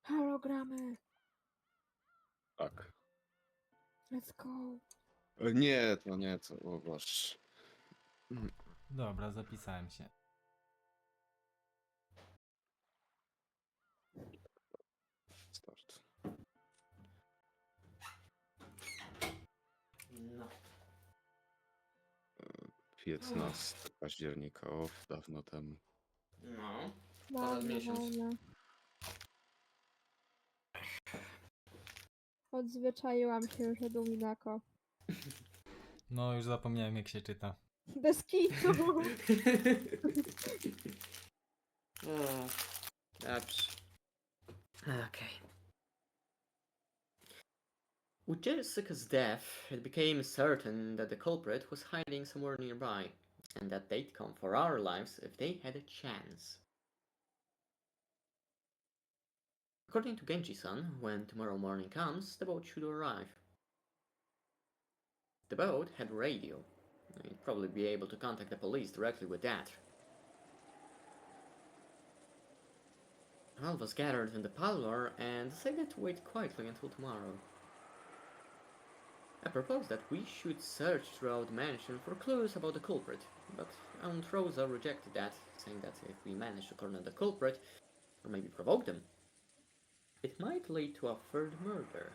Hologramy. Tak. Let's go. Nie, to nie, to o Boże. Dobra, zapisałem się. Start. No. 15 października, dawno temu. No. Ponad Ładne, miesiąc. ładne. Odzwyczaiłam się już od Umineko. No, już zapomniałem jak się czyta. Bez kitu. Dobrze. Okay. With Jessica's death, it became certain that the culprit was hiding somewhere nearby, and that they'd come for our lives if they had a chance. According to Genji-san, when tomorrow morning comes, the boat should arrive. The boat had radio. You'd probably be able to contact the police directly with that. All of us gathered in the parlor and decided to wait quietly until tomorrow. I proposed that we should search throughout the mansion for clues about the culprit, but Aunt Rosa rejected that, saying that if we managed to corner the culprit, or maybe provoke them, it might lead to a third murder.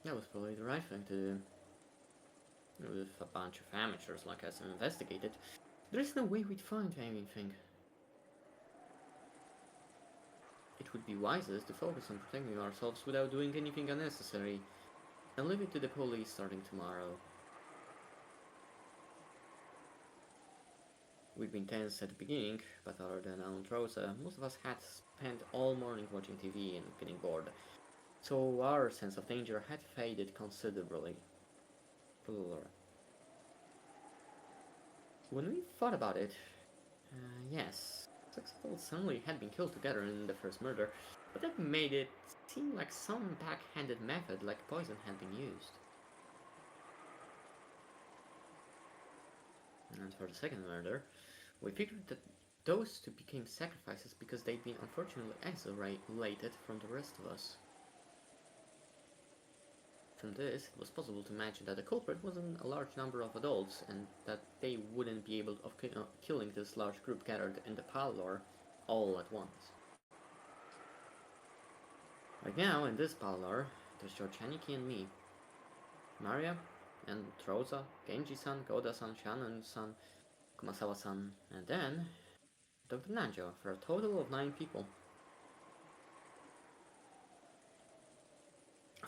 That was probably the right thing to do. With a bunch of amateurs like us investigated, there is no way we'd find anything. It would be wisest to focus on protecting ourselves without doing anything unnecessary, and leave it to the police starting tomorrow. We'd been tense at the beginning, but other than Aunt Rosa, most of us had spent all morning watching TV and getting bored, so our sense of danger had faded considerably. When we thought about it, yes, six adults suddenly had been killed together in the first murder, but that made it seem like some backhanded method like poison had been used. And for the second murder, we figured that those two became sacrifices because they'd been unfortunately isolated from the rest of us. From this, it was possible to imagine that the culprit wasn't a large number of adults, and that they wouldn't be able of killing this large group gathered in the parlor all at once. Right now, in this parlor, there's George Haneke and me. Maria, and Rosa, Genji-san, Goda-san, Shannon-san, Kumasawa-san, and then Dr. Nanjo, for a total of 9 people.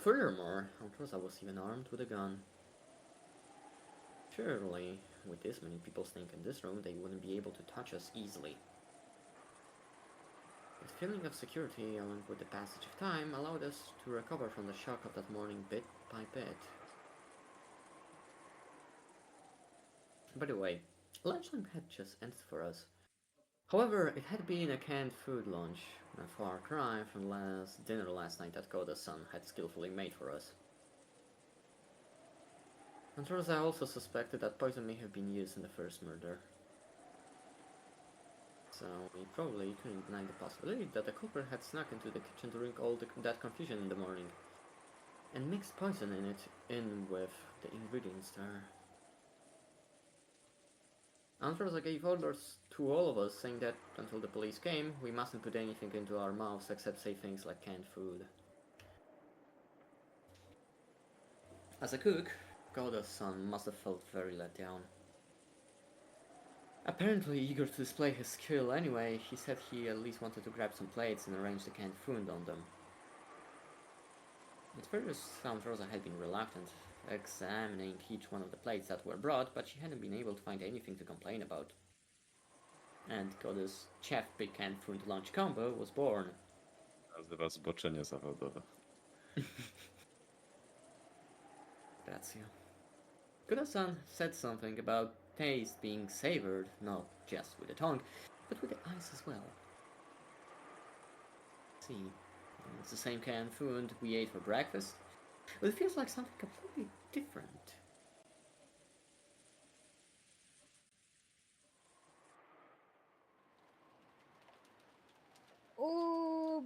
Furthermore, Aunt Rosa was even armed with a gun. Surely, with this many people staying in this room, they wouldn't be able to touch us easily. The feeling of security, along with the passage of time, allowed us to recover from the shock of that morning bit by bit. By the way, lunchtime had just ended for us. However, it had been a canned food lunch, a far cry from the dinner last night that Koda-san had skillfully made for us. And Rosa also suspected that poison may have been used in the first murder. So we probably couldn't deny the possibility that the culprit had snuck into the kitchen during all that confusion in the morning, and mixed poison in with the ingredients there. Aunt Rosa gave orders to all of us, saying that until the police came, we mustn't put anything into our mouths except say things like canned food. As a cook, Goda's son must have felt very let down. Apparently eager to display his skill anyway, he said he at least wanted to grab some plates and arrange the canned food on them. At first, Aunt Rosa had been reluctant, examining each one of the plates that were brought, but she hadn't been able to find anything to complain about. And Goda's chef pick canned food lunch combo was born. Nazywa zboczenie zawodowe. Grazie. Goda-san said something about taste being savored, not just with the tongue, but with the eyes as well. See, it's the same canned food we ate for breakfast, but it feels like something completely different.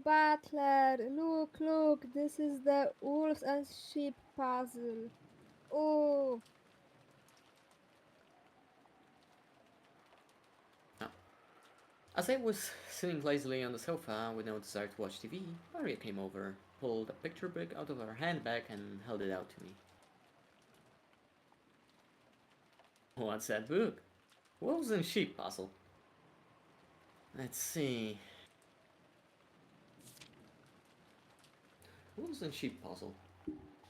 Butler, look, this is the wolves and sheep puzzle. Oh, As I was sitting lazily on the sofa with no desire to watch TV, Maria came over, pulled a picture book out of her handbag, and held it out to me. What's that book? Wolves and Sheep puzzle. Let's see. Wolves and Sheep puzzle.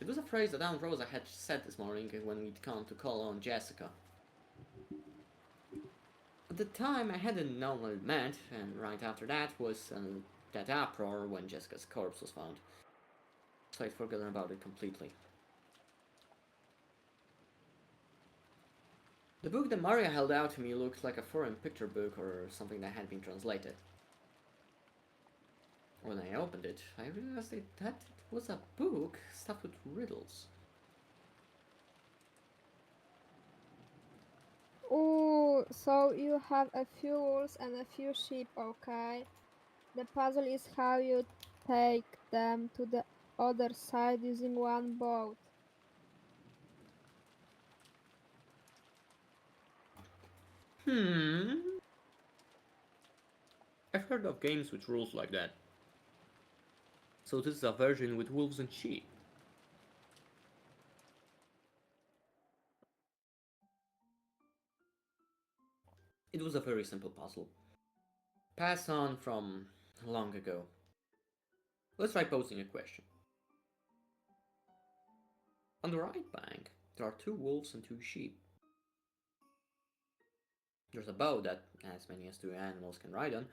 It was a phrase that Aunt Rosa had said this morning when we'd come to call on Jessica. At the time, I hadn't known what it meant, and right after that was that uproar when Jessica's corpse was found. So I'd forgotten about it completely. The book that Maria held out to me looked like a foreign picture book or something that had been translated. When I opened it, I realized that it was a book stuffed with riddles. oh, so you have a few wolves and a few sheep, okay? The puzzle is how you take them to the other side using one boat. I've heard of games with rules like that. So this is a version with wolves and sheep. It was a very simple puzzle. Passed on from long ago. Let's try posing a question. On the right bank, there are 2 wolves and 2 sheep. There's a boat that as many as 2 animals can ride on.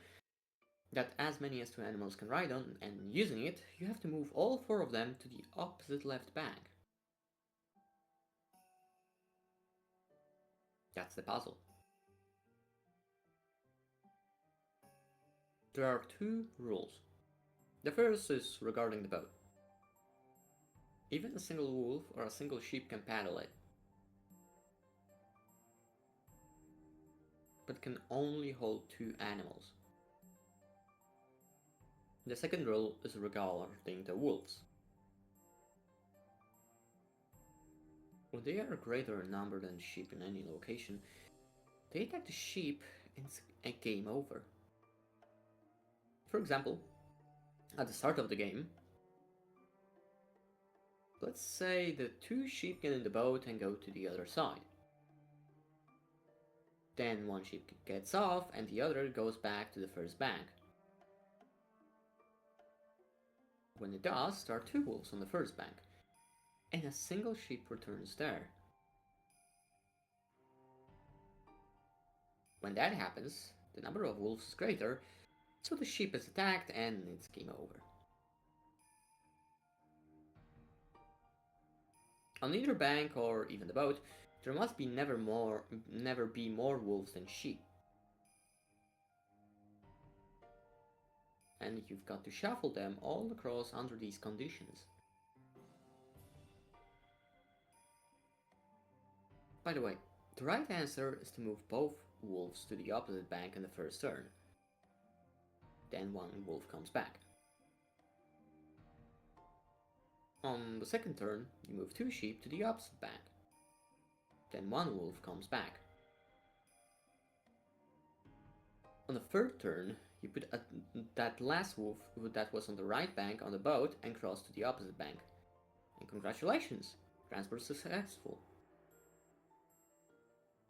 And using it, you have to move all 4 of them to the opposite left bank. That's the puzzle. There are 2 rules. The first is regarding the boat. Even a single wolf or a single sheep can paddle it, but can only hold 2 animals. The second rule is regarding the wolves. When they are greater in number than sheep in any location, they attack the sheep and it's a game over. For example, at the start of the game, let's say the 2 sheep get in the boat and go to the other side. Then one sheep gets off and the other goes back to the first bank. When it does, there are 2 wolves on the first bank, and a single sheep returns there. When that happens, the number of wolves is greater, so the sheep is attacked and it's game over. On either bank or even the boat, there must be never be more wolves than sheep. And you've got to shuffle them all across under these conditions. By the way, the right answer is to move both wolves to the opposite bank in the first turn. Then one wolf comes back. On the second turn, you move 2 sheep to the opposite bank. Then one wolf comes back. On the third turn, you put that last wolf that was on the right bank on the boat and cross to the opposite bank. And congratulations, transfer successful.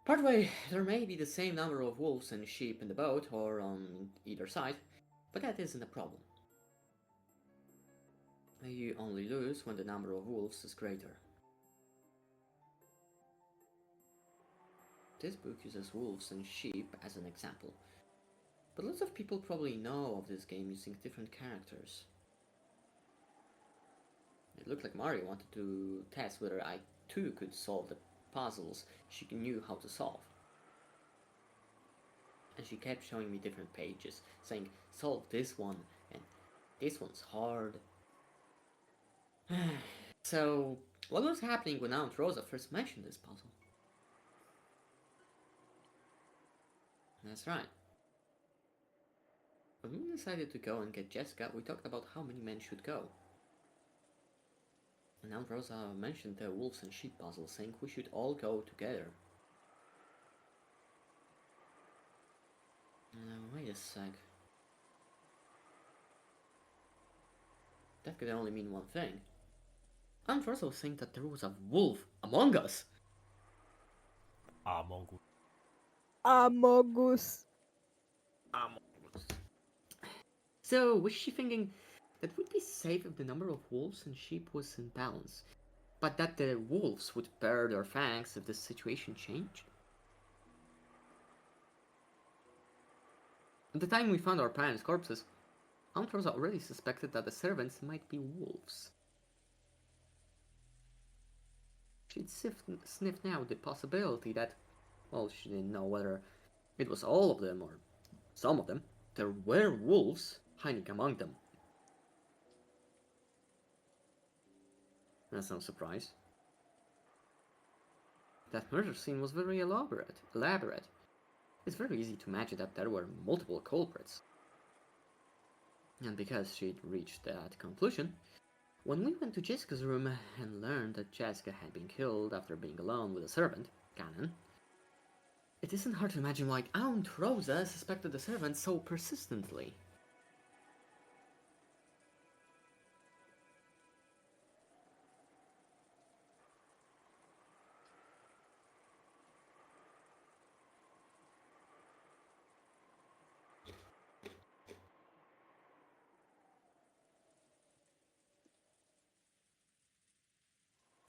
Partway, there may be the same number of wolves and sheep in the boat or on either side, but that isn't a problem. You only lose when the number of wolves is greater. This book uses wolves and sheep as an example, but lots of people probably know of this game using different characters. It looked like Mario wanted to test whether I too could solve the puzzles she knew how to solve. And she kept showing me different pages, saying, solve this one, and this one's hard. So, what was happening when Aunt Rosa first mentioned this puzzle? That's right. When we decided to go and get Jessica, we talked about how many men should go. And Aunt Rosa mentioned the wolves and sheep puzzle, saying we should all go together. Wait a sec. That could only mean one thing. Aunt Rosa was saying that there was a wolf among us. Among Amogus. So, was she thinking that it would be safe if the number of wolves and sheep was in balance, but that the wolves would bare their fangs if the situation changed? At the time we found our parents' corpses, Aunt Rosa already suspected that the servants might be wolves. She'd sniffed out the possibility that, well, she didn't know whether it was all of them or some of them, there were wolves hiding among them. That's no surprise. That murder scene was very elaborate. It's very easy to imagine that there were multiple culprits. And because she'd reached that conclusion, when we went to Jessica's room and learned that Jessica had been killed after being alone with a servant, Cannon, it isn't hard to imagine why Aunt Rosa suspected the servant so persistently.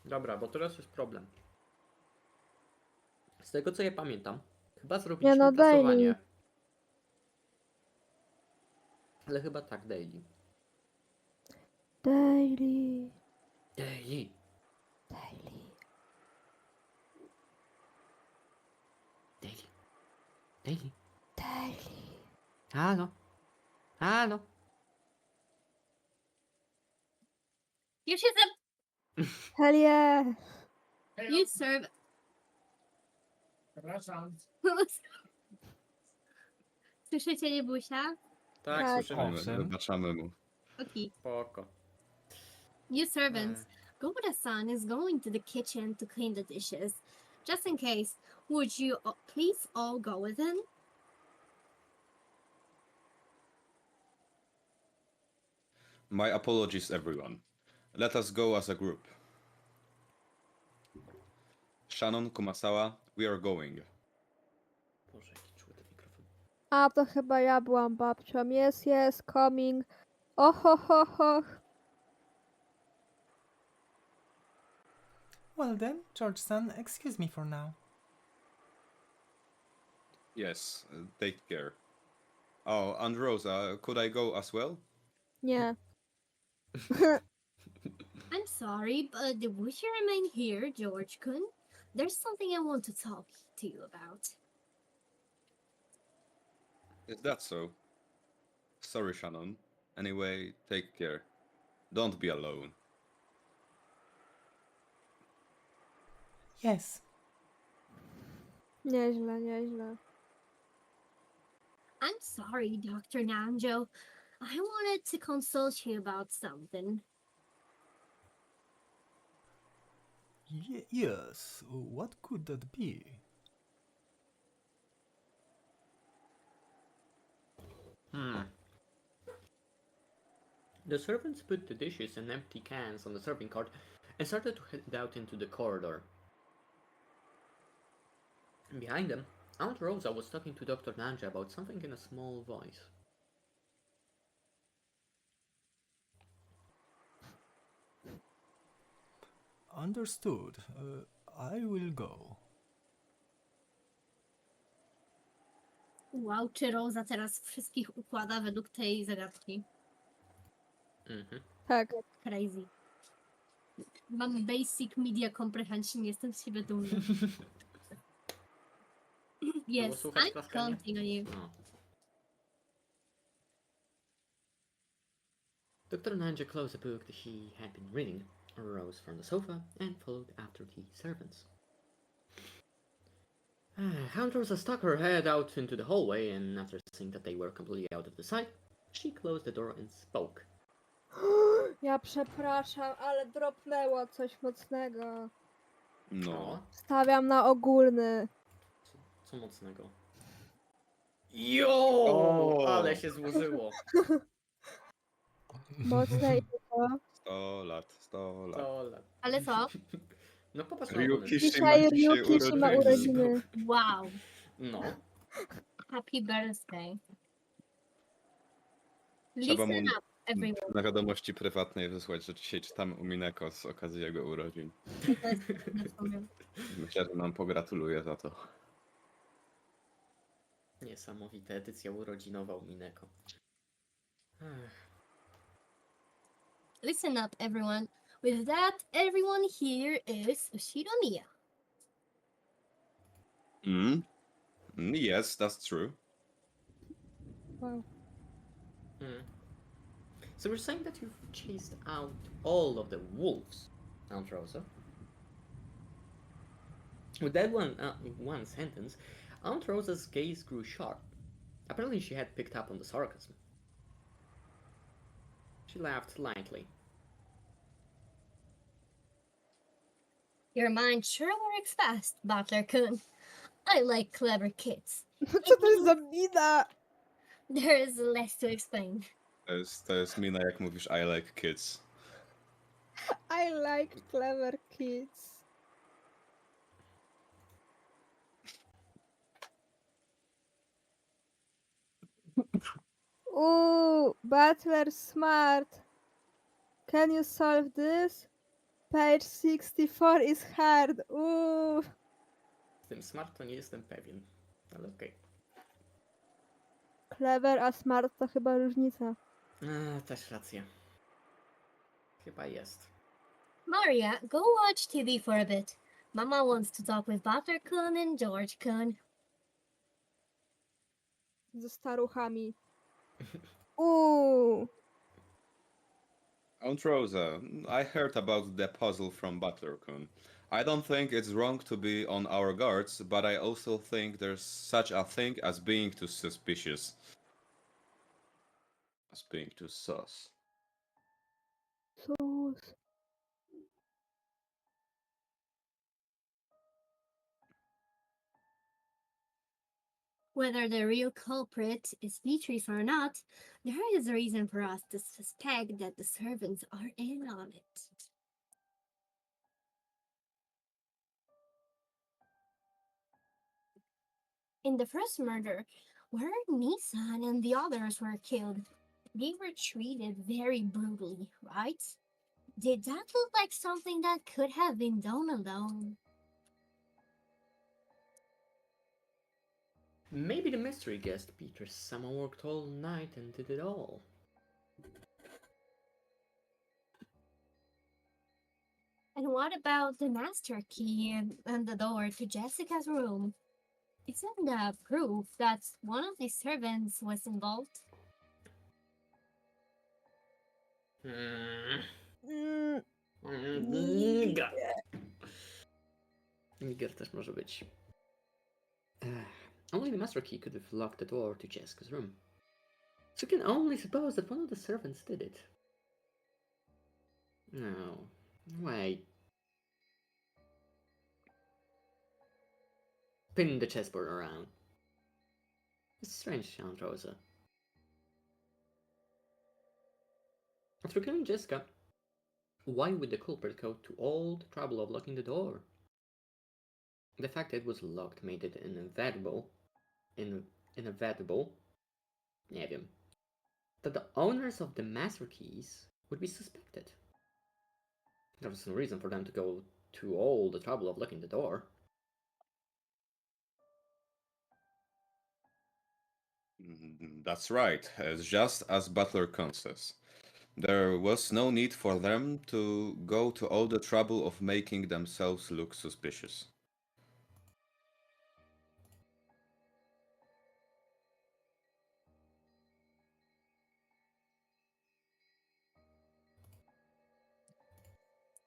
Dobra, bo teraz jest problem. Z tego co ja pamiętam, chyba zrobiliśmy no, tasowanie. daily. Ale chyba tak, daily. Daily. Daily. Daily. Daily. Daily. Daily. Halo. Halo. Już jestem. Hell yeah. You serve. Przepraszam. Słyszycie, Niebusia? Tak, Tak. słyszymy. Owszem. Wybaczamy mu. Okay. Spoko. You servants, Goda-san is going to the kitchen to clean the dishes. Just in case, would you please all go with him? My apologies, everyone. Let us go as a group. Shannon, Kumasawa, we are going. Boże, jaki czuły ten mikrofon. A to chyba ja byłam babcią. Yes, coming. Oho, ho, ho. Well then, George-san, excuse me for now. Yes, take care. Oh, and Rosa, could I go as well? Nie. I'm sorry, but would you remain here, George-kun? There's something I want to talk to you about. Is that so? Sorry, Shannon. Anyway, take care. Don't be alone. Yes. Nieźle, nieźle. I'm sorry, Dr. Nanjo. I wanted to consult you about something. Yes, what could that be? The servants put the dishes and empty cans on the serving cart and started to head out into the corridor. Behind them, Aunt Rosa was talking to Dr. Nanja about something in a small voice. Understood. I will go. Wow, czy Rosa teraz wszystkich układa według tej zagadki? Tak. Crazy. Mam basic media comprehension, jestem z siebie dumny. Yes, słuchać I'm klaskania? counting on you. No. Dr. Nanja closed a book that he had been reading, rose from the sofa, and followed after the servants. Count Rosa stuck her head out into the hallway, and after seeing that they were completely out of the sight, she closed the door and spoke. Ja przepraszam, ale dropnęło coś mocnego. No. Stawiam na ogólny. Co mocnego? Jo! O! Ale się złożyło. Mocne i to. 100 lat, 100 lat. To lat. Ale co? No popatrz na ogólny. Ryukishi ma Dzisiaj dzisiaj Ryukishi ma urodziny. Wow. No. Happy birthday. Trzeba mu Listen up, everyone. na wiadomości prywatnej wysłać, że dzisiaj czytamy Umineko z okazji jego urodzin. Myślę, że nam pogratuluję za to. Niesamowita edycja urodzinowa Umineko. Listen up, everyone. With that, everyone here is Ushiromiya. Yes, that's true. Wow. So we're saying that you've chased out all of the wolves, Aunt Rosa. With that one sentence, Aunt Rosa's gaze grew sharp. Apparently she had picked up on the sarcasm. She laughed lightly. Your mind sure works fast, Butler-kun. I like clever kids. Co to jest za bida? There is less to explain. To jest mina, jak mówisz I like kids. I like clever kids. Ooh, Butler smart. Can you solve this? Page 64 is hard. Ooh. Z tym smart to nie jestem pewien, ale okej. Clever a smart to chyba różnica. Też racja. Chyba jest. Maria, go watch TV for a bit. Mama wants to talk with Butler-kun and George-kun. Ze staruchami. Ooh. Aunt Rosa, I heard about the puzzle from Butler-kun. I don't think it's wrong to be on our guards, but I also think there's such a thing as being too suspicious. As being too sus. Sus. Whether the real culprit is Beatrice or not, there is a reason for us to suspect that the servants are in on it. In the first murder, where Nissan and the others were killed, they were treated very brutally, right? Did that look like something that could have been done alone? Maybe the mystery guest Peter somehow worked all night and did it all. And what about the master key and the door to Jessica's room? Isn't that proof that one of the servants was involved? Niger. Niger też może być. Only the master key could have locked the door to Jessica's room. So we can only suppose that one of the servants did it. No. Wait. Spin the chessboard around. It's strange, Aunt Rosa. After killing Jessica, why would the culprit go to all the trouble of locking the door? The fact that it was locked made it inevitable, nie wiem, that the owners of the master keys would be suspected. There was no reason for them to go to all the trouble of locking the door. That's right, just as Butler-kun says. There was no need for them to go to all the trouble of making themselves look suspicious.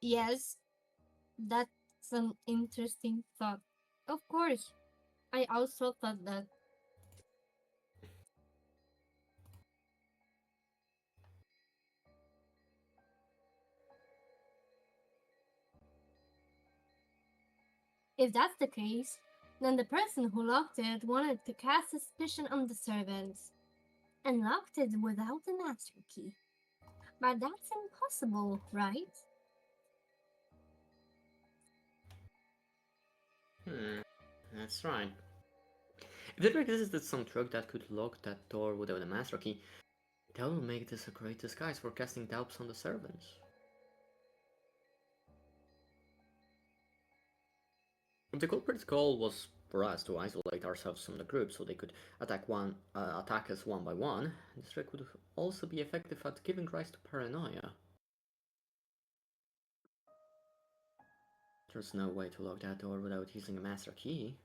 Yes, that's an interesting thought. Of course, I also thought that. If that's the case, then the person who locked it wanted to cast suspicion on the servants and locked it without the master key. But that's impossible, right? That's right. If there existed some trick that could lock that door without a master key, that would make this a great disguise for casting doubts on the servants. The culprit's goal was for us to isolate ourselves from the group so they could attack us one by one. This trick would also be effective at giving rise to paranoia. There's no way to lock that door without using a master key.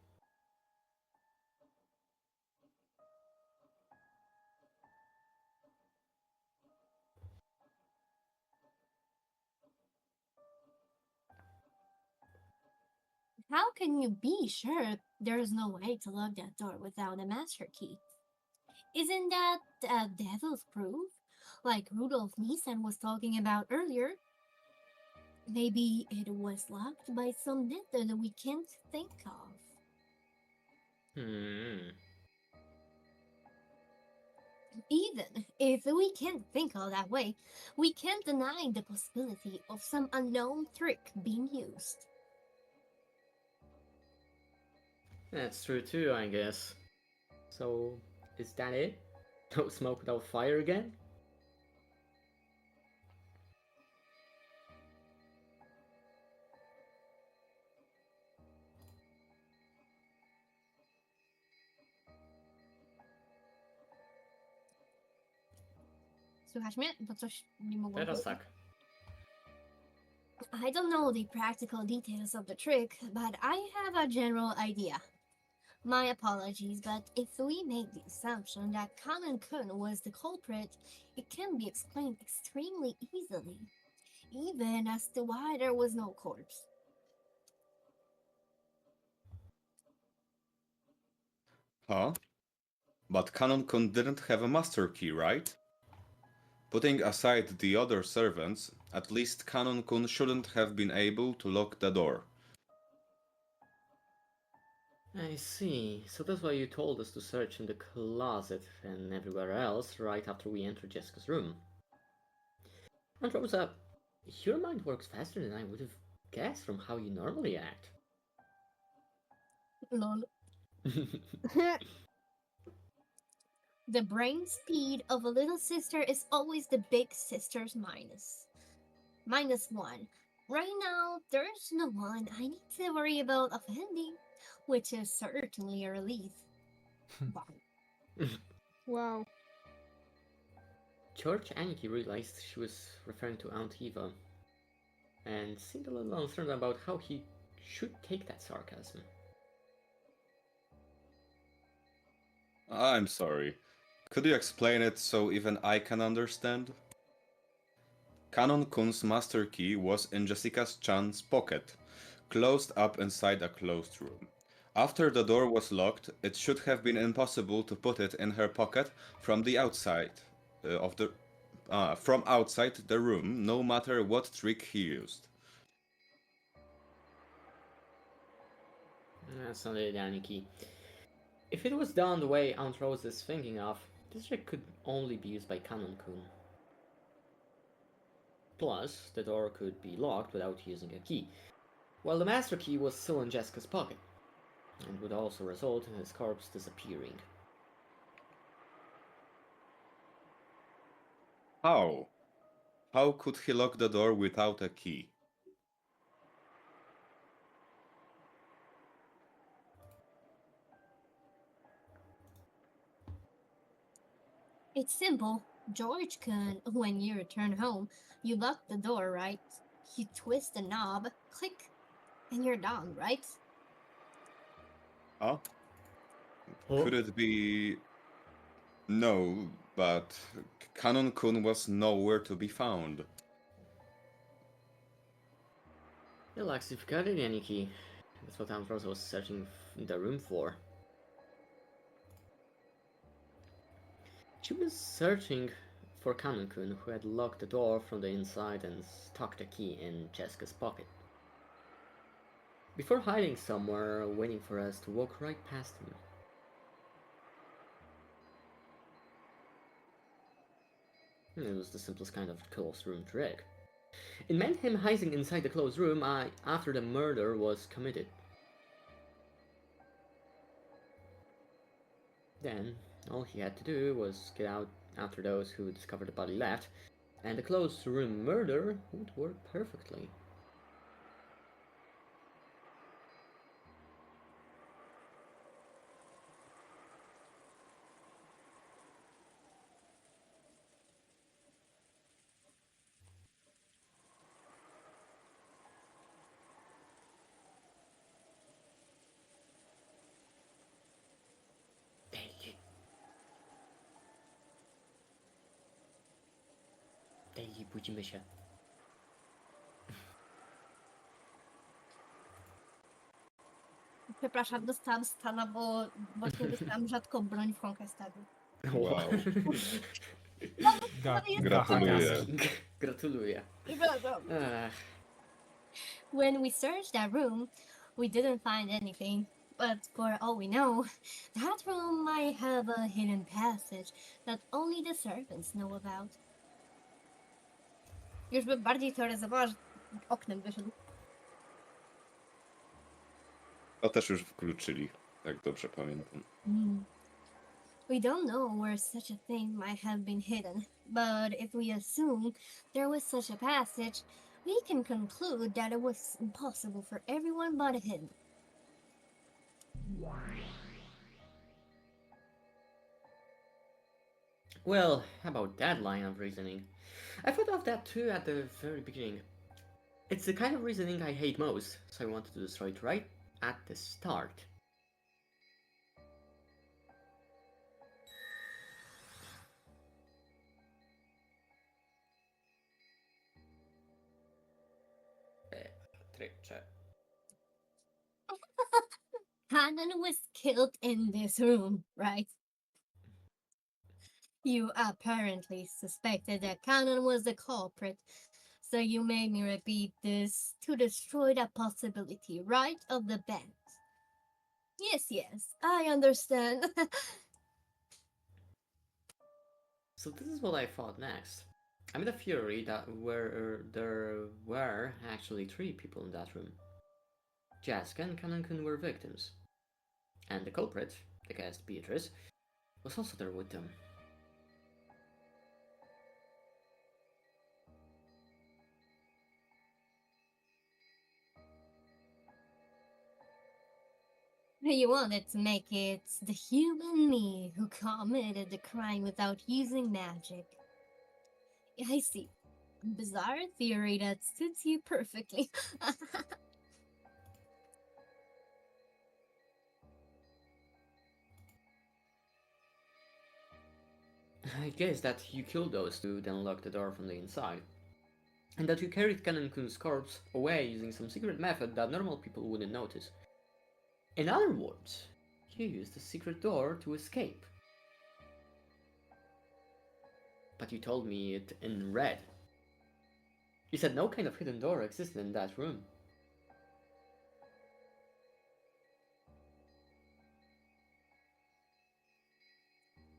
How can you be sure there's no way to lock that door without a master key? Isn't that a devil's proof? Like Rudolf Nissan was talking about earlier? Maybe it was locked by some method we can't think of. Even if we can't think of that way, we can't deny the possibility of some unknown trick being used. That's true too, I guess. So, is that it? No smoke without fire again? Słychać mnie? Bo coś nie mogłam Teraz powiedzieć. tak. I don't know the practical details of the trick, but I have a general idea. My apologies, but if we make the assumption that Kamen-kun was the culprit, it can be explained extremely easily, even as to why there was no corpse. Huh? But Canon-kun didn't have a master key, right? Putting aside the other servants, at least Canon-kun shouldn't have been able to lock the door. I see. So that's why you told us to search in the closet and everywhere else right after we entered Jessica's room. And Rosa, your mind works faster than I would have guessed from how you normally act. Lol. The brain speed of a little sister is always the big sister's minus. -1. Right now, there's no one I need to worry about offending, which is certainly a relief. Wow. Wow. George Aniki realized she was referring to Aunt Eva and seemed a little uncertain about how he should take that sarcasm. I'm sorry. Could you explain it so even I can understand? Canon-kun's master key was in Jessica Chan's pocket, closed up inside a closed room. After the door was locked, it should have been impossible to put it in her pocket from the outside from outside the room, no matter what trick he used. That's not it, Aniki. If it was done the way Aunt Rose is thinking of, this trick could only be used by Canon-kun. Plus, the door could be locked without using a key, while the master key was still in Jessica's pocket, and would also result in his corpse disappearing. How? How could he lock the door without a key? It's simple. George can, when you return home, you lock the door, right? You twist the knob, click, and you're done, right? Huh? Huh? Could it be... No, but Canon-kun was nowhere to be found. Relax, you've got it, Aniki. That's what Aunt Rose was searching in the room for. She was searching for Kanon-kun, who had locked the door from the inside and stuck the key in Jessica's pocket. Before hiding somewhere, waiting for us to walk right past him. It was the simplest kind of closed room trick. It meant him hiding inside the closed room after the murder was committed. Then, all he had to do was get out after those who discovered the body left, and the closed room murder would work perfectly. Daily, budzimy się. Przepraszam, dostałam stana, bo właśnie dostałam rzadką broń w Conquestadu. Wow. Gratuluję. Gratuluję. Przepraszam. When we searched that room, we didn't find anything. But for all we know, that room might have a hidden passage that only the servants know about. Już bym bardziej teoretyzowała, że oknem wyszedł. To też już wkluczyli, jak dobrze pamiętam. We don't know where such a thing might have been hidden, but if we assume there was such a passage, we can conclude that it was impossible for everyone but him. Well, how about that line of reasoning? I thought of that too at the very beginning. It's the kind of reasoning I hate most, so I wanted to destroy it right at the start. Hanan was killed in this room, right? You apparently suspected that Canon was the culprit, so you made me repeat this to destroy the possibility, right, of the band. Yes, I understand. So this is what I thought next. I made a theory that there were actually 3 people in that room. Jessica and Kanon-kun were victims. And the culprit, the guest Beatrice, was also there with them. You wanted to make it the human me who committed the crime without using magic. I see. Bizarre theory that suits you perfectly. I guess that you killed those 2, then locked the door from the inside. And that you carried Kanon-kun's corpse away using some secret method that normal people wouldn't notice. In other words, you used the secret door to escape. But you told me it in red. You said no kind of hidden door existed in that room.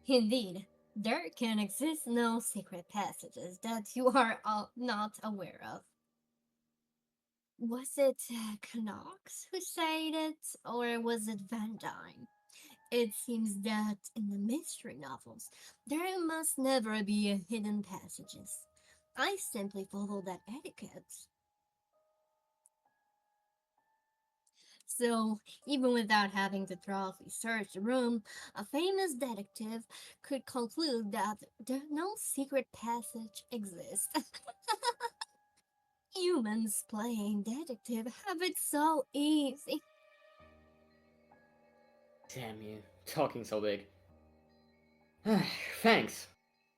Indeed, there can exist no secret passages that you are not aware of. Was it Knox who said it, or was it Van Dyne? It seems that in the mystery novels, there must never be hidden passages. I simply follow that etiquette. So, even without having to thoroughly search the room, a famous detective could conclude that no secret passage exists. Humans playing detective have it so easy. Damn you, talking so big. Thanks.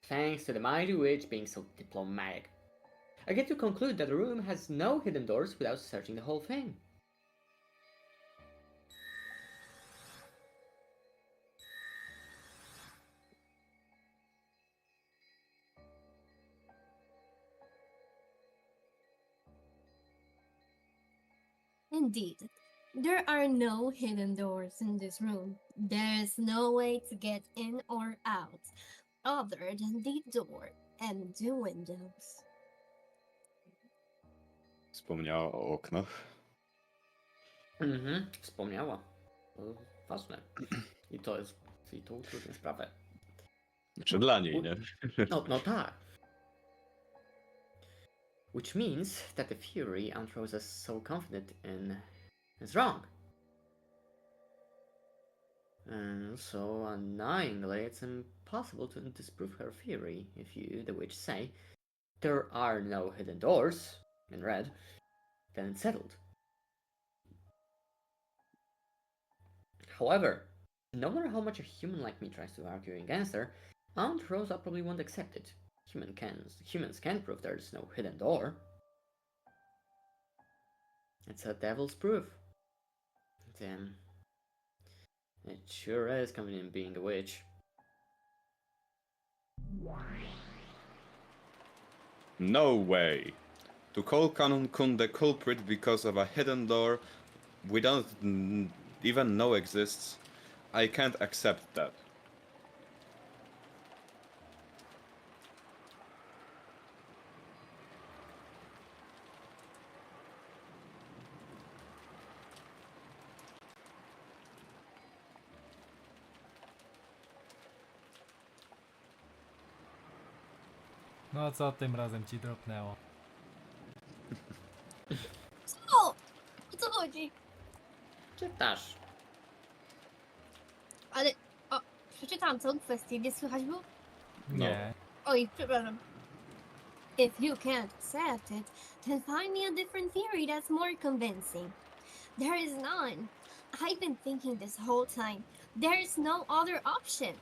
Thanks to the mighty witch being so diplomatic. I get to conclude that the room has no hidden doors without searching the whole thing. Indeed, there are no hidden doors in this room. There's no way to get in or out other than the door and the windows. Wspomniała o oknach. Wspomniała. To ważne. I to utrudnia sprawę. Znaczy dla niej, nie? No tak. Which means that the theory Aunt Rose is so confident in is wrong. And so annoyingly, it's impossible to disprove her theory if you, the witch, say there are no hidden doors in red, then it's settled. However, no matter how much a human like me tries to argue against her, Aunt Rosa probably won't accept it. Humans can prove there's no hidden door. It's a devil's proof. Damn. It sure is convenient being a witch. No way. To call Canon-kun the culprit because of a hidden door we don't even know exists, I can't accept that. No co tym razem ci dropnęło? Co? O co chodzi? Czytasz. Ale, o, przeczytałam całą kwestię, nie słychać było? Nie. Oj, przepraszam. If you can't accept it, then find me a different theory that's more convincing. There is none. I've been thinking this whole time. There is no other option.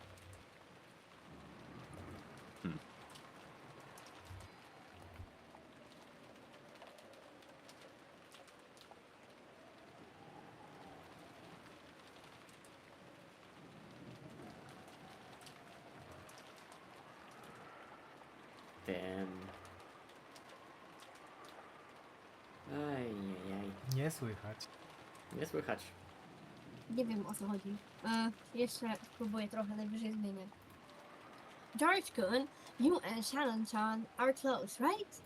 Damn. Ajajaj. Nie słychać. Nie słychać. Nie wiem, o co chodzi. Jeszcze spróbuję trochę najwyżej zmienię. George-kun, you and Shannon-chan are close, right?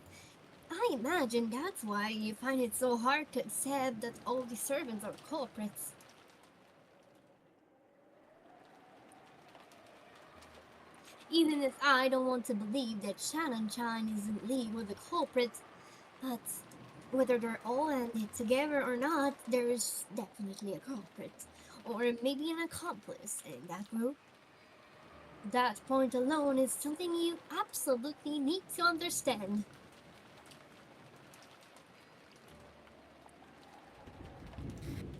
I imagine that's why you find it so hard to accept that all the servants are culprits. Even if I don't want to believe that Shannon-chan is in league with the culprit, but whether they're all in it together or not, there is definitely a culprit, or maybe an accomplice in that group. That point alone is something you absolutely need to understand.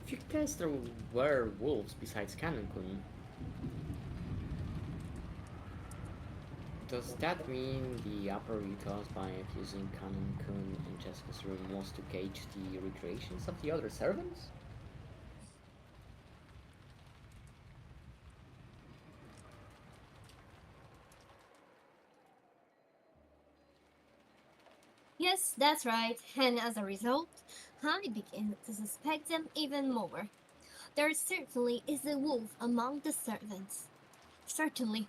If you guess there were wolves besides Canon-kun, does that mean the uproar you caused by accusing Canon-kun in Jessica's room was to gauge the recreations of the other servants? Yes, that's right, and as a result, I begin to suspect them even more. There certainly is a wolf among the servants. Certainly.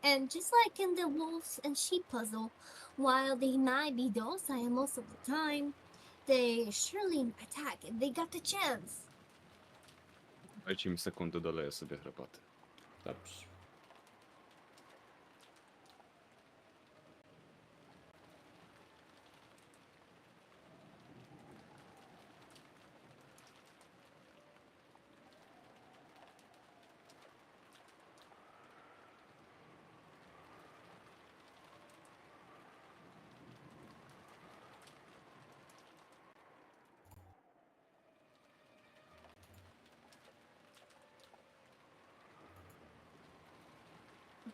And just like in the wolves and sheep puzzle, while they might be docile most of the time, they surely attack if they got the chance. Dajcie mi sekundę, doleję sobie herbaty. Dobrze.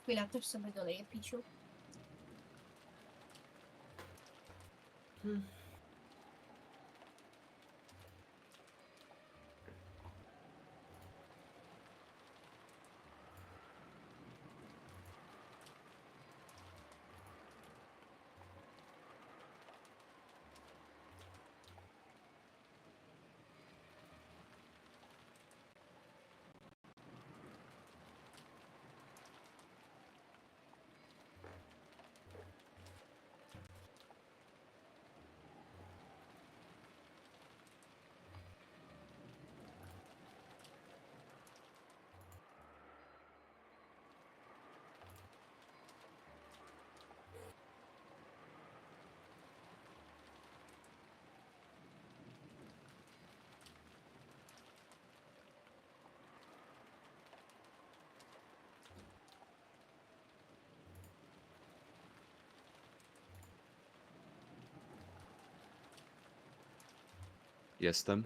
Chwila, też sobie doleję piciu. Jestem.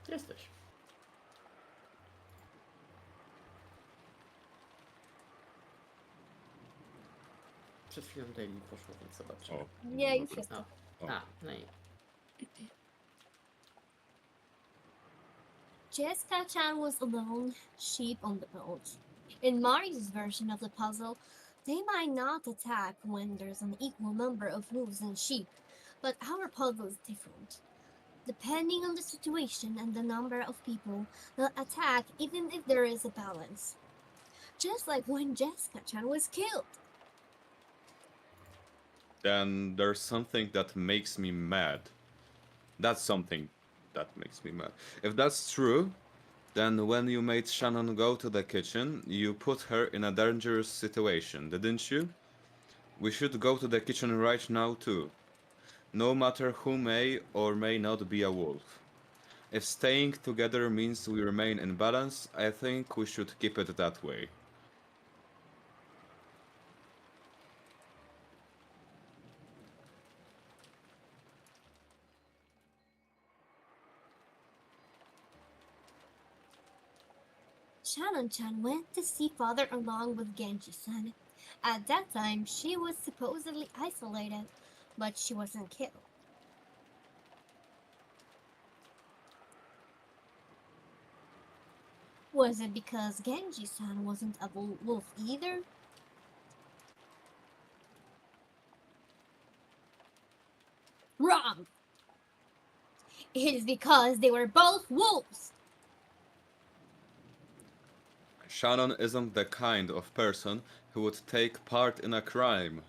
Jesteś. Przed chwilą daily poszło, więc zobaczymy. O. Nie, już dobra. jest. A, O. no i Jessica-chan was alone, sheep on the boat. In Mari's version of the puzzle, they might not attack when there's an equal number of wolves and sheep, but our puzzle is different. Depending on the situation and the number of people, they'll attack even if there is a balance. Just like when Jessica-chan was killed. Then there's something that makes me mad. That's something that makes me mad. If that's true, then when you made Shannon go to the kitchen, you put her in a dangerous situation, didn't you? We should go to the kitchen right now too. No matter who may or may not be a wolf. If staying together means we remain in balance, I think we should keep it that way. Shannon-chan went to see father along with Genji-san. At that time, she was supposedly isolated, but she wasn't killed. Was it because Genji-san wasn't a wolf either? Wrong! It is because they were both wolves! Shannon isn't the kind of person who would take part in a crime.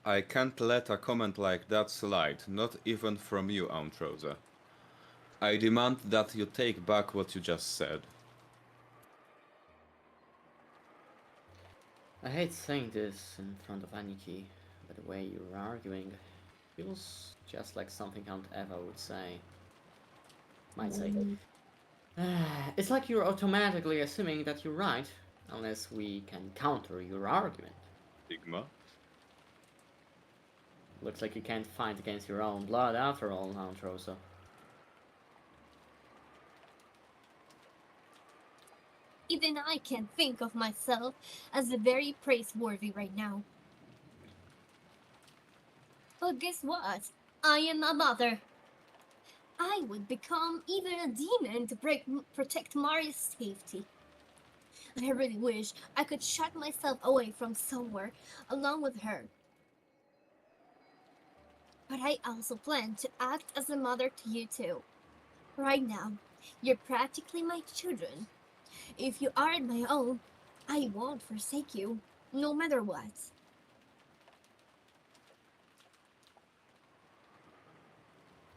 I can't let a comment like that slide, not even from you, Aunt Rosa. I demand that you take back what you just said. I hate saying this in front of Aniki, but the way you're arguing feels just like something Aunt Eva would say. Might say. It's like you're automatically assuming that you're right, unless we can counter your argument. Sigma? Looks like you can't fight against your own blood after all, Aunt Rosa. Even I can't think of myself as very praiseworthy right now. But guess what? I am a mother. I would become even a demon to protect Mari's safety. I really wish I could shut myself away from somewhere along with her. But I also plan to act as a mother to you too. Right now, you're practically my children. If you aren't my own, I won't forsake you, no matter what.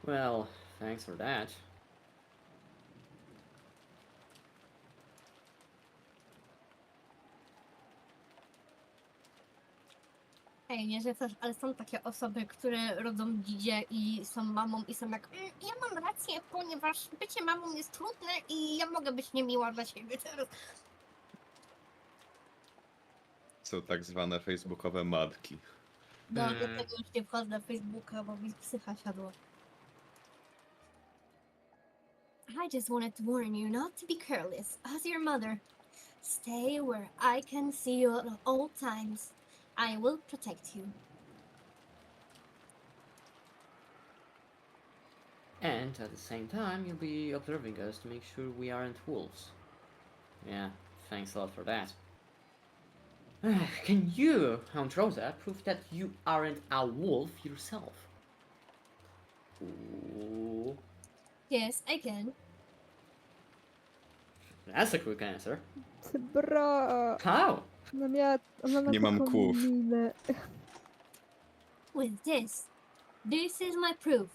Well, thanks for that. Ej, nie, że też, ale są takie osoby, które rodzą dzidzie i są mamą i są jak ja mam rację, ponieważ bycie mamą jest trudne i ja mogę być niemiła dla siebie teraz. Są tak zwane facebookowe matki. No, dlatego już nie wchodzę na Facebooka, bo mi psycha siadła. I just wanted to warn you not to be careless as your mother. Stay where I can see you at all times. I will protect you. And at the same time, you'll be observing us to make sure we aren't wolves. Yeah, thanks a lot for that. Can you, Aunt Rosa, prove that you aren't a wolf yourself? Ooh, Yes, I can. that's a quick answer. Bro! How? Ona ma Nie mam taką kłów. minę. With this. This is my proof.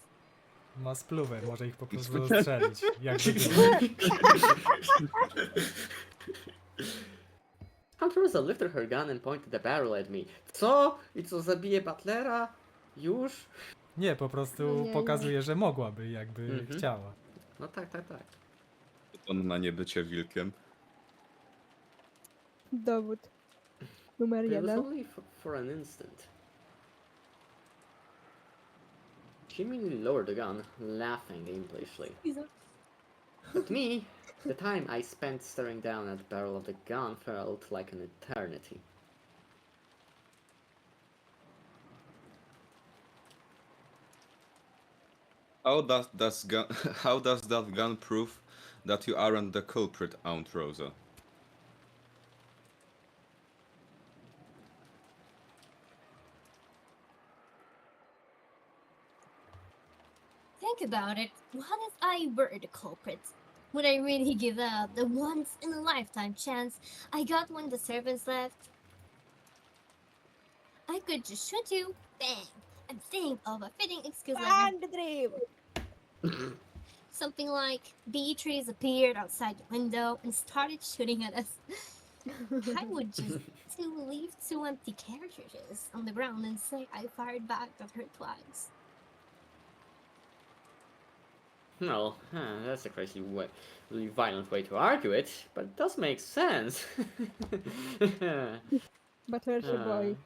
Ma spluwę, może ich po prostu zastrzelić. Jakby było. Aunt Rosa lifted her gun and pointed the barrel at me. Co? I co, zabije Butlera? Już? Nie, po prostu Nie. pokazuje, że mogłaby, jakby Mhm. chciała. No tak, tak, tak. On na niebycie wilkiem. Dowód. Numer It was 1. only for an instant. she immediately lowered the gun, laughing impishly. But me, the time I spent staring down at the barrel of the gun felt like an eternity. How does how does that gun prove that you aren't the culprit, Aunt Rosa? Think about it. What if I were the culprit? Would I really give up the once in a lifetime chance I got when the servants left? I could just shoot you, bang, and think of a fitting excuse like And the dream. something like Beatrice appeared outside the window and started shooting at us. I would just leave two empty cartridges on the ground and say I fired back at her twice. Well, that's a crazy way, really violent way to argue it, but it does make sense. But where's your boy?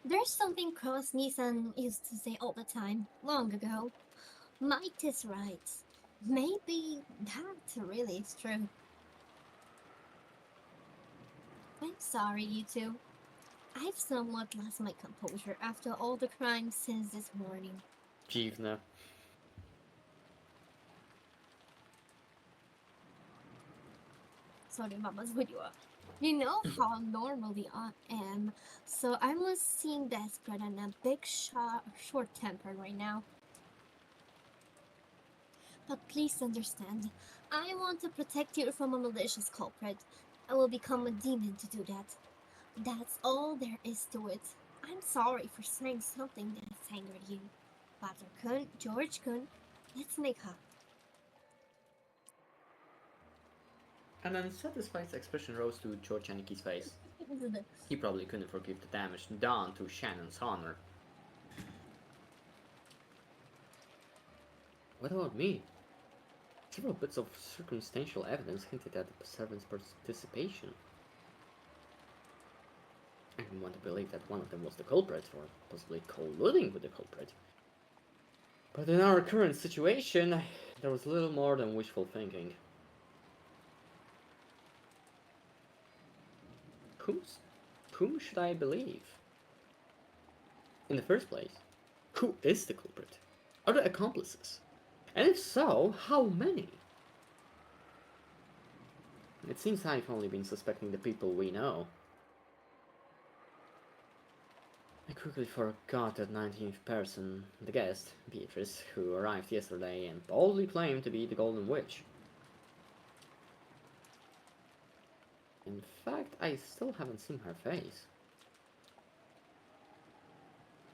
There's something Cross Nissan used to say all the time, long ago. Might is right. Maybe that really is true. I'm sorry, you two. I've somewhat lost my composure after all the crimes since this morning. Dziwne. Sorry, Mama's video. You know how normally I am, so I must seem desperate and a bit short-tempered right now. But please understand, I want to protect you from a malicious culprit. I will become a demon to do that. That's all there is to it. I'm sorry for saying something that has angered you. Father-kun, George-kun, let's make up. An unsatisfied expression rose to George Aniki's face. He probably couldn't forgive the damage done to Shannon's honor. What about me? Several bits of circumstantial evidence hinted at the servant's participation. I didn't want to believe that one of them was the culprit, or possibly colluding with the culprit. But in our current situation, there was little more than wishful thinking. Whom should I believe? In the first place, who is the culprit? Are there accomplices? And if so, how many? It seems I've only been suspecting the people we know. I quickly forgot that 19th person, the guest, Beatrice, who arrived yesterday and boldly claimed to be the Golden Witch. In fact, I still haven't seen her face.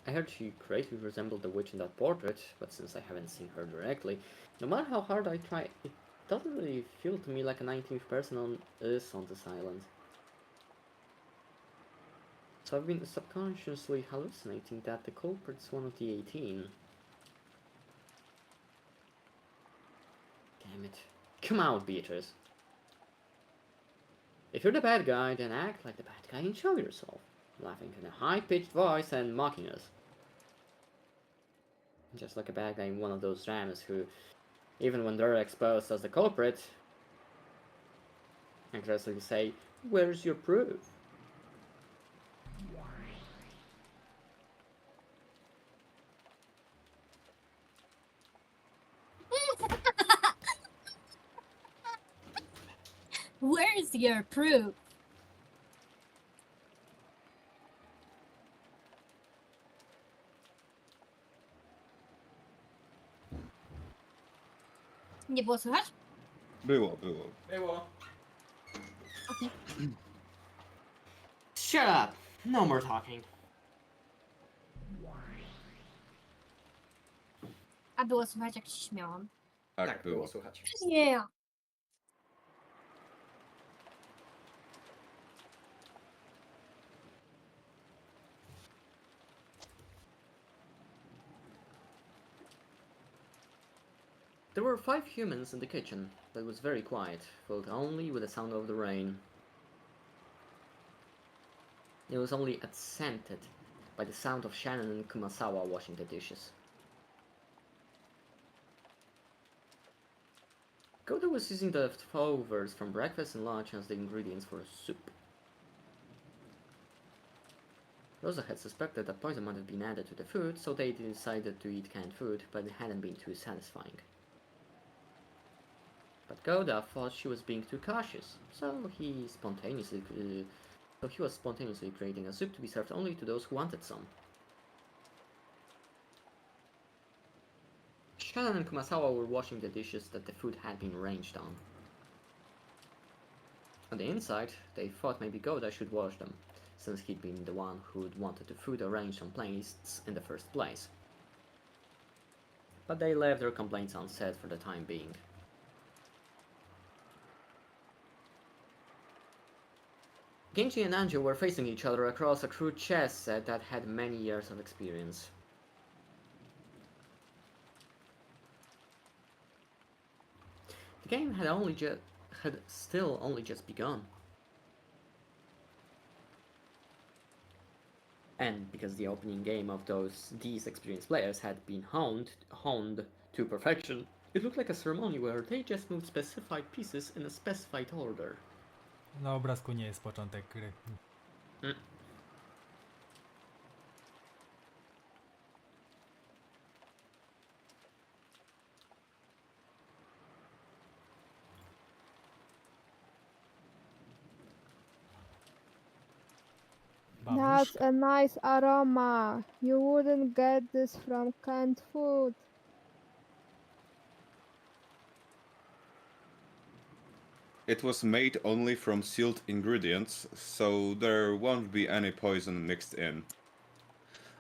I heard she greatly resembled the witch in that portrait, but since I haven't seen her directly, no matter how hard I try, it doesn't really feel to me like a 19th person is on this island. So I've been subconsciously hallucinating that the culprit's one of the 18. Damn it. Come out, Beatrice. If you're the bad guy, then act like the bad guy and show yourself, laughing in a high-pitched voice and mocking us. Just like a bad guy in one of those dramas who, even when they're exposed as the culprit, aggressively say, "Where's your proof?" Where's your proof? Nie było słychać? Było. Shut up! No more talking. A było słychać, jak się śmiałam. Tak, było. słychać. Nie. There were 5 humans in the kitchen, but it was very quiet, filled only with the sound of the rain. It was only accented by the sound of Shannon and Kumasawa washing the dishes. Goda was using the leftovers from breakfast and lunch as the ingredients for a soup. Rosa had suspected that poison might have been added to the food, so they decided to eat canned food, but it hadn't been too satisfying. But Goda thought she was being too cautious, so he was spontaneously creating a soup to be served only to those who wanted some. Shannon and Kumasawa were washing the dishes that the food had been arranged on. On the inside, they thought maybe Goda should wash them, since he'd been the one who'd wanted the food arranged on plates in the first place. But they left their complaints unsaid for the time being. Genji and Anjo were facing each other across a crude chess set that had many years of experience. The game had still only just begun. And because the opening game of these experienced players had been honed to perfection, it looked like a ceremony where they just moved specified pieces in a specified order. Na obrazku nie jest początek gry. That's Babuszka. a nice aroma. You wouldn't get this from canned food. It was made only from sealed ingredients, so there won't be any poison mixed in.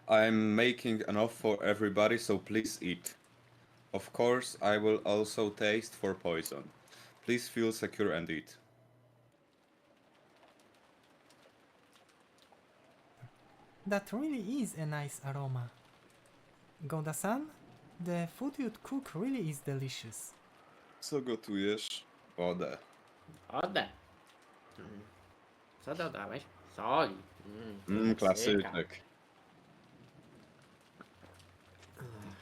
I'm making enough for everybody, so please eat. Of course, I will also taste for poison. Please feel secure and eat. That really is a nice aroma. Goda-san, the food you'd cook really is delicious. Co gotujesz? Wodę. Wodę. Co dodałeś? Soli. Klasyczek.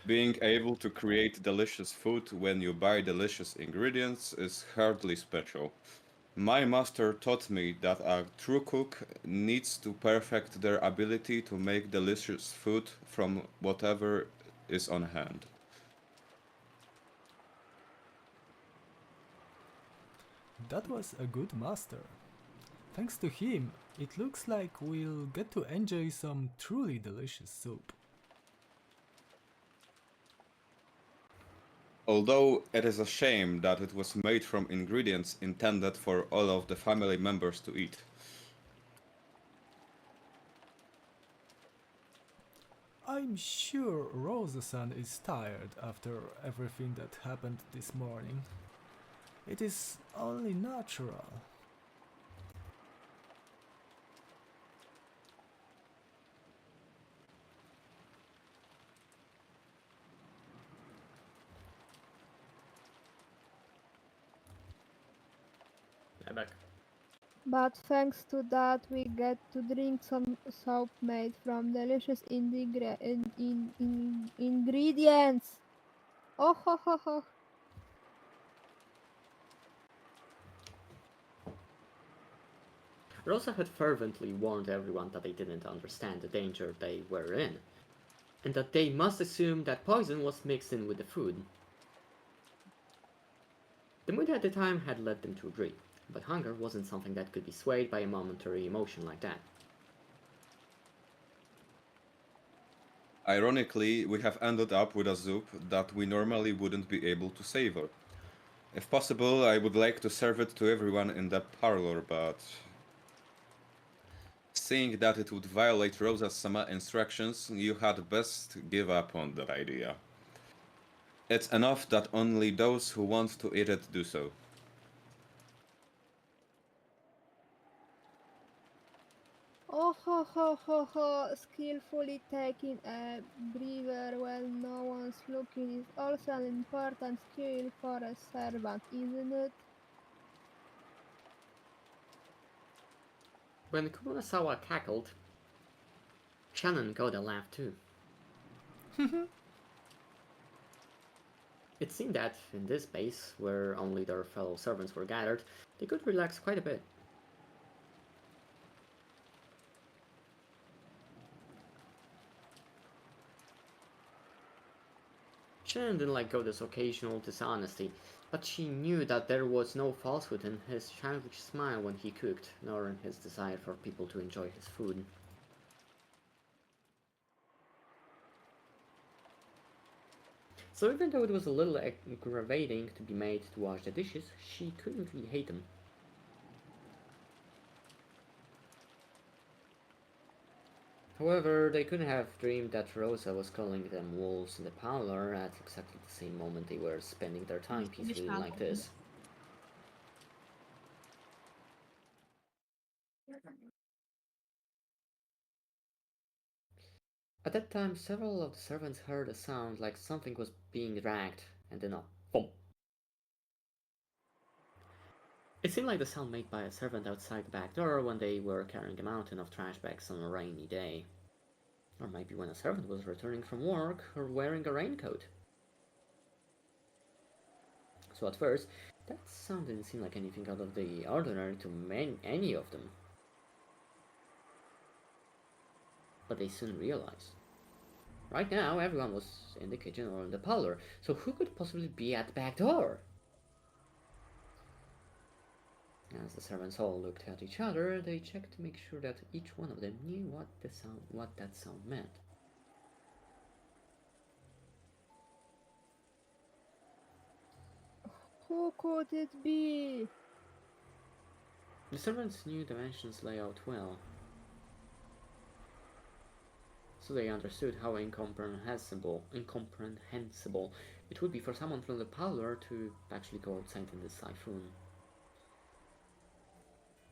Being able to create delicious food when you buy delicious ingredients is hardly special. My master taught me that a true cook needs to perfect their ability to make delicious food from whatever is on hand. That was a good master. Thanks to him, it looks like we'll get to enjoy some truly delicious soup. Although it is a shame that it was made from ingredients intended for all of the family members to eat. I'm sure Rosa-san is tired after everything that happened this morning. It is only natural. I'm back. But thanks to that, we get to drink some soup made from delicious ingredients. Oh ho ho ho. Rosa had fervently warned everyone that they didn't understand the danger they were in, and that they must assume that poison was mixed in with the food. The mood at the time had led them to agree, but hunger wasn't something that could be swayed by a momentary emotion like that. Ironically, we have ended up with a soup that we normally wouldn't be able to savor. If possible, I would like to serve it to everyone in the parlor, but seeing that it would violate Rosa-sama instructions, you had best give up on that idea. It's enough that only those who want to eat it do so. Oh ho ho ho ho. Skillfully taking a breather when no one's looking is also an important skill for a servant, isn't it? When Kumasawa cackled, Shannon Goda laughed too. It seemed that, in this space, where only their fellow servants were gathered, they could relax quite a bit. Shannon didn't like Goda's occasional dishonesty, but she knew that there was no falsehood in his childish smile when he cooked, nor in his desire for people to enjoy his food. So even though it was a little aggravating to be made to wash the dishes, she couldn't really hate them. However, they couldn't have dreamed that Rosa was calling them wolves in the parlor at exactly the same moment they were spending their time peacefully like this. At that time, several of the servants heard a sound like something was being dragged, and then a thump. It seemed like the sound made by a servant outside the back door when they were carrying a mountain of trash bags on a rainy day. Or maybe when a servant was returning from work or wearing a raincoat. So at first, that sound didn't seem like anything out of the ordinary to any of them. But they soon realized. Right now, everyone was in the kitchen or in the parlor, so who could possibly be at the back door? As the servants all looked at each other, they checked to make sure that each one of them knew what that sound meant. Who could it be? The servants knew the mansion's layout well, so they understood how incomprehensible it would be for someone from the parlor to actually go outside in this typhoon.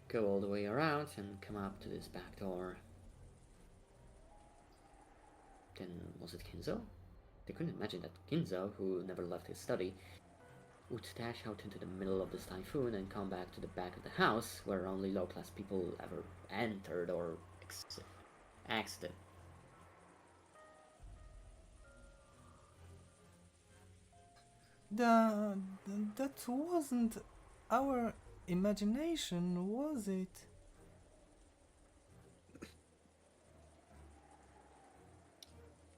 Go all the way around and come up to this back door. Then was it Kinzo? They couldn't imagine that Kinzo, who never left his study, would dash out into the middle of this typhoon and come back to the back of the house where only low-class people ever entered or exited. That wasn't our imagination, was it?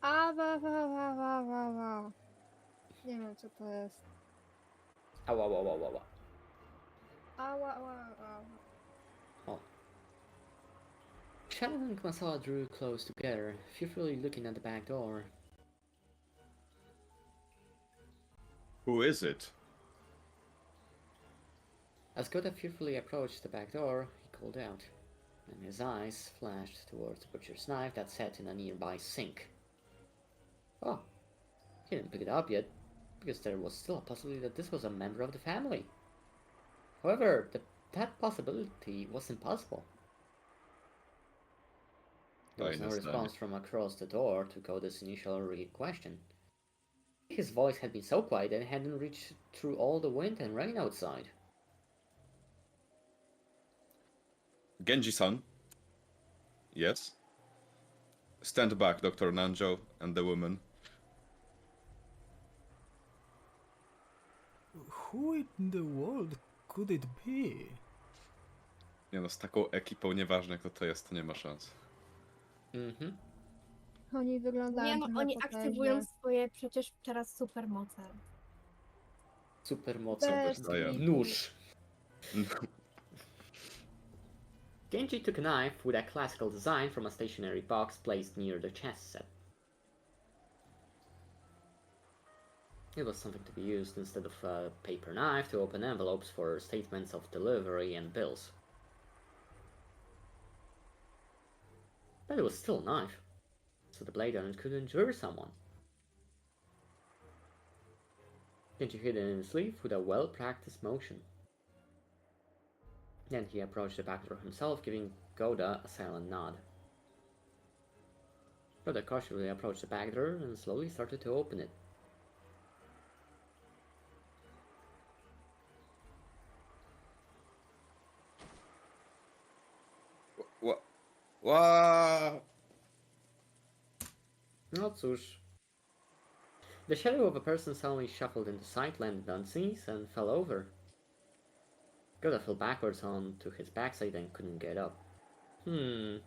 Wow. Nie wiem co to jest. Ała. Ała. Oh. Shannon and Kumasawa drew close together, fearfully looking at the back door. Who is it? As Goda fearfully approached the back door, he called out, and his eyes flashed towards the butcher's knife that sat in a nearby sink. Oh, he didn't pick it up yet, because there was still a possibility that this was a member of the family. However, that possibility was impossible. There was no response from across the door to Goda's initial question. His voice had been so quiet that it hadn't reached through all the wind and rain outside. Genji-san? Yes? Stand back, Dr. Nanjo and the woman. Who in the world could it be? Nie no, z taką ekipą, nieważne kto to jest, to nie ma szans. Oni wyglądają Nie no, trochę oni potężnie. aktywują swoje przecież teraz supermoce. Supermoce. Nóż. Genji took a knife with a classical design from a stationary box placed near the chess set. It was something to be used instead of a paper knife to open envelopes for statements of delivery and bills. But it was still a knife, so the blade on it could injure someone. Genji hid it in his sleeve with a well-practiced motion. Then he approached the back door himself, giving Goda a silent nod. Goda cautiously approached the back door and slowly started to open it. Wow. No cóż. The shadow of a person suddenly shuffled into sight, landed on knees, and fell over. Goda fell backwards onto his backside and couldn't get up. The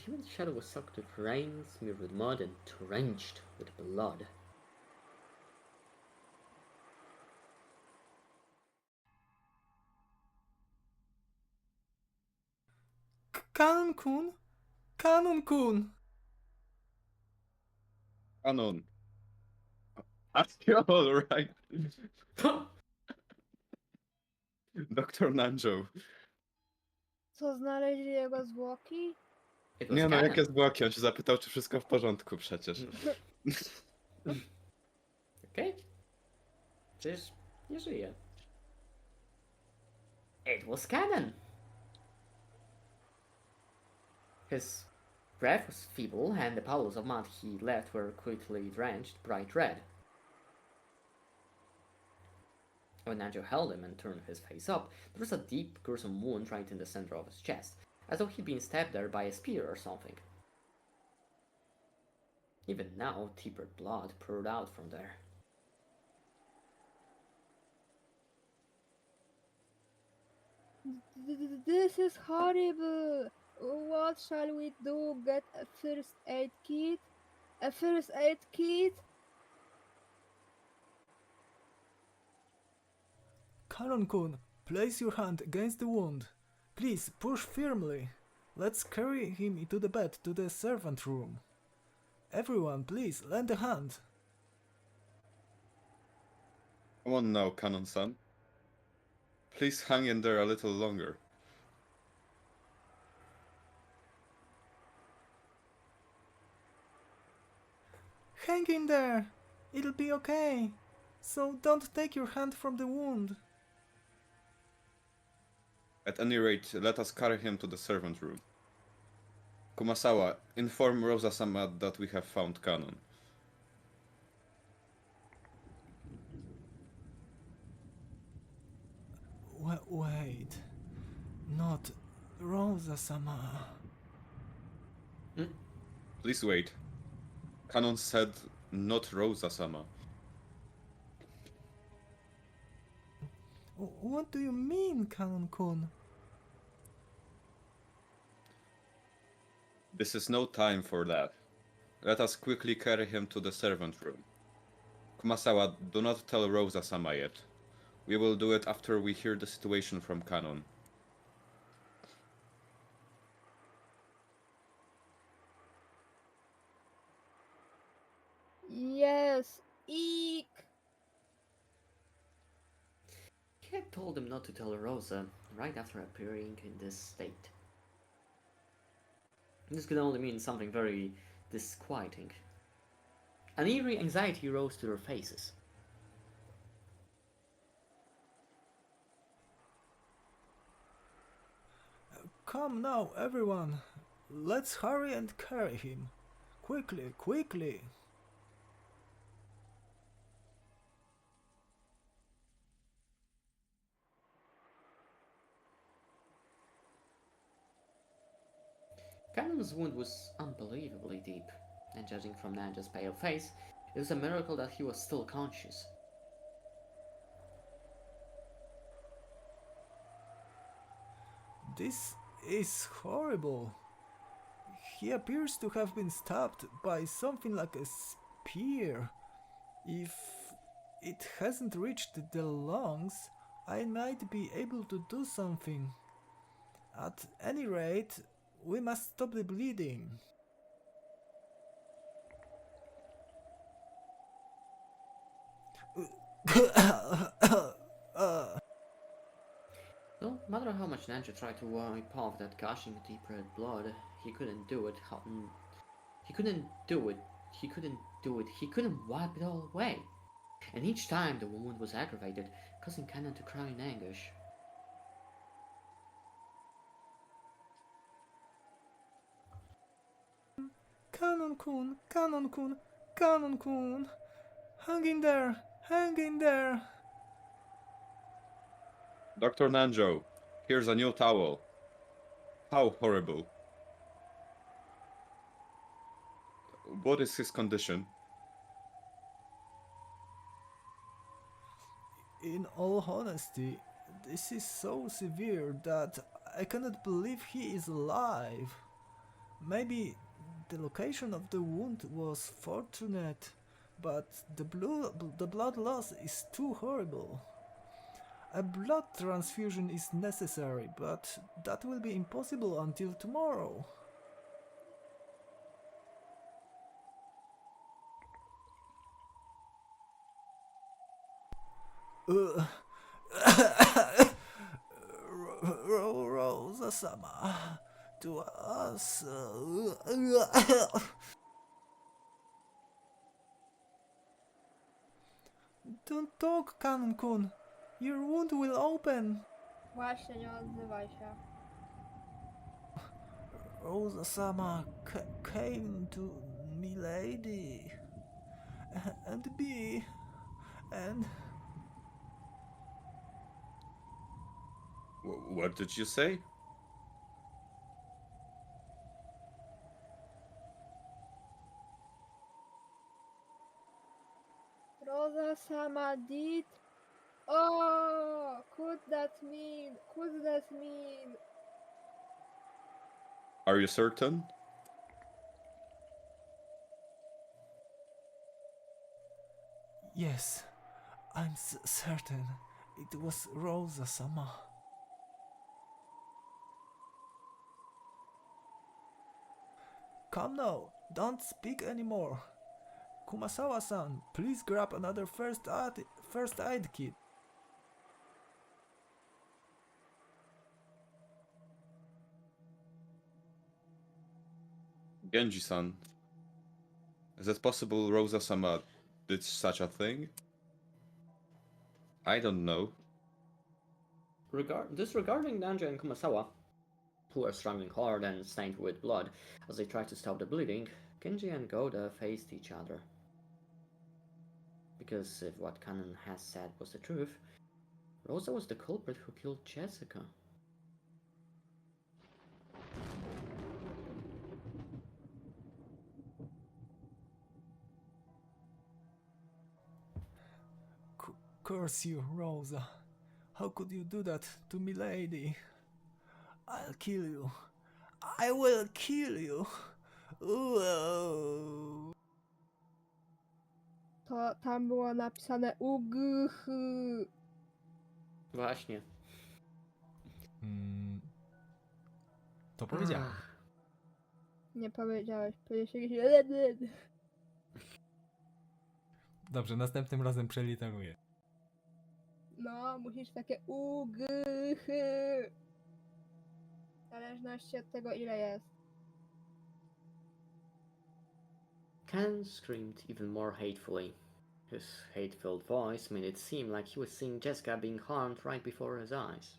human shadow was soaked with rain, smeared with mud, and drenched with blood. Canon-kun? Canon-kun! Canon. Are you alright? Dr. Nanjo. Co, znaleźli jego zwłoki? It was Nie no, Canon. jakie zwłoki? On się zapytał, czy wszystko w porządku przecież. Okej? Przecież nie żyje. It was Canon. His breath was feeble, and the puddles of mud he left were quickly drenched bright red. When Nanjo held him and turned his face up, there was a deep, gruesome wound right in the center of his chest, as though he'd been stabbed there by a spear or something. Even now, deeper blood poured out from there. This is horrible. What shall we do? Get a first aid kit? A first aid kit? Canon-kun, place your hand against the wound. Please, push firmly. Let's carry him into the bed to the servant room. Everyone, please, lend a hand. Come on now, Canon-san. Please hang in there a little longer. Hang in there. It'll be okay. So don't take your hand from the wound. At any rate, let us carry him to the servant room. Kumasawa, inform Rosa-sama that we have found Canon. Wait. Not Rosa-sama. Please wait. Canon said not Rosa-sama. What do you mean, Canon-kun? This is no time for that. Let us quickly carry him to the servant room. Kumasawa, do not tell Rosa-sama yet. We will do it after we hear the situation from Canon. Yes. Eek. He had told him not to tell Rosa right after appearing in this state. This could only mean something very disquieting. An eerie anxiety rose to their faces. Come now, everyone. Let's hurry and carry him. Quickly, quickly. Canon's wound was unbelievably deep, and judging from Nanja's pale face, it was a miracle that he was still conscious. This is horrible. He appears to have been stabbed by something like a spear. If it hasn't reached the lungs, I might be able to do something. At any rate, we must stop the bleeding. No matter how much Nanja tried to wipe off that gushing deep red blood, he couldn't do it. He couldn't do it. He couldn't do it. He couldn't wipe it all away. And each time the wound was aggravated, causing Canon to cry in anguish. Canon-kun, Canon-kun, Canon-kun. Hang in there, hang in there. Dr. Nanjo, Here's a new towel. How horrible. What is his condition? In all honesty, this is so severe that I cannot believe he is alive. Maybe the location of the wound was fortunate, but the blood loss is too horrible. A blood transfusion is necessary, but that will be impossible until tomorrow. Rosa-sama, to us. Don't talk, Kanon-kun. Your wound will open. Właśnie, nie odzywaj się. Rosa-sama came to Milady and me and What did you say? Rosa sama did. Oh, could that mean? Could that mean? Are you certain? yes, I'm certain it was Rosa-sama. Come now, don't speak anymore. Kumasawa-san, please grab another first aid kit. Genji-san, is it possible Rosa-sama did such a thing? I don't know. Disregarding Nanja and Kumasawa, who are struggling hard and stained with blood as they try to stop the bleeding, Genji and Goda faced each other. Because if what Kanon has said was the truth, Rosa was the culprit who killed Jessica. Curse you, Rosa. How could you do that to Milady? I'll kill you. I will kill you. To tam było napisane UGH. Właśnie. To powiedziałem. Nie powiedziałeś, powiedziałeś jakieś... Dobrze, następnym razem przeliteruję. No, musisz takie UGH. W zależności od tego, ile jest. Kanon screamed even more hatefully. His hate-filled voice made it seem like he was seeing Jessica being harmed right before his eyes.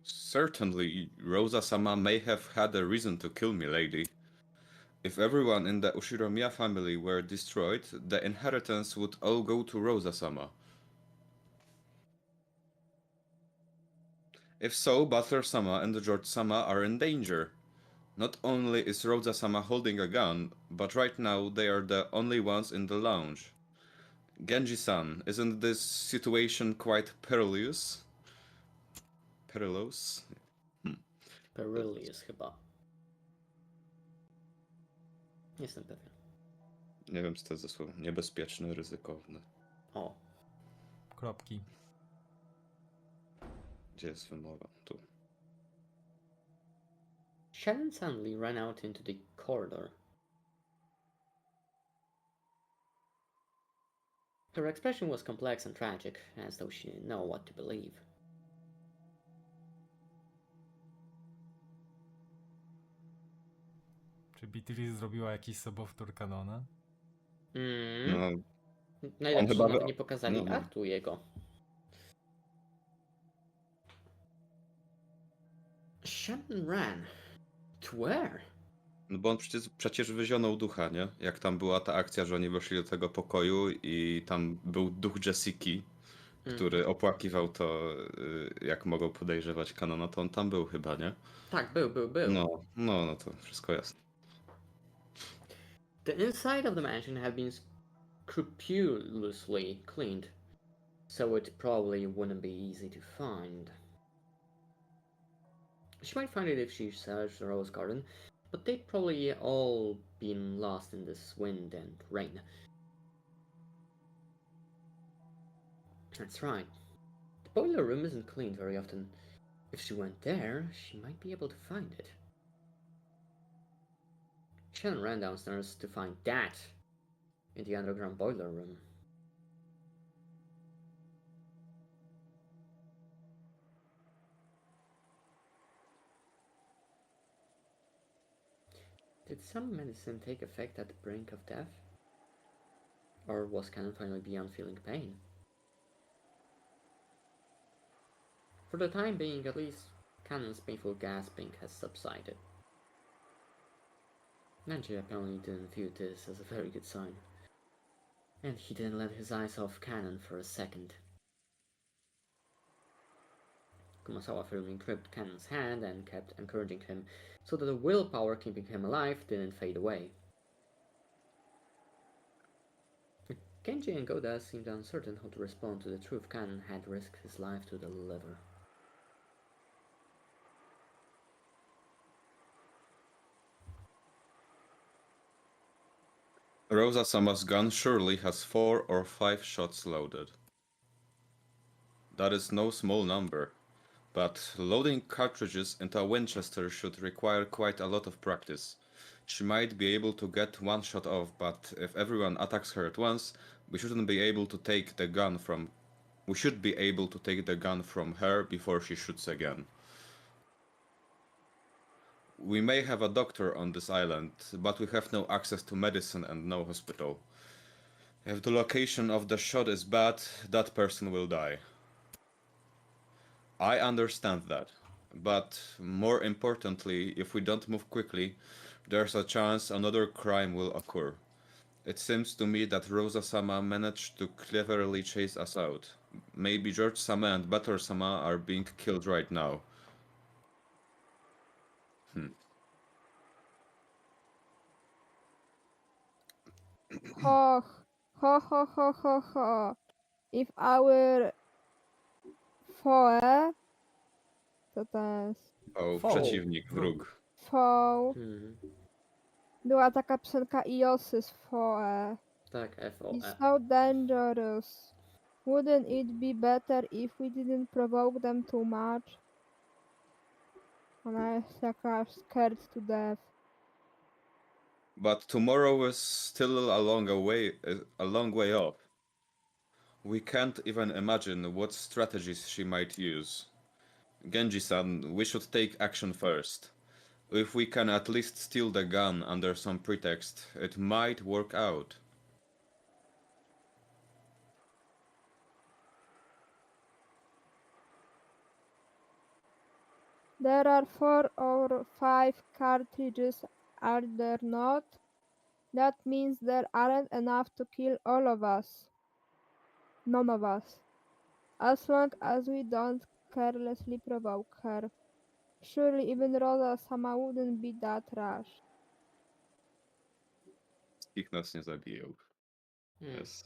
Certainly, Rosa-sama may have had a reason to kill Milady. If everyone in the Ushiromiya family were destroyed, the inheritance would all go to Rosa-sama. If so, Butler-sama and George-sama are in danger. Not only is Rosa-sama holding a gun, but right now they are the only ones in the lounge. Genji-san, isn't this situation quite perilous? Perilous? Perilous chyba. Jestem pewien. Nie wiem, co to jest za słowo. Niebezpieczny, ryzykowny. O. Kropki. Gdzie jest wymowa? Tu. Sharon suddenly ran out into the corridor. Her expression was complex and tragic, as though she didn't know what to believe. Czy Beatrice zrobiła jakiś sobowtór Kanona? No, Najlepsze, chyba- że nawet nie pokazali no. artu jego. Shannon ran. To where? no bo on przecież wyzionął ducha, nie? Jak tam była ta akcja, że oni weszli do tego pokoju i tam był duch Jessiki który opłakiwał to, jak mogą podejrzewać Kanona, to on tam był chyba, nie? Tak, był. No to wszystko jasne. The inside of the mansion had been scrupulously cleaned, so it probably wouldn't be easy to find. She might find it if she searched the rose garden, but they'd probably all been lost in this wind and rain. That's right. The boiler room isn't cleaned very often. If she went there, she might be able to find it. Shannon ran downstairs to find that in the underground boiler room. Did some medicine take effect at the brink of death? Or was Cannon finally beyond feeling pain? For the time being, at least, Cannon's painful gasping has subsided. Nanji apparently didn't view this as a very good sign, and he didn't let his eyes off Cannon for a second. Kumasawa firmly gripped Cannon's hand and kept encouraging him, so that the willpower keeping him alive didn't fade away. Genji and Goda seemed uncertain how to respond to the truth Cannon had risked his life to deliver. Rosa-sama's gun surely has 4 or 5 shots loaded. That is no small number, but loading cartridges into a Winchester should require quite a lot of practice. She might be able to get one shot off, but if everyone attacks her at once, we should be able to take the gun from her before she shoots again. We may have a doctor on this island, but we have no access to medicine and no hospital. If the location of the shot is bad, that person will die. I understand that, but more importantly, if we don't move quickly, there's a chance another crime will occur. It seems to me that Rosa-sama managed to cleverly chase us out. Maybe George-sama and Bator-sama are being killed right now. Ho, ho, ho, ho, ho, ho. If our foe, co to jest? O, Foe, przeciwnik, wróg. Foe. Mhm. Była taka piosenka Iosy z Foe. Tak, It's FOE. so dangerous. Wouldn't it be better if we didn't provoke them too much? Ona jest jakaś scared to death. But tomorrow is still a long way off. We can't even imagine what strategies she might use. Genji-san, we should take action first. If we can at least steal the gun under some pretext, it might work out. There are 4 or 5 cartridges, are there not? That means there aren't enough to kill all of us. None of us. As long as we don't carelessly provoke her. Surely even Rosa-sama wouldn't be that rash. Ich nas nie zabiją. Yes.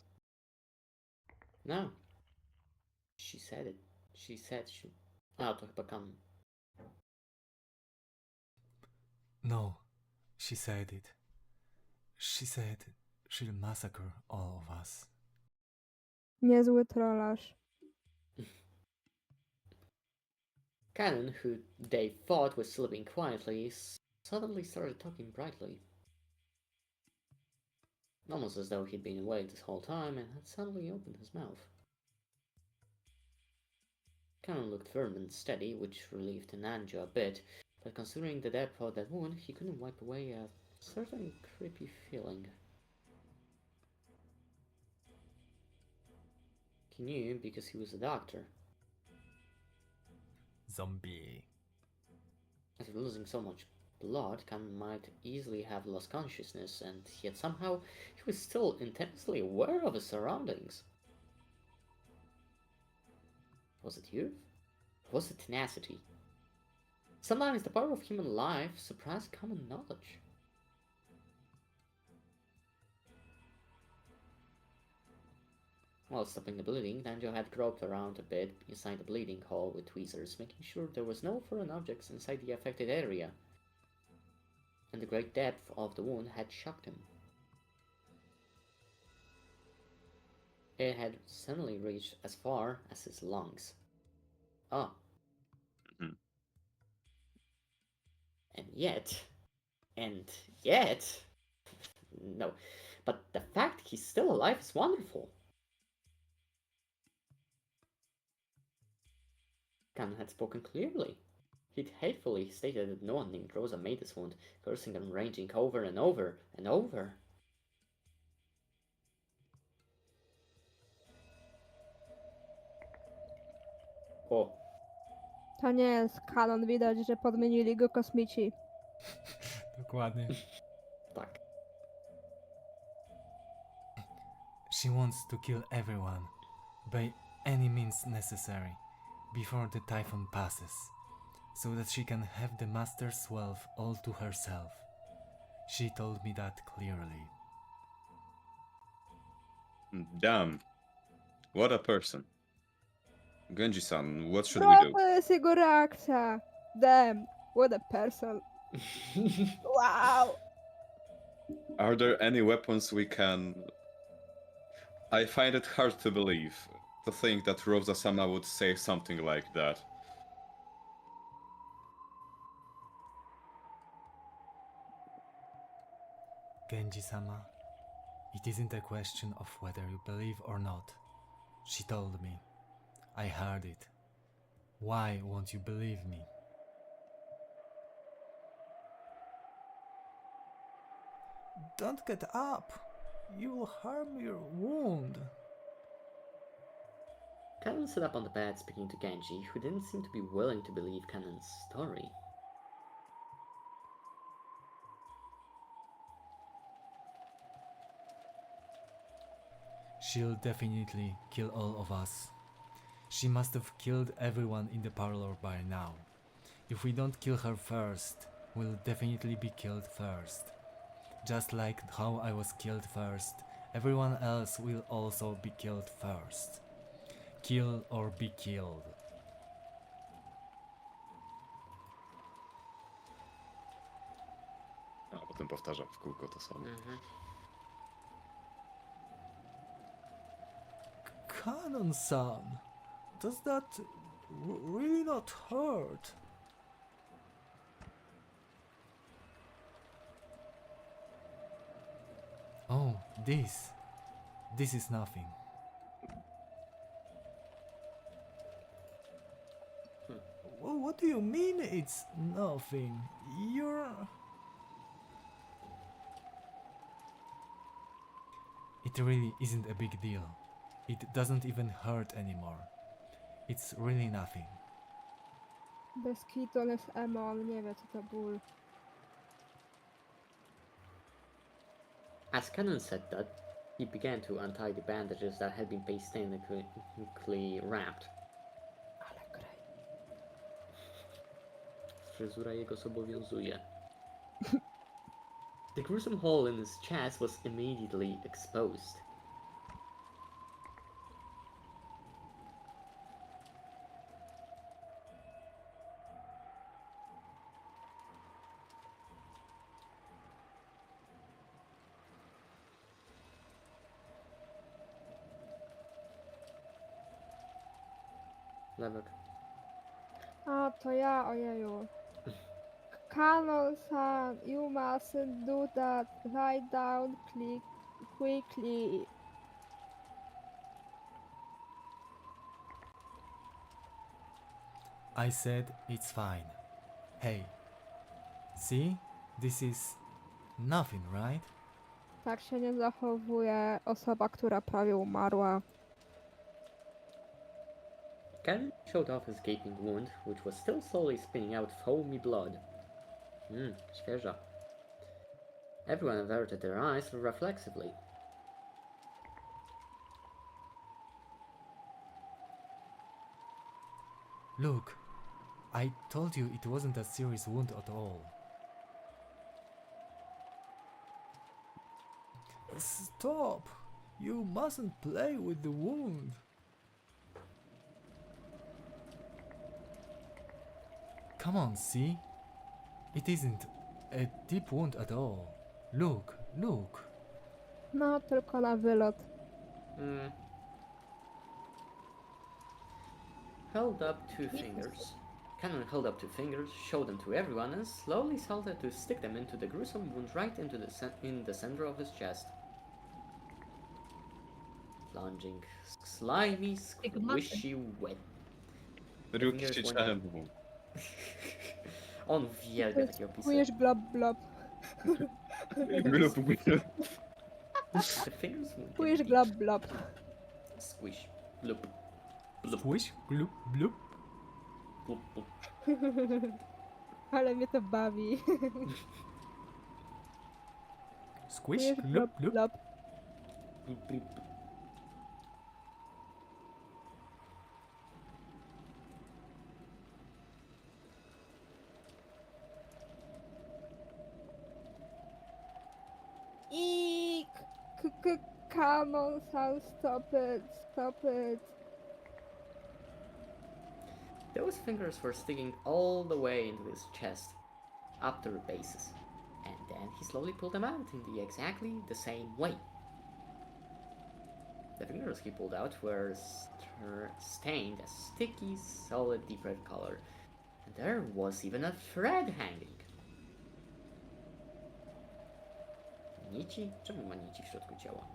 No. She said it. She said she... A, to chyba Canon. No, she said it. She said she'll massacre all of us. Niezły trollarz. Cannon, who they thought was sleeping quietly, suddenly started talking brightly. Almost as though he'd been awake this whole time and had suddenly opened his mouth. Cannon looked firm and steady, which relieved Nanjo a bit, but considering the depth of that wound, he couldn't wipe away a certain creepy feeling. He knew because he was a doctor. Zombie. After losing so much blood, Cannon might easily have lost consciousness, and yet somehow he was still intensely aware of his surroundings. Was it youth? Was it tenacity? Sometimes the power of human life surpasses common knowledge. While stopping the bleeding, Danjo had groped around a bit inside the bleeding hole with tweezers, making sure there was no foreign objects inside the affected area. And the great depth of the wound had shocked him. It had suddenly reached as far as his lungs. Ah. Mhm. And yet... No, but the fact he's still alive is wonderful. Canon had spoken clearly. He'd hatefully stated that no one named Rosa made this wound, cursing and raging over and over and over. O, To nie jest kanon, widać, że podmienili go kosmici. Dokładnie. tak. She wants to kill everyone, by any means necessary, before the typhoon passes, so that she can have the Master's wealth all to herself. She told me that clearly. Damn. What a person. Genji-san, what should we do? To jest jego reakcja. Damn, what a person. Wow. Are there any weapons we can... I find it hard to believe, to think that Rosa-sama would say something like that. Genji-sama, it isn't a question of whether you believe or not. She told me. I heard it. Why won't you believe me? Don't get up. You will harm your wound. Canon sat up on the bed speaking to Genji, who didn't seem to be willing to believe Canon's story. She'll definitely kill all of us. She must have killed everyone in the parlor by now. If we don't kill her first, we'll definitely be killed first. Just like how I was killed first, everyone else will also be killed first. Kill or be killed. A potem powtarzam w kółko to samo. Canon-san, does that really not hurt? Oh, this is nothing. Well, what do you mean it's nothing? You're... It really isn't a big deal. It doesn't even hurt anymore. It's really nothing. Bez kitu on jest emo, on nie wie co to ból. As Canon said that, he began to untie the bandages that had been painstakingly wrapped. Ale graj. Fryzura jego zobowiązuje. The gruesome hole in his chest was immediately exposed. Lewek. A, to ja, ojeju. Canon-san, you mustn't do that. Lie down quickly. I said it's fine. Hey, see? This is nothing, right? Tak się nie zachowuje osoba, która prawie umarła. Canon showed off his gaping wound, which was still slowly spitting out foamy blood. Świeża. Everyone averted their eyes reflexively. Look, I told you it wasn't a serious wound at all. Stop! You mustn't play with the wound. Come on, see? It isn't a deep wound at all. Look, look. No, tylko na wylot. Held up two fingers. Cannon held up two fingers, showed them to everyone, and slowly started to stick them into the gruesome wound right into in the center of his chest. Plunging, slimy, squishy, wet. Ryuki Fingers się went- czemu? On uwielbia takie opisy. Czujesz blob blob. Glup, glup. The fingers went Czujesz deep. blob blob. Squish. Bloop. Bloop. Squish, gloop, bloop. Bloop, bloop. Ale mnie to bawi. Squish, Czujesz gloop, blob bloop. blob. Bloop, bloop. I Come on, stop it, stop it. Those fingers were sticking all the way into his chest, up to the bases, and then he slowly pulled them out in exactly the same way. The fingers he pulled out were stained a sticky, solid deep red color, and there was even a thread hanging. Nici? Czemu ma nici w środku ciała?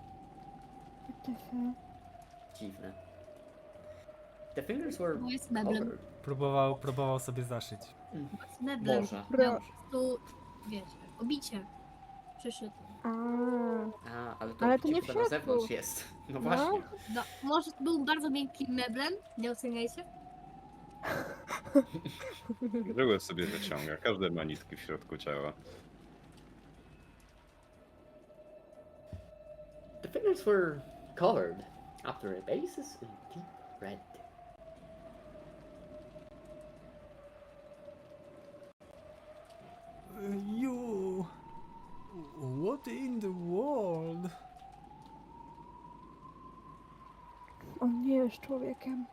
Dziwne. The fingers were Bo jest meblem. covered. Próbował sobie zaszyć. Z meblem. Może. Miał tu, wiecie, obicie. Przyszyte. Ale Ale to obicie nie w chyba na środku. zewnątrz jest. No No. właśnie. No, może był bardzo miękkim meblem, nie oceniajcie. Żyłę sobie wyciąga. Każdy ma nitki w środku ciała. The fingers were covered up to their bases in deep red. You... What in the world? On nie jest człowiekiem.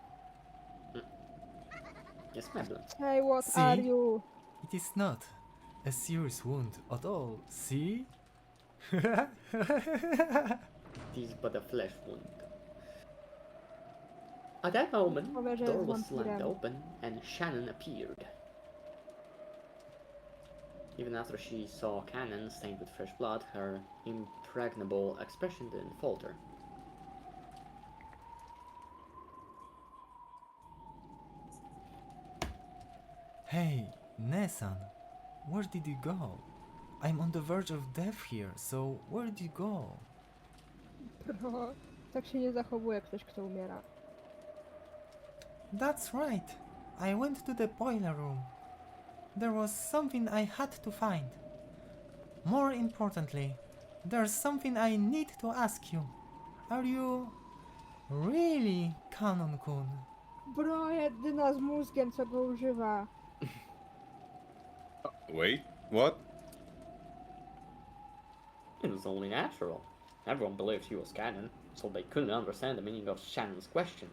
Jest meblem. Hey, what See? are you? It is not a serious wound at all, see? It is but a flesh wound. At that moment, Powie, że the door jest was slammed wampirem. open and Shannon appeared. Even after she saw Cannon stained with fresh blood, her impregnable expression didn't falter. Hey, Nesan, where did you go? I'm on the verge of death here, so where did you go? Bro, tak się nie zachowuje ktoś, kto umiera. That's right. I went to the boiler room. There was something I had to find. More importantly, there's something I need to ask you. Are you really Kanon-kun? Bro, jedyna z mózgiem, co go używa. Wait, what? It was only natural. Everyone believed he was Cannon, so they couldn't understand the meaning of Shannon's question.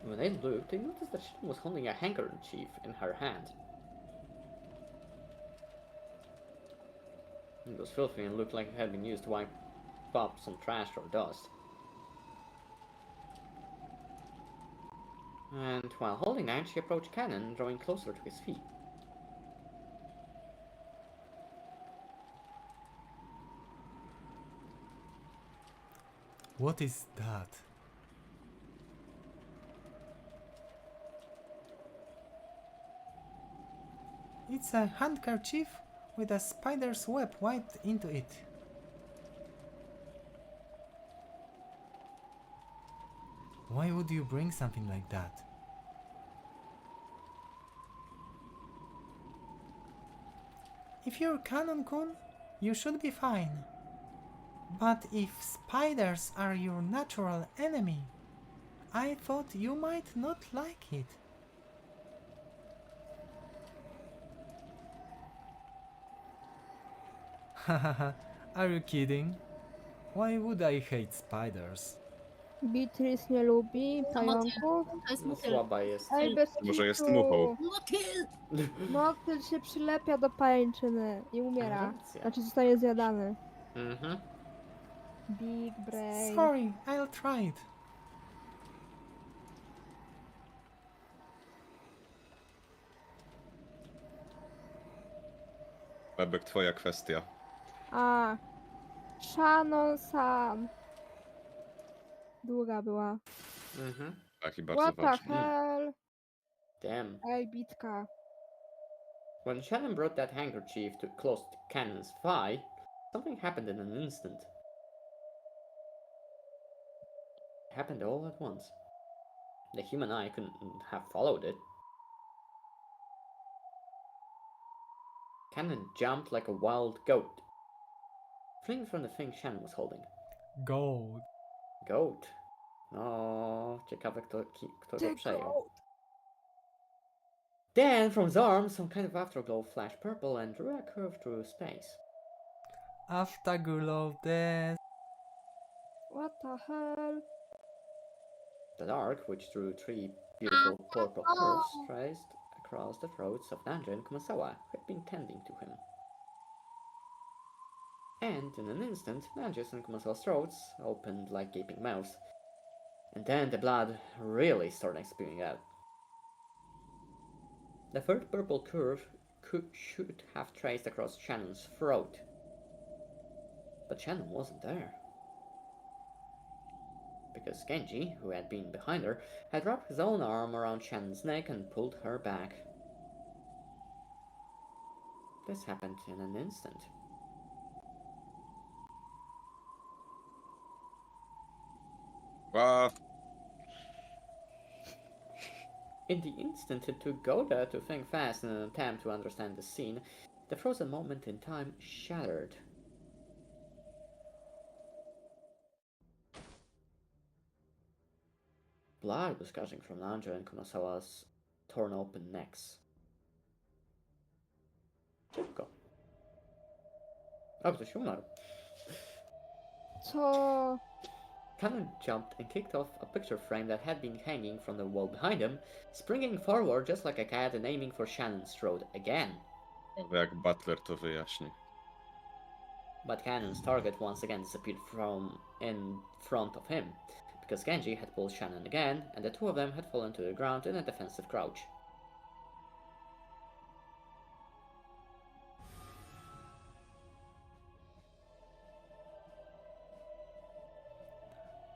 When they looked, they noticed that Shannon was holding a handkerchief in her hand. It was filthy and looked like it had been used to wipe up some trash or dust. And while holding that, she approached Cannon, drawing closer to his feet. What is that? It's a handkerchief with a spider's web wiped into it. Why would you bring something like that? If you're Kanon-kun, you should be fine. But if spiders are your natural enemy, I thought you might not like it. Hahaha, are you kidding? Why would I hate spiders? Beatrice nie lubi No pająków. motyl. To jest No motyl. słaba jest. Ej, bez Może jest kitu. muchą. Motyl! Motyl się przylepia do pajęczyny i umiera. Racja. Znaczy zostaje zjadany. Mhm. Big brain. Sorry, I'll try it. Bebek, twoja kwestia. A. Shannon-san. Długa była. Mhm. Tak i bardzo What the ważne. hell? Damn. Ej, bitka. When Shannon brought that handkerchief too close to Cannon's thigh, something happened in an instant. It happened all at once. The human eye couldn't have followed it. Cannon jumped like a wild goat, fleeing from the thing Shannon was holding. Gold. Goat. No, ciekawe kto go przejął. Then, from his arm, some kind of afterglow flashed purple and drew a curve through space. Afterglow death. What the hell? The dark, which drew three beautiful purple curves, traced across the throats of Nanja and Kumasawa, who had been tending to him. And in an instant, Nanja's and Kumasawa's throats opened like gaping mouths. And then the blood really started spewing out. The third purple curve should have traced across Shannon's throat. But Shannon wasn't there. Because Genji, who had been behind her, had wrapped his own arm around Shannon's neck and pulled her back. This happened in an instant. A, In the instant it took Goda to think fast in an attempt to understand the scene, the frozen moment in time shattered. Blood was gushing from Nanja and Kumasawa's torn open necks. Szybko. O, ktoś umarł. Co? Cannon jumped and kicked off a picture frame that had been hanging from the wall behind him, springing forward just like a cat and aiming for Shannon's throat again. jak Butler to wyjaśni. But Cannon's target once again disappeared from in front of him, because Genji had pulled Shannon again, and the two of them had fallen to the ground in a defensive crouch.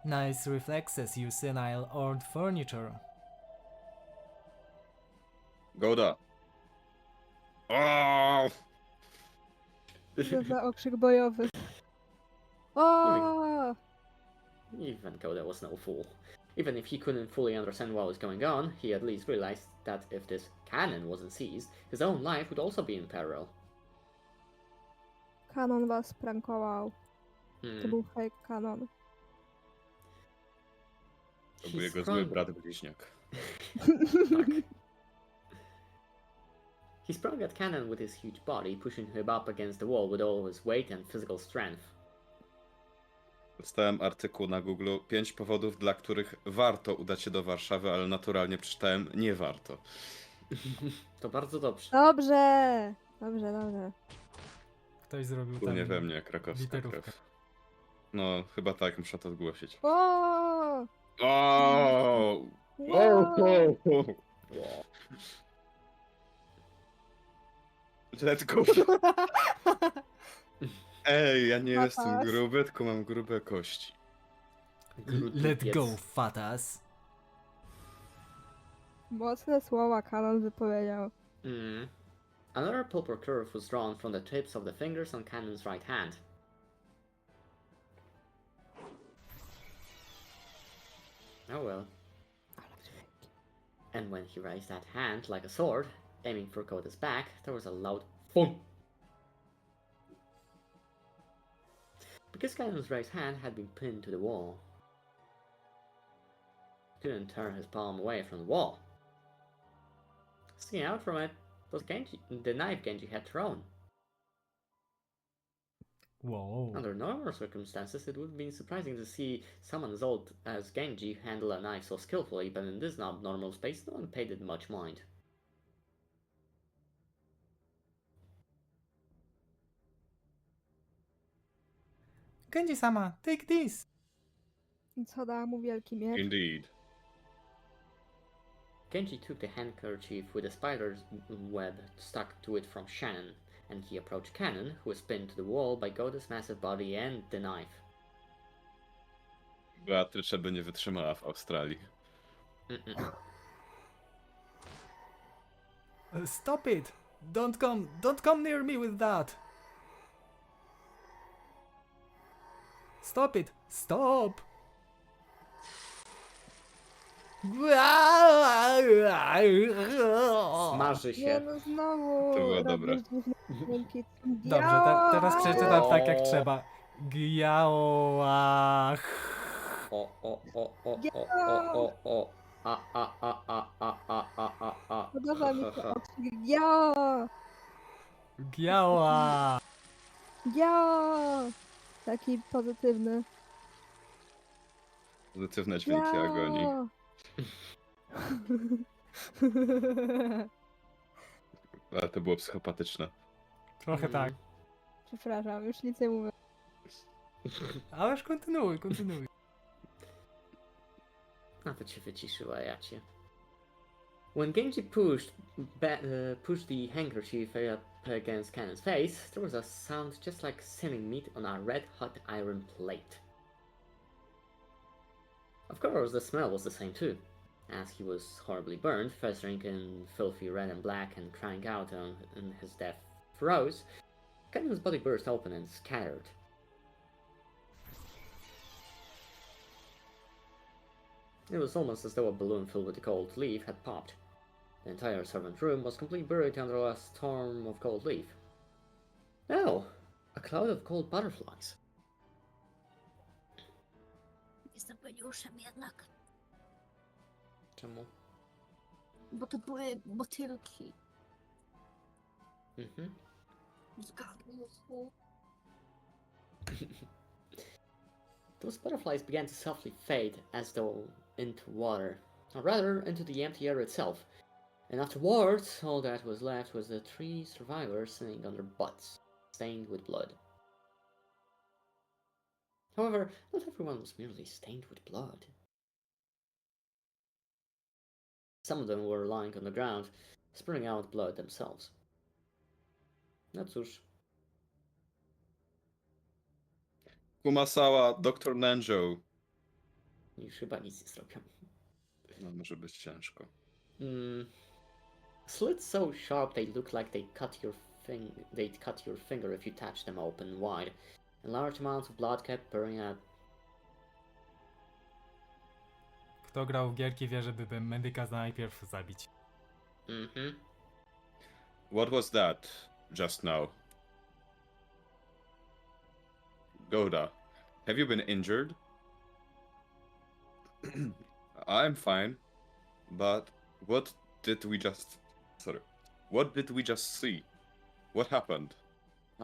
Nice reflexes, you senile old furniture. Goda. O! Co za okrzyk bojowy. O! Even Koda was no fool. Even if he couldn't fully understand what was going on, he at least realized that if this cannon wasn't seized, his own life would also be in peril. Kanon was prankował. To był fake kanon. To He był jego sprung- zły brat bliźniak. Tak. He sprung at Cannon with his huge body, pushing him up against the wall with all his weight and physical strength. Dostałem artykuł na Google 5 powodów, dla których warto udać się do Warszawy, ale naturalnie przeczytałem nie warto. To bardzo dobrze. Dobrze! Dobrze, dobrze. Ktoś zrobił Płynie tam we mnie krakowska literówkę. krew. No, chyba tak, muszę to zgłosić. O! O! Wow! Let's go! Ej, ja nie Fatas. jestem gruby, tylko mam grube kości. Let go, fatas. Mocne słowa kanon wypowiedział. Another purple curve was drawn from the tips of the fingers on Cannon's right hand. Oh well. And when he raised that hand like a sword, aiming for Koda's back, there was a loud thump. Because Cannon's raised hand had been pinned to the wall, couldn't turn his palm away from the wall. Sticking out from it was the knife Genji had thrown. Whoa. Under normal circumstances, it would have been surprising to see someone as old as Genji handle a knife so skillfully, but in this abnormal space, no one paid it much mind. Genji-sama, take this! I co da mu wielki miecz? Indeed. Genji took the handkerchief with a spider's web stuck to it from Shannon, and he approached Cannon, who was pinned to the wall by Goda's massive body and the knife. Beatrycza by nie wytrzymała w Australii. Stop it! Don't come near me with that! Stop it! Stop! Smaży Nie się. no, znowu To było robisz dobre. dziwne dźwięki. Dobrze, teraz przeczytam tak jak trzeba. Giała. O. A. Podoba mi się okrzyk. Ja! Giała. Ja! Taki pozytywny. Pozytywne dźwięki agonii. Ja! Ale to było psychopatyczne. Trochę tak. Przepraszam, już nic nie mówię. Ależ kontynuuj. A to cię wyciszyła, ja cię. When Genji pushed the handkerchief up against Cannon's face, there was a sound just like simming meat on a red-hot iron plate. Of course, the smell was the same too, as he was horribly burned, festering in filthy red and black and crying out in his death throes. Cannon's body burst open and scattered. It was almost as though a balloon filled with a cold leaf had popped. The entire servant room was completely buried under a storm of cold leaf. No! A cloud of cold butterflies. Jestem geniuszem jednak, Czemu? bo to były motylki. Zgadnij. Those butterflies began to softly fade as though into water, or rather into the empty air itself. And afterwards, all that was left was the 3 survivors sitting on their butts, stained with blood. However, not everyone was merely stained with blood. Some of them were lying on the ground, spurting out blood themselves. No cóż. Kumasawa, Dr. Nenjo. Już chyba nic nie zrobią. No, może być ciężko. Slits so sharp they look like they'd cut your finger if you touched them open wide, and large amounts of blood kept pouring out. Kto grał w gierki wie, żeby medyka najpierw zabić. What was that just now? Goda, have you been injured? I'm fine, but what did we just see? What happened?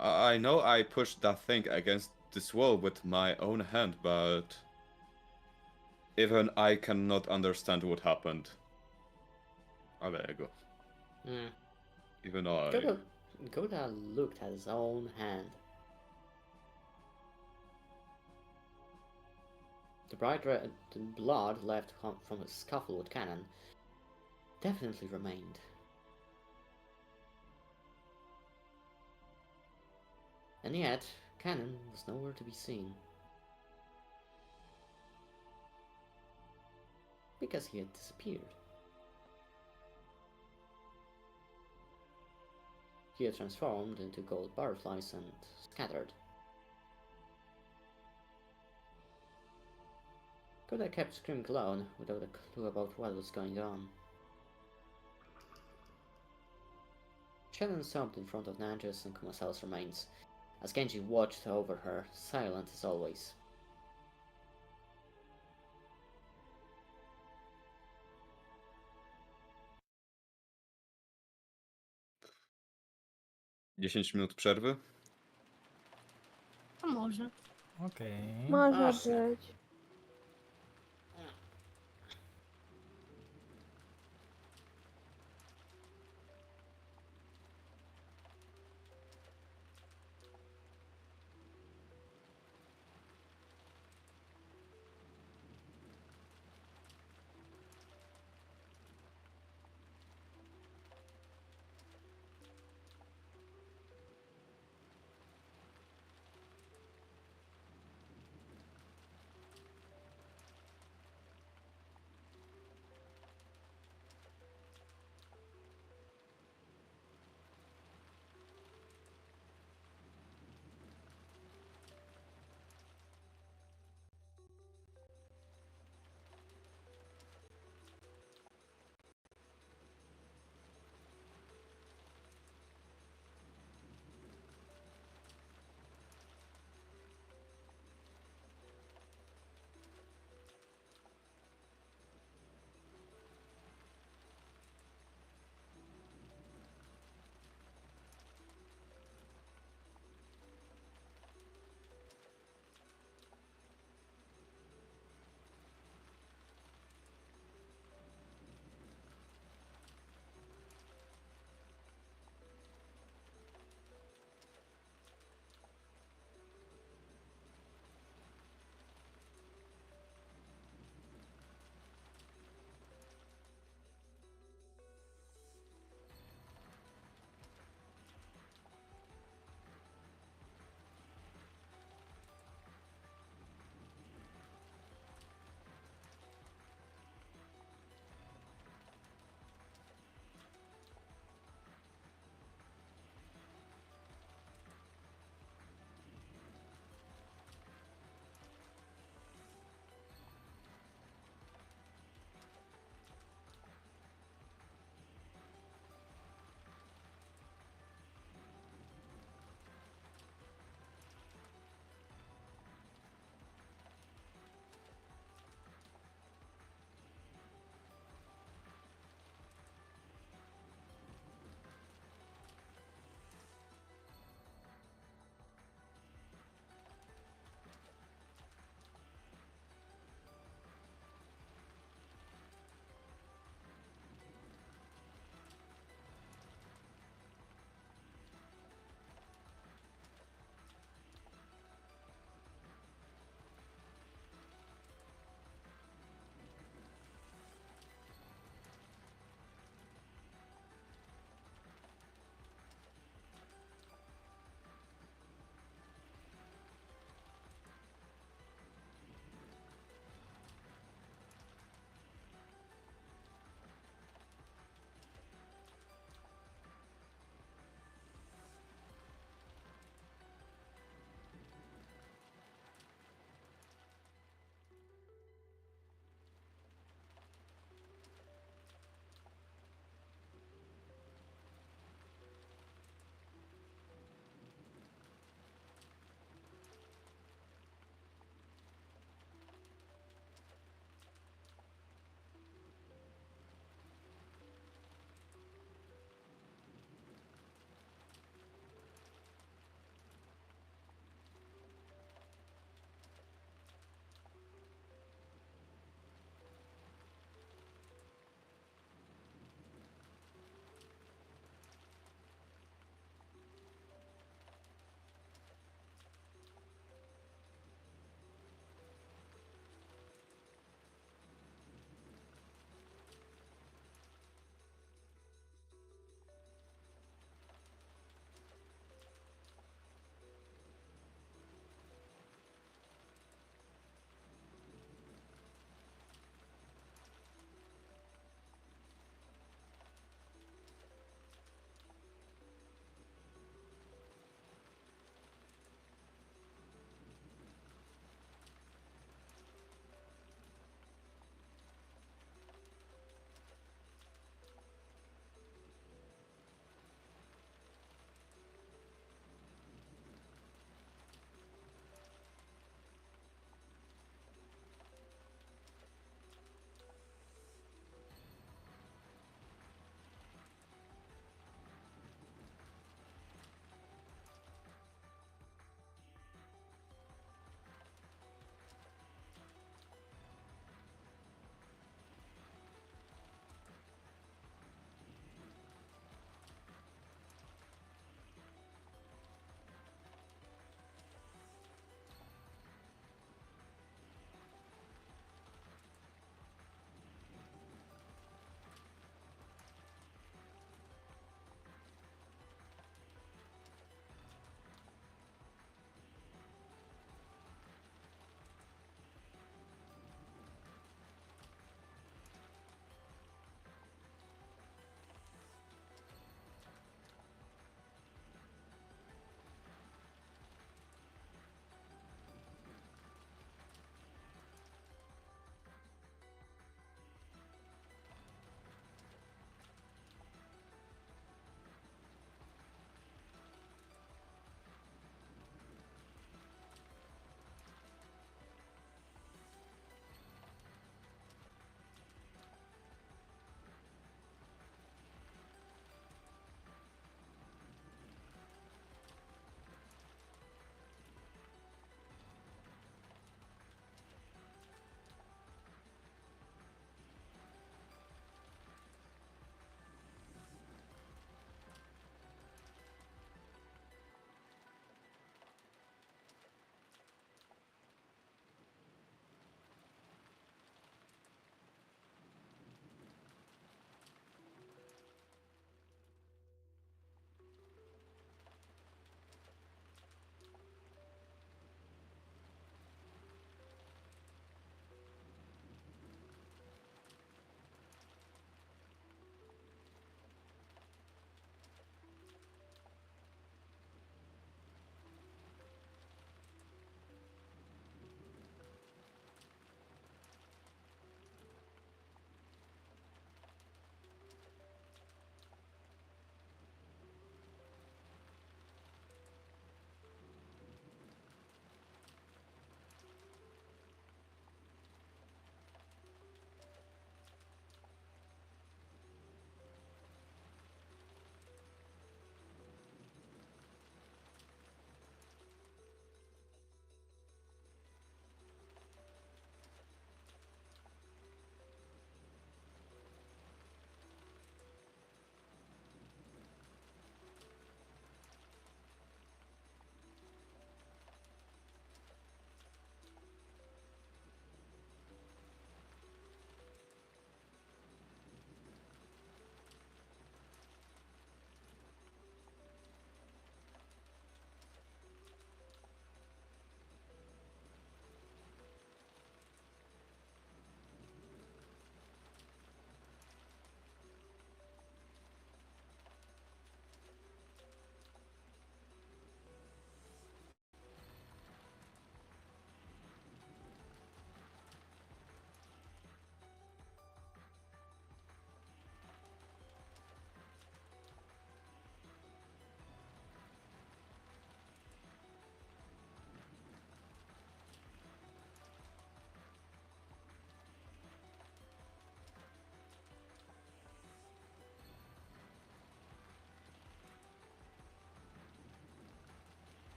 I know I pushed that thing against this wall with my own hand, but even I cannot understand what happened. Alego. Even I. Goda looked at his own hand. The bright red blood left from his scuffle with Cannon definitely remained. And yet, Cannon was nowhere to be seen. Because he had disappeared. He had transformed into gold butterflies and scattered. Goda kept screaming alone, without a clue about what was going on. Shannon sobbed in front of Nanja's and Kumasawa's remains, as Genji watched over her, silent as always. 10 minut przerwy? A może. Okej. Może Jasne. być.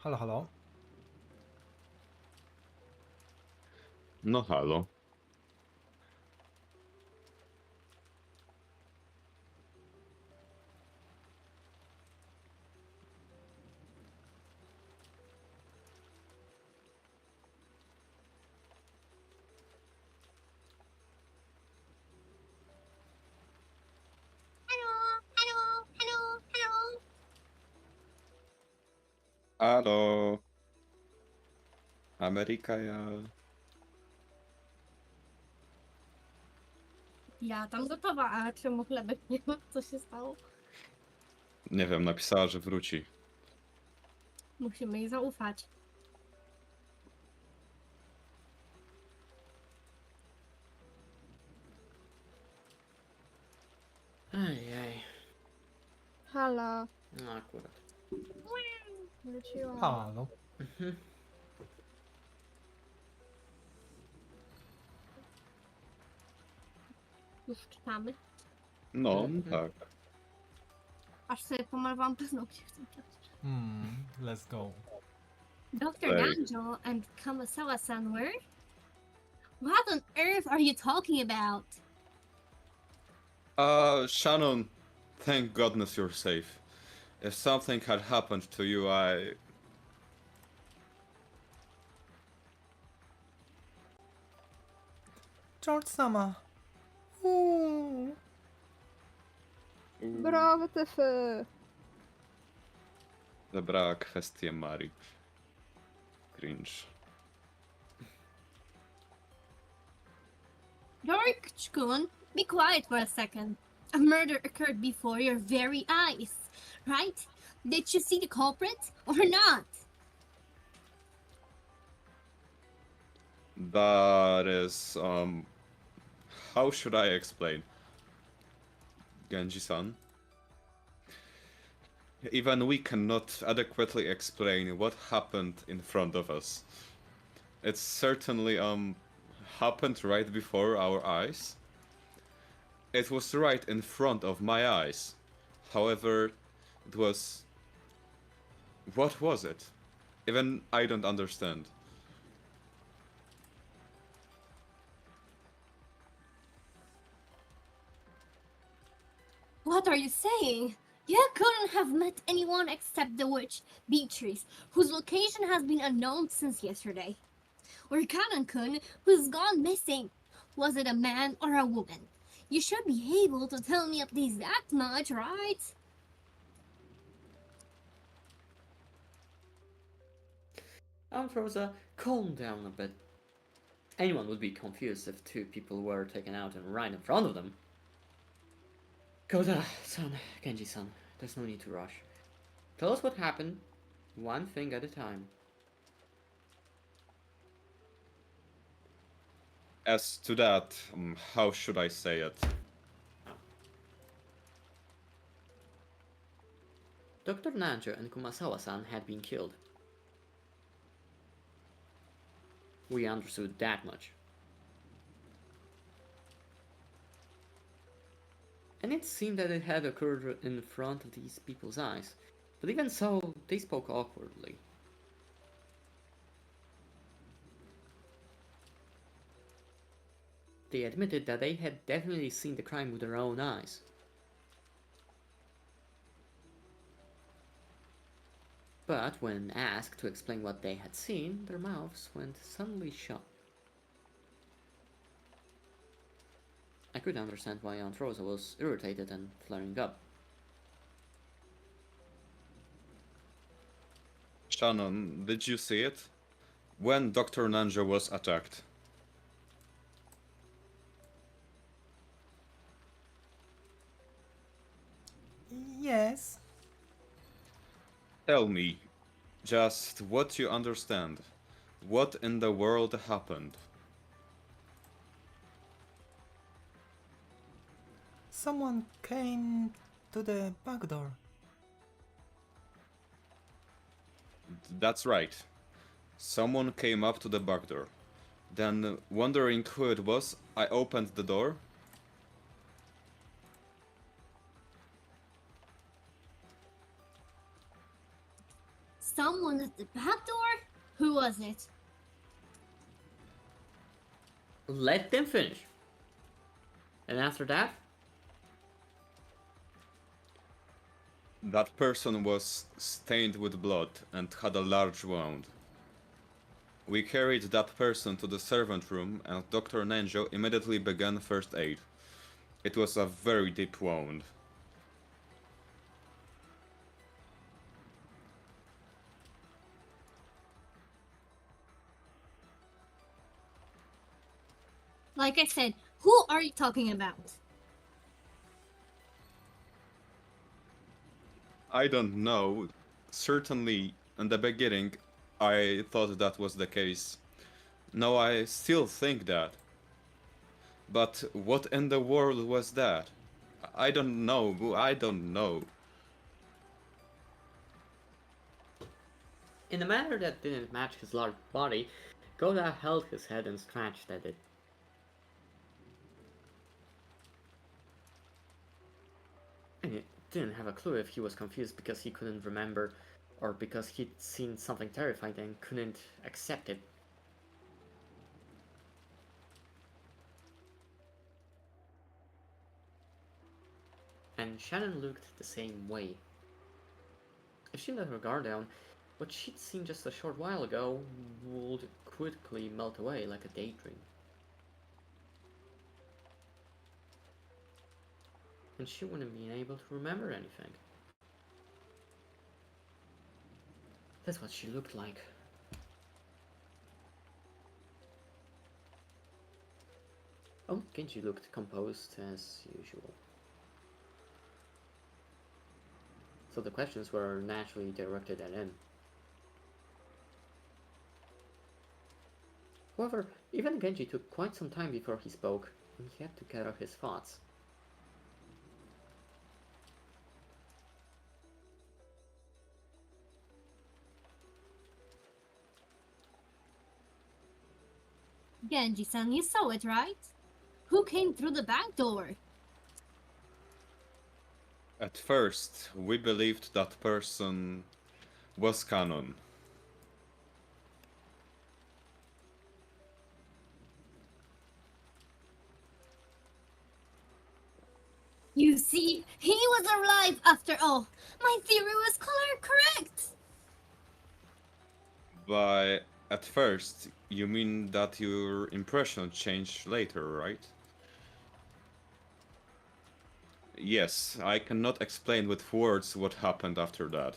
Halo, halo. No halo. Hello, hello, hello, hello. Halo. Ameryka ja... Ja tam gotowa, a czemu chlebek nie ma? Co się stało? Nie wiem, napisała, że wróci. Musimy jej zaufać. Ejej. Halo, No akurat. wróciłam. Halo. Mhm. Już czytamy. No, Mhm. tak. Aż sobie pomalowałam paznokcie w tym czasie. Let's go. Dr. Right. Nanjo and Kamasawa-san were? What on earth are you talking about? Shannon, thank goodness you're safe. If something had happened to you, George-sama. Uuu. Bro, WTF. Zabrała kwestię Marii. Cringe. George-kun, be quiet for a second. A murder occurred before your very eyes, right? Did you see the culprit or not? That is, how should I explain? Genji-san? Even we cannot adequately explain what happened in front of us. It certainly, happened right before our eyes. It was right in front of my eyes. However, it was... What was it? Even I don't understand. What are you saying? You couldn't have met anyone except the witch, Beatrice, whose location has been unknown since yesterday. Or Kanan-kun, who's gone missing. Was it a man or a woman? You should be able to tell me at least that much, right? Rosa, calm down a bit. Anyone would be confused if two people were taken out and right in front of them. Koda-san, Genji-san, there's no need to rush. Tell us what happened, one thing at a time. As to that, how should I say it? Dr. Nanjo and Kumasawa-san had been killed. We understood that much. And it seemed that it had occurred in front of these people's eyes. But even so, they spoke awkwardly. They admitted that they had definitely seen the crime with their own eyes. But when asked to explain what they had seen, their mouths went suddenly shut. I could understand why Aunt Rosa was irritated and flaring up. Shannon, did you see it? When Dr. Nanjo was attacked? Yes. Tell me, just what you understand. What in the world happened? Someone came to the back door. That's right. Someone came up to the back door. Then, wondering who it was, I opened the door. someone at the back door? Who was it? Let them finish. And after that, That person was stained with blood and had a large wound. We carried that person to the servant room and Dr. Nanjo immediately began first aid. It was a very deep wound. Like I said, who are you talking about? I don't know. Certainly, in the beginning, I thought that was the case. No, I still think that. But what in the world was that? I don't know. I don't know. in a manner that didn't match his large body, Goda held his head and scratched at it. And he didn't have a clue if he was confused because he couldn't remember or because he'd seen something terrifying and couldn't accept it. And Shannon looked the same way. If she let her guard down, what she'd seen just a short while ago would quickly melt away like a daydream. And she wouldn't be able to remember anything. That's what she looked like. Oh, Genji looked composed as usual. So the questions were naturally directed at him. However, even Genji took quite some time before he spoke, and he had to gather his thoughts. Genji-san, you saw it, right? Who came through the back door? At first, we believed that person was Canon. You see, he was alive after all. My theory was correct. By at first, you mean that your impression changed later, right? Yes, I cannot explain with words what happened after that.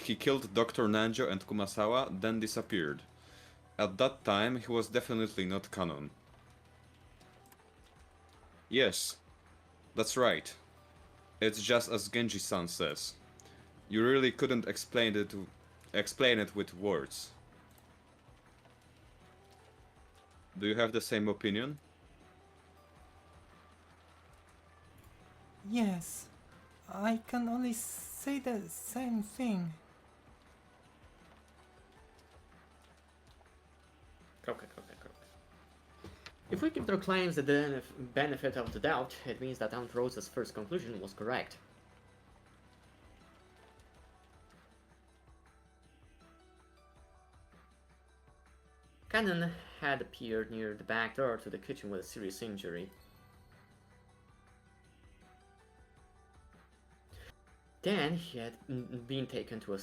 He killed Dr. Nanjo and Kumasawa, then disappeared. At that time, he was definitely not canon. Yes, that's right. It's just as Genji-san says. You really couldn't explain it with words. Do you have the same opinion? Yes, I can only say the same thing. Okay. If we give their claims the benefit of the doubt, it means that Aunt Rosa's first conclusion was correct. Cannon had appeared near the back door to the kitchen with a serious injury. Then he had been taken to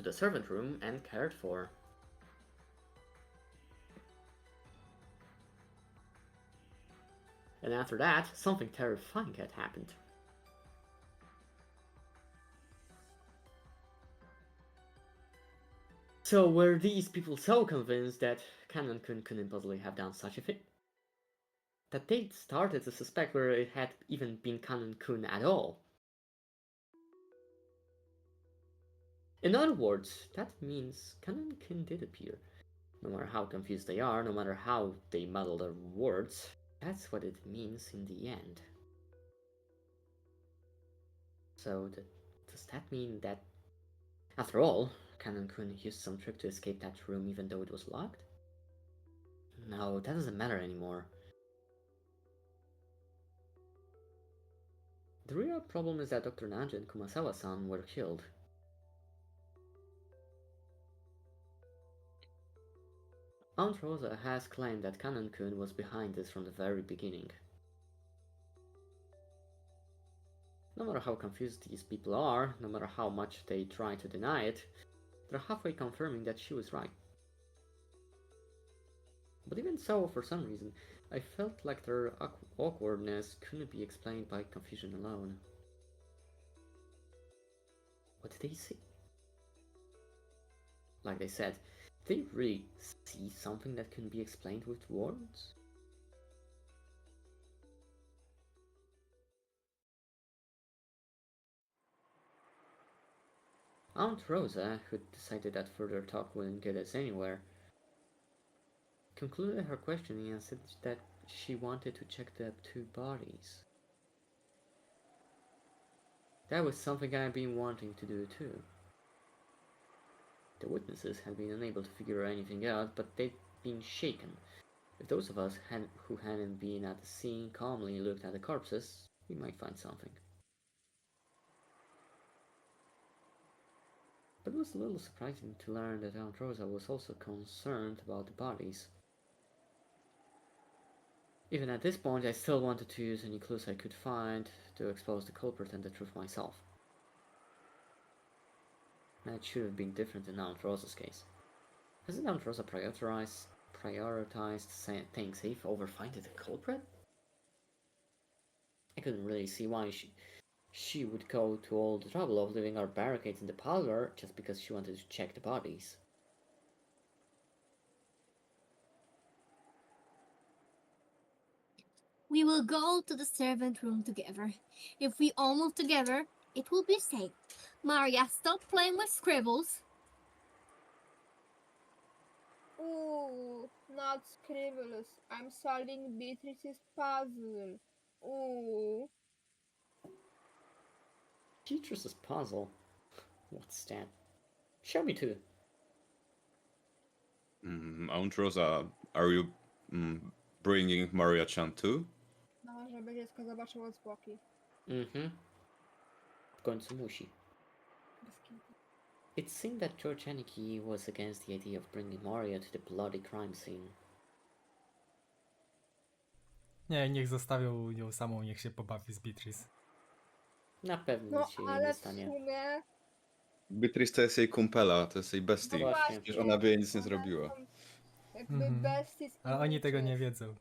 the servant room and cared for. And after that, something terrifying had happened. So were these people so convinced that Cannon-kun couldn't possibly have done such a thing? That they'd started to suspect whether it had even been Cannon-kun at all? In other words, that means Cannon-kun did appear. No matter how confused they are, no matter how they muddle their words, that's what it means in the end. So, does that mean that, after all, Cannon-kun used some trick to escape that room even though it was locked? No, that doesn't matter anymore. The real problem is that Dr. Nanjo and Kumasawa-san were killed. Aunt Rosa has claimed that Kanon-kun was behind this from the very beginning. No matter how confused these people are, no matter how much they try to deny it, they're halfway confirming that she was right. But even so, for some reason, I felt like their awkwardness couldn't be explained by confusion alone. What did they see? Like they said, did they really see something that can be explained with words? Aunt Rosa, who decided that further talk wouldn't get us anywhere, concluded her questioning and said that she wanted to check the two bodies. That was something I've been wanting to do too. The witnesses had been unable to figure anything out, but they'd been shaken. If those of us who hadn't been at the scene calmly looked at the corpses, we might find something. But it was a little surprising to learn that Aunt Rosa was also concerned about the bodies. Even at this point, I still wanted to use any clues I could find to expose the culprit and the truth myself. That should have been different in Aunt Rosa's case. Hasn't Aunt Rosa prioritized staying safe over finding the culprit? I couldn't really see why she would go to all the trouble of leaving our barricades in the parlor just because she wanted to check the bodies. We will go to the servant room together. If we all move together, it will be safe. Maria, stop playing with scribbles. Ooh, not scribbles. I'm solving Beatrice's puzzle. Ooh. Beatrice's puzzle? What's that? Show me too. Aunt Rosa, are you bringing Maria-chan too? No, żeby dziecko zobaczyło zwłoki. W końcu musi. Bez kitu. It seemed that George Aniki was against the idea of bringing Maria to the bloody crime scene. Nie, niech zostawią ją samą, niech się pobawi z Beatrice. Na pewno No, nic się jej nie ale w stanie. sumie... Beatrice to jest jej kumpela, to jest jej bestie. No Właśnie. Przecież ona by jej nic nie zrobiła. są jakby besties Ale i oni tego nie witches. wiedzą.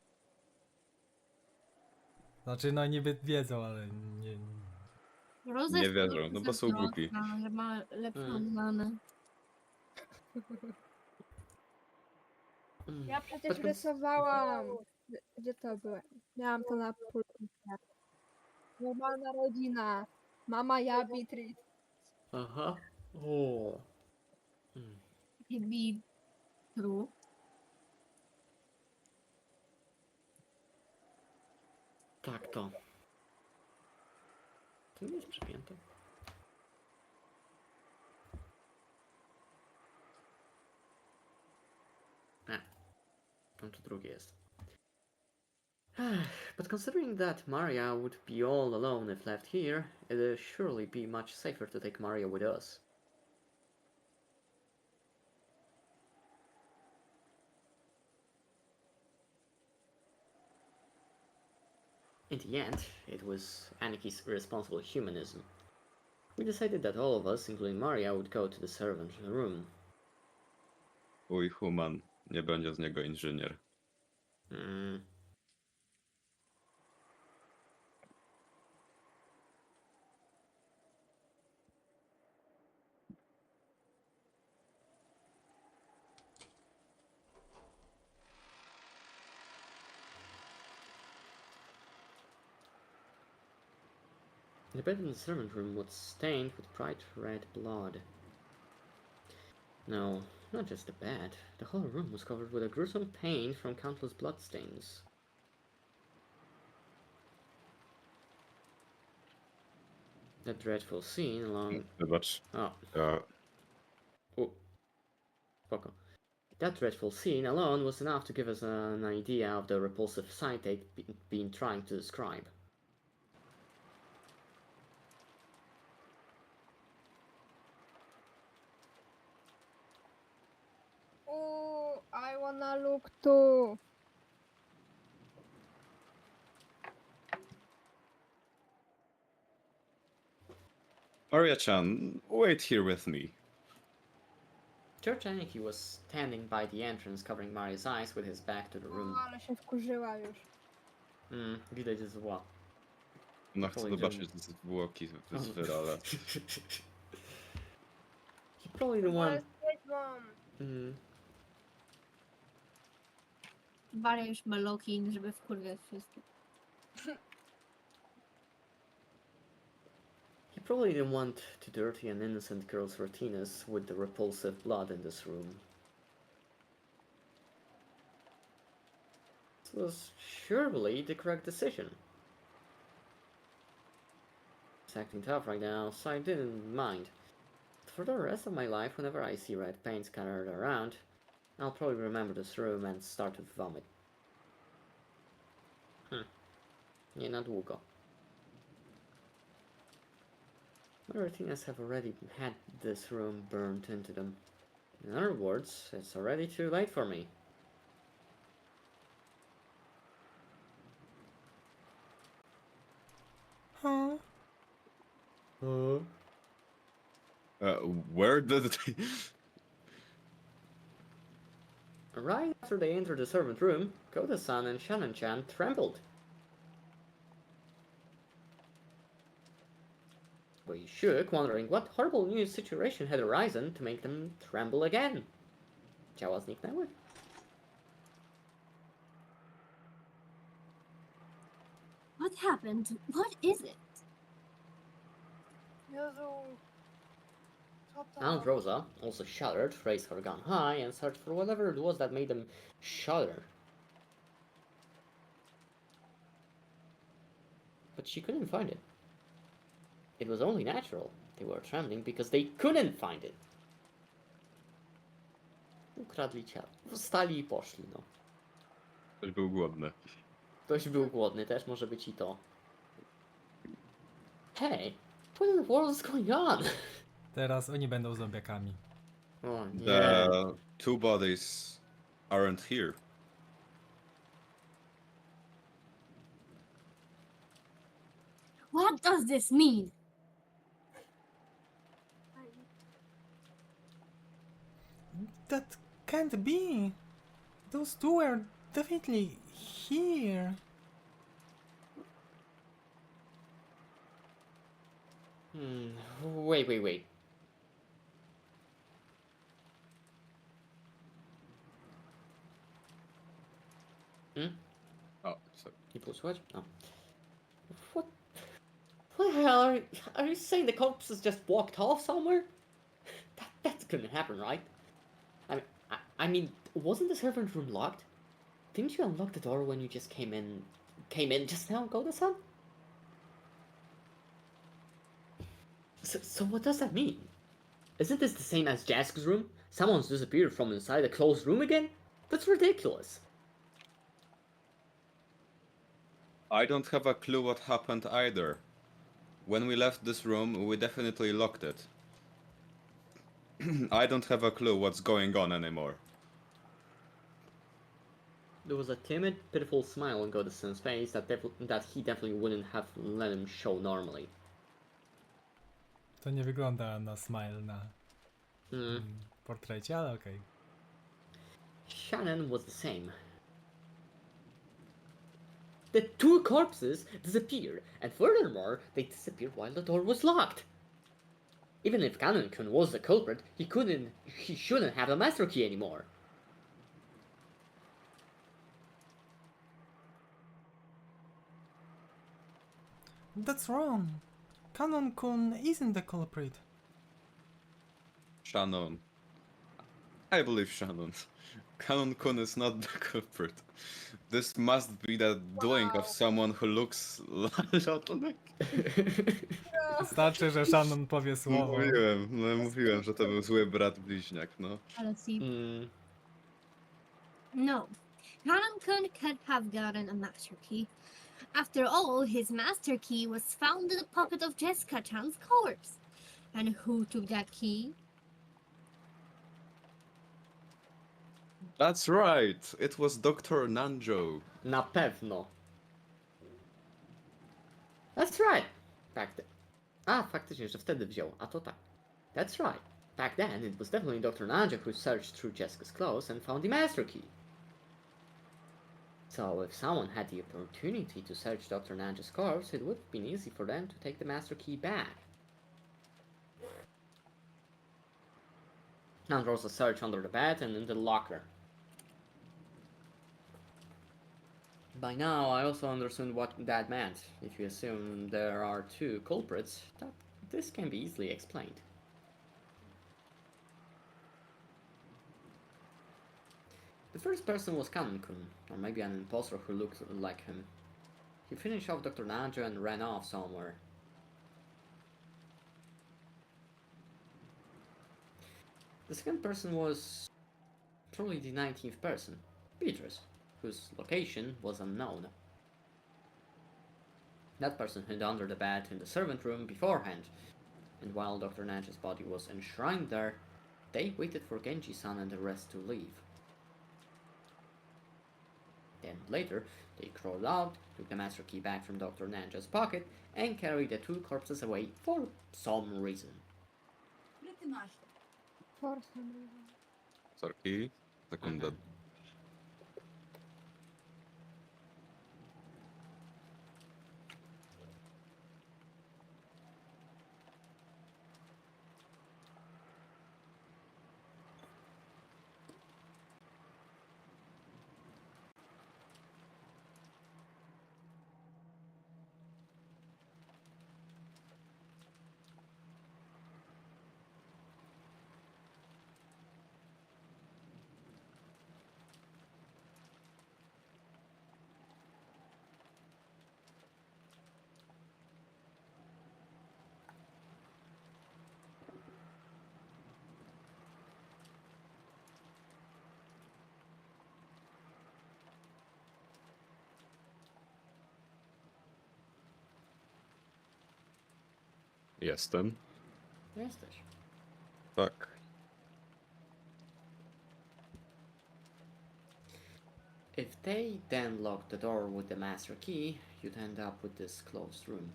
Znaczy, no niby wiedzą, ale nie... Rosa Nie jest wierzą, no bo są głupi. że ma lepszą Mm. mamę. Ja przecież But rysowałam. Gdzie to było? Miałam to na pulpicie. Normalna rodzina. Mama, ja, Beatrice. Aha. O. Maybe true. Tak to. To nie jest przepięte. Tam to drugie jest. But considering that Maria would be all alone if left here, it'd surely be much safer to take Maria with us. In the end, it was Aniki's irresponsible humanism. We decided that all of us, including Maria, would go to the servant room. Uj, human, nie będzie z niego inżynier. The bed in the servant room was stained with bright red blood. No, not just the bed. The whole room was covered with a gruesome paint from countless bloodstains. That dreadful scene along... Wybacz. Oh, Ja... spoko. That dreadful scene alone was enough to give us an idea of the repulsive sight they'd been trying to describe. Oh, I wanna look too. Maria-chan, wait here with me. Chaniki was standing by the entrance, covering Maria's eyes with his back to the O, room. ale się wkurzyła już. Widać ze zła. No chcę Powiedział- zobaczyć zwłoki z wyrole. He probably the Bo one. jest wiedźmą. Waria już ma lokin, żeby wkurwiać wszystkich. He probably didn't want to dirty an innocent girl's retinas with the repulsive blood in this room. This was surely the correct decision. He's acting tough right now, so I didn't mind. For the rest of my life, whenever I see red paint scattered around, I'll probably remember this room and start to vomit. Nie na długo. My retinas have already had this room burned into them. In other words, it's already too late for me. Huh? Where did they... Right after they entered the servant room, Koda-san and Shannon-chan trembled. We shook, wondering what horrible new situation had arisen to make them tremble again. Ciała zniknęły? What happened? What is it? Jezu. Co to? Aunt Rosa also shuddered, raised her gun high, and searched for whatever it was that made them shudder. But she couldn't find it. It was only natural. They were trembling because they couldn't find it. Ukradli ciało. Wstali i poszli, no. Ktoś był głodny. Ktoś był głodny, też może być i to. Hey, what in the world is going on? Teraz oni będą zombiakami. O nie. The two bodies aren't here. What does this mean? That can't be. Those two are definitely here. Wait. Oh, so Nie było słychać? No. What the hell are you saying the corpses just walked off somewhere? That couldn't happen, right? I mean, wasn't the servant room locked? Didn't you unlock the door when you just came in just now, Goda-san? So what does that mean? Isn't this the same as Jasku's room? Someone's disappeared from inside a closed room again? That's ridiculous. I don't have a clue what happened either. When we left this room, we definitely locked it. I don't have a clue what's going on anymore. There was a timid, pitiful smile on Goda-san's face that he definitely wouldn't have let him show normally. To nie wygląda na smile na portrecie, ale okej. Shannon was the same. The two corpses disappeared, and furthermore, they disappeared while the door was locked. Even if Kanon-kun was the culprit, he shouldn't have the master key anymore. That's wrong. Kanon-kun isn't the culprit. Shannon. I believe Shannon. Kanon-kun is not the culprit. This must be the doing of someone who looks a lot like... Wystarczy, że Shannon powie słowo. Mówiłem, że to był zły brat bliźniak, no. Let's see. No, Kanon-kun could have gotten a master key. After all, his master key was found in the pocket of Jessica-chan's corpse. And who took that key? That's right. It was Dr. Nanjo. Na pewno. That's right. Back then. Faktycznie, że wtedy wziął. A to tak. That's right. Back then, it was definitely Dr. Nanja who searched through Jessica's clothes and found the master key. So if someone had the opportunity to search Dr. Nanja's corpse, it would have been easy for them to take the master key back. Nanja also searched under the bed and in the locker. By now, I also understood what that meant. If you assume there are two culprits, this can be easily explained. The first person was Kanon-kun, or maybe an imposter who looked like him. He finished off Dr. Nanja and ran off somewhere. The second person was probably the 19th person, Beatrice, whose location was unknown. That person hid under the bed in the servant room beforehand, and while Dr. Nanja's body was enshrined there, they waited for Genji-san and the rest to leave. Then later, they crawled out, took the master key back from Dr. Nanja's pocket, and carried the two corpses away for some reason. For some reason. Sorki. Sekunda. Jestem. Jesteś. Tak. If they then locked the door with the master key, you'd end up with this closed room.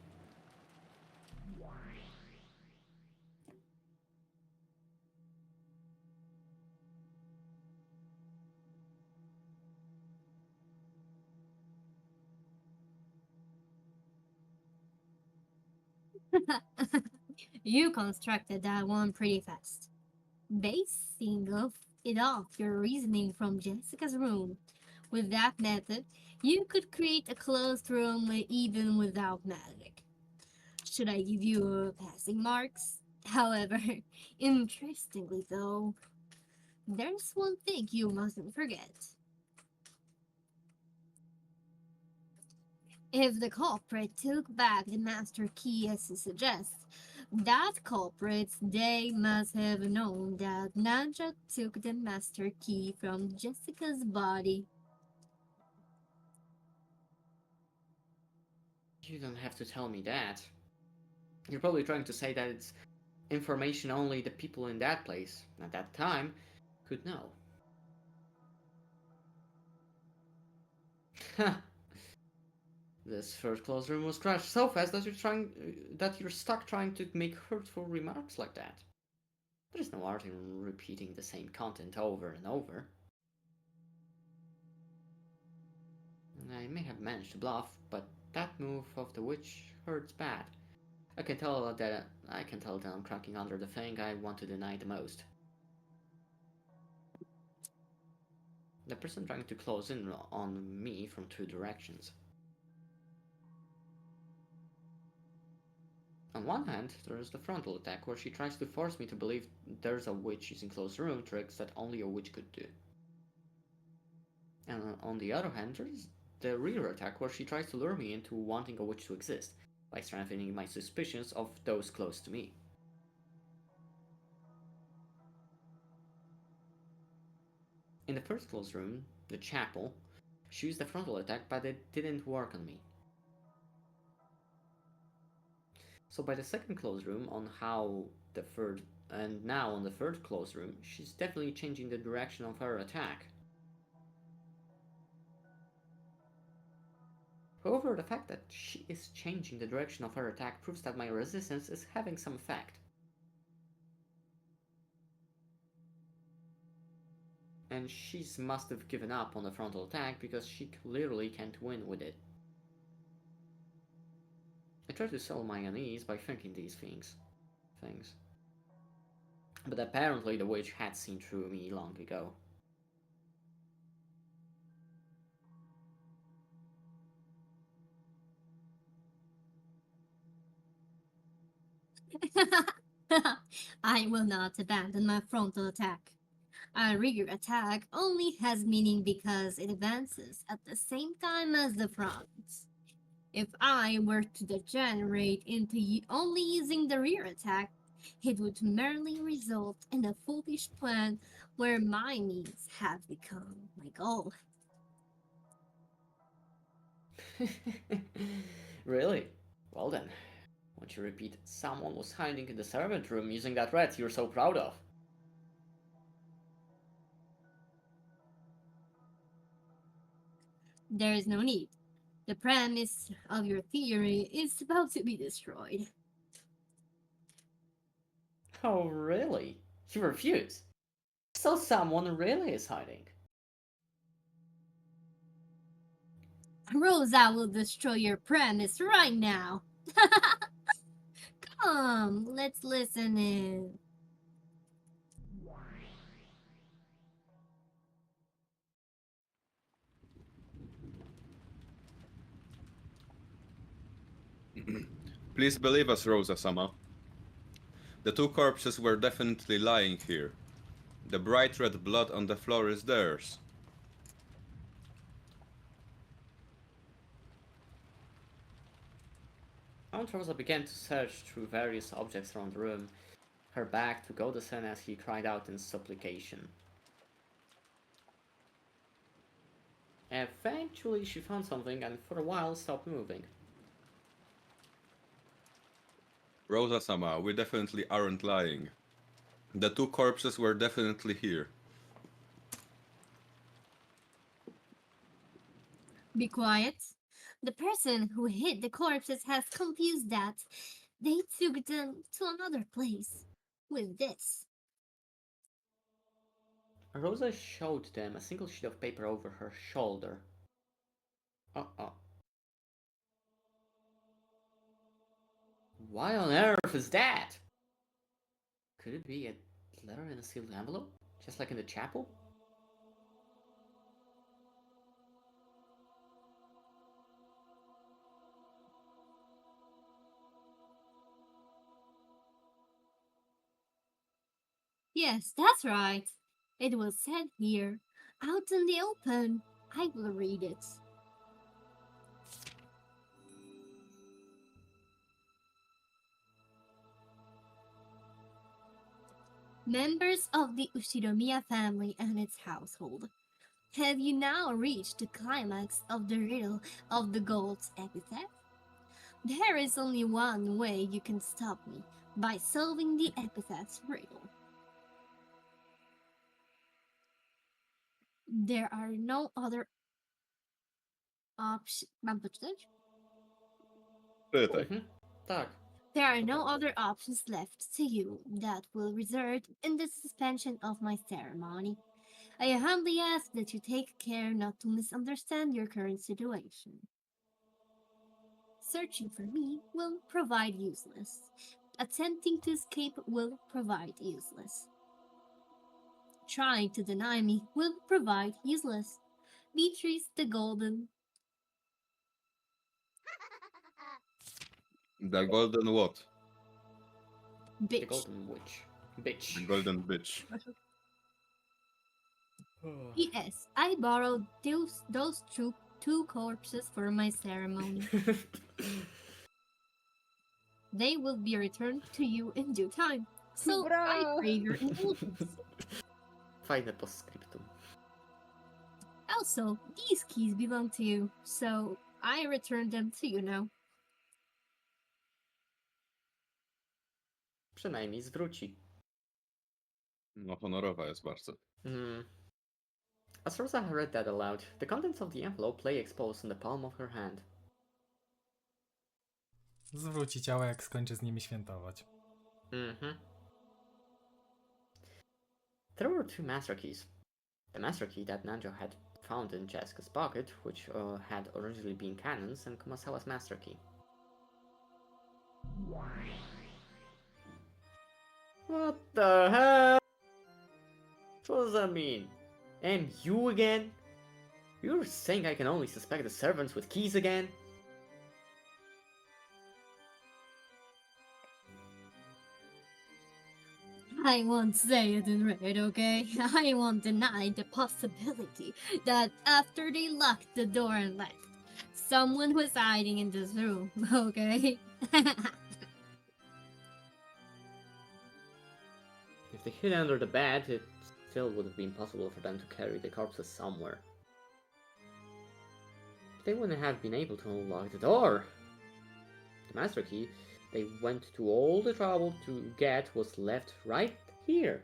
You constructed that one pretty fast. Basing it off your reasoning from Jessica's room. With that method, you could create a closed room even without magic. Should I give you passing marks? However, interestingly though, there's one thing you mustn't forget. If the culprit took back the master key as he suggests, that culprits, they must have known that Nanja took the master key from Jessica's body. You don't have to tell me that. You're probably trying to say that it's information only the people in that place, at that time, could know. This first closed room was crashed so fast that you're stuck trying to make hurtful remarks like that. There is no art in repeating the same content over and over. I may have managed to bluff, but that move of the witch hurts bad. I can tell that I'm cracking under the thing I want to deny the most. The person trying to close in on me from two directions. On one hand, there is the frontal attack where she tries to force me to believe there's a witch using closed room tricks that only a witch could do. And on the other hand, there is the rear attack where she tries to lure me into wanting a witch to exist, by strengthening my suspicions of those close to me. In the first closed room, the chapel, she used the frontal attack, but it didn't work on me. So by the second closed room, on the third closed room, she's definitely changing the direction of her attack. However, the fact that she is changing the direction of her attack proves that my resistance is having some effect. And she must have given up on the frontal attack because she clearly can't win with it. I try to settle my unease by thinking these things. But apparently the witch had seen through me long ago. I will not abandon my frontal attack. A rear attack only has meaning because it advances at the same time as the front. If I were to degenerate into only using the rear attack, it would merely result in a foolish plan where my needs have become my goal. Really? Well then, won't you repeat someone was hiding in the servant room using that rat you're so proud of? There is no need. The premise of your theory is about to be destroyed. Oh really? You refuse? So someone really is hiding. Rosa will destroy your premise right now. Come, let's listen in. Please believe us, Rosa-sama. The two corpses were definitely lying here. The bright red blood on the floor is theirs. Aunt Rosa began to search through various objects around the room, her back to Godesen as he cried out in supplication. Eventually she found something and for a while stopped moving. Rosa-sama, we definitely aren't lying. The two corpses were definitely here. Be quiet. The person who hid the corpses has confused that. They took them to another place. With this. Rosa showed them a single sheet of paper over her shoulder. Uh-oh. What on earth is that? Could it be a letter in a sealed envelope? Just like in the chapel? Yes, that's right. It was said here, out in the open. I will read it. Members of the Ushiromiya family and its household, have you now reached the climax of the riddle of the gold's epithet? There is only one way you can stop me, by solving the epithet's riddle. There are no other options. Pytaj. Tak. There are no other options left to you that will result in the suspension of my ceremony. I humbly ask that you take care not to misunderstand your current situation. Searching for me will provide useless. Attempting to escape will provide useless. Trying to deny me will provide useless. Beatrice the Golden. The golden what? The Bitch. golden witch. Bitch. The golden bitch. P.S. I borrowed those two corpses for my ceremony. They will be returned to you in due time. So I Bro. crave your indulgence. Fajne postscriptum. Also, these keys belong to you, so I return them to you now. Przynajmniej zwróci. No honorowa jest bardzo. As Rosa read that aloud, the contents of the envelope lay exposed in the palm of her hand. Zwróci ciało, jak skończy z nimi świętować. Mm-hmm. There were two master keys. The master key that Nanjo had found in Jessica's pocket, which had originally been Kanon's, and Kumasawa's master key. What the hell? What does that mean? And you again? You're saying I can only suspect the servants with keys again? I won't say it in red, okay? I won't deny the possibility that after they locked the door and left, someone was hiding in this room, okay? If they hid under the bed, it still would have been possible for them to carry the corpses somewhere. They wouldn't have been able to unlock the door. The master key they went to all the trouble to get was left right here.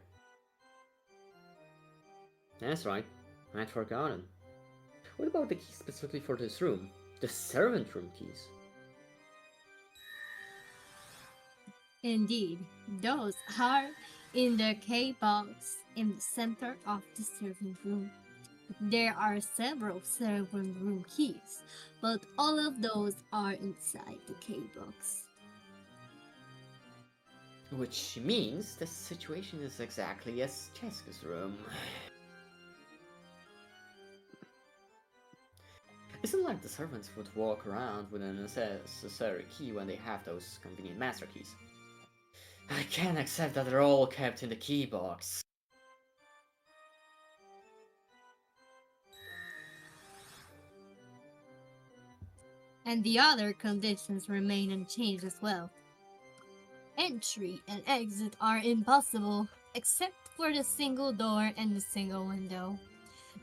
That's right, I'd forgotten. What about the keys specifically for this room? The servant room keys. Indeed, those are in the K box in the center of the servant room. There are several servant room keys, but all of those are inside the K box. Which means the situation is exactly as Jessica's room. Isn't like the servants would walk around with a necessary key when they have those convenient master keys. I can't accept that they're all kept in the key box. And the other conditions remain unchanged as well. Entry and exit are impossible, except for the single door and the single window.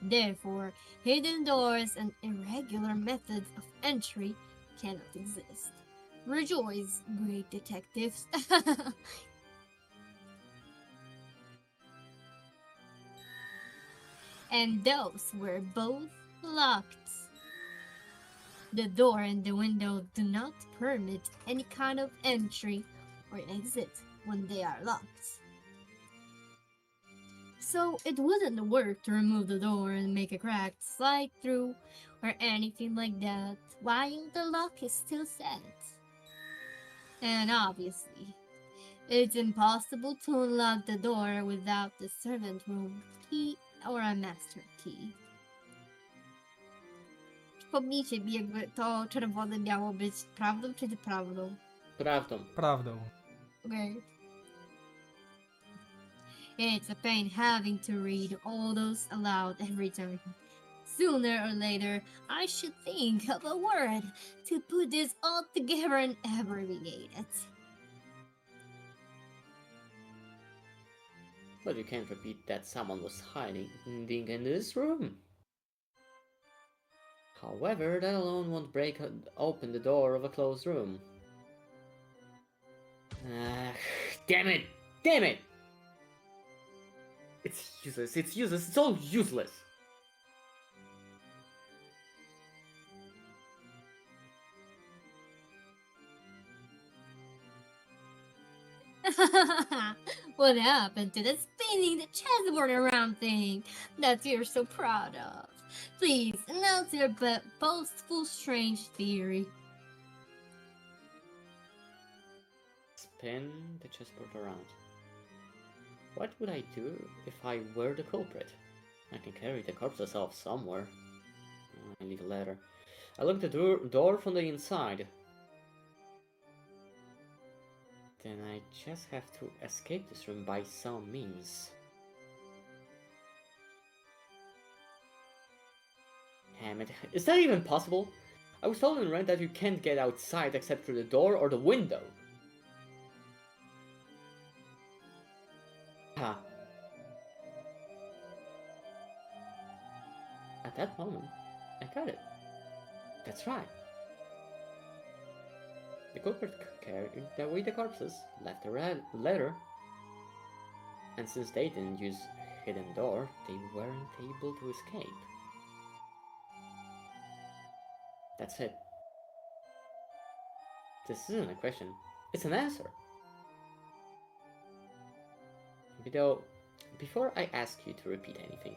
Therefore, hidden doors and irregular methods of entry cannot exist. Rejoice, great detectives. And those were both locked. The door and the window do not permit any kind of entry or exit when they are locked. So it wouldn't work to remove the door and make a crack to slide through or anything like that while the lock is still set. And obviously, it's impossible to unlock the door without the servant room key or a master key. Przypomnijcie mi, jakby to czerwone miało być prawdą czy nieprawdą. Prawdą. Prawdą. Okay. It's a pain having to read all those aloud every time. Sooner or later, I should think of a word to put this all together and abbreviate it. But you can't repeat that someone was hiding in this room. However, that alone won't break open the door of a closed room. Damn it! Damn it! It's useless, it's all useless! What happened to the spinning the chessboard around thing that you're so proud of? Please announce your boastful strange theory. Spin the chessboard around. What would I do if I were the culprit? I can carry the corpses off somewhere. I leave a letter. I lock the door from the inside. Then I just have to escape this room by some means. Damn it. Is that even possible? I was told in Red that you can't get outside except through the door or the window. Ha. At that moment, I got it. That's right. The culprit carried away the corpses, left a letter, and since they didn't use hidden door, they weren't able to escape. That's it. This isn't a question, it's an answer. Though, before I ask you to repeat anything,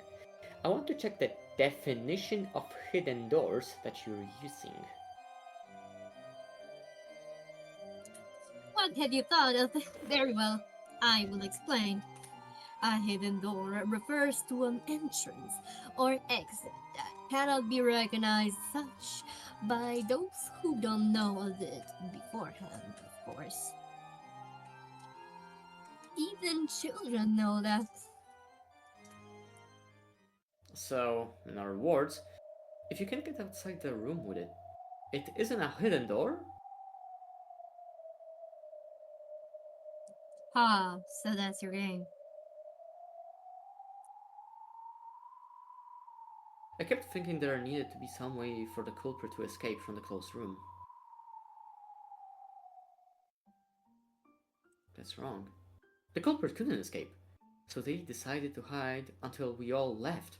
I want to check the definition of hidden doors that you're using. What have you thought of? Very well, I will explain. A hidden door refers to an entrance or exit that cannot be recognized such by those who don't know of it beforehand, of course. Even children know that. So, in other words, if you can't get outside the room with it, it isn't a hidden door? Ah, so that's your game. I kept thinking there needed to be some way for the culprit to escape from the closed room. That's wrong. The culprit couldn't escape, so they decided to hide until we all left.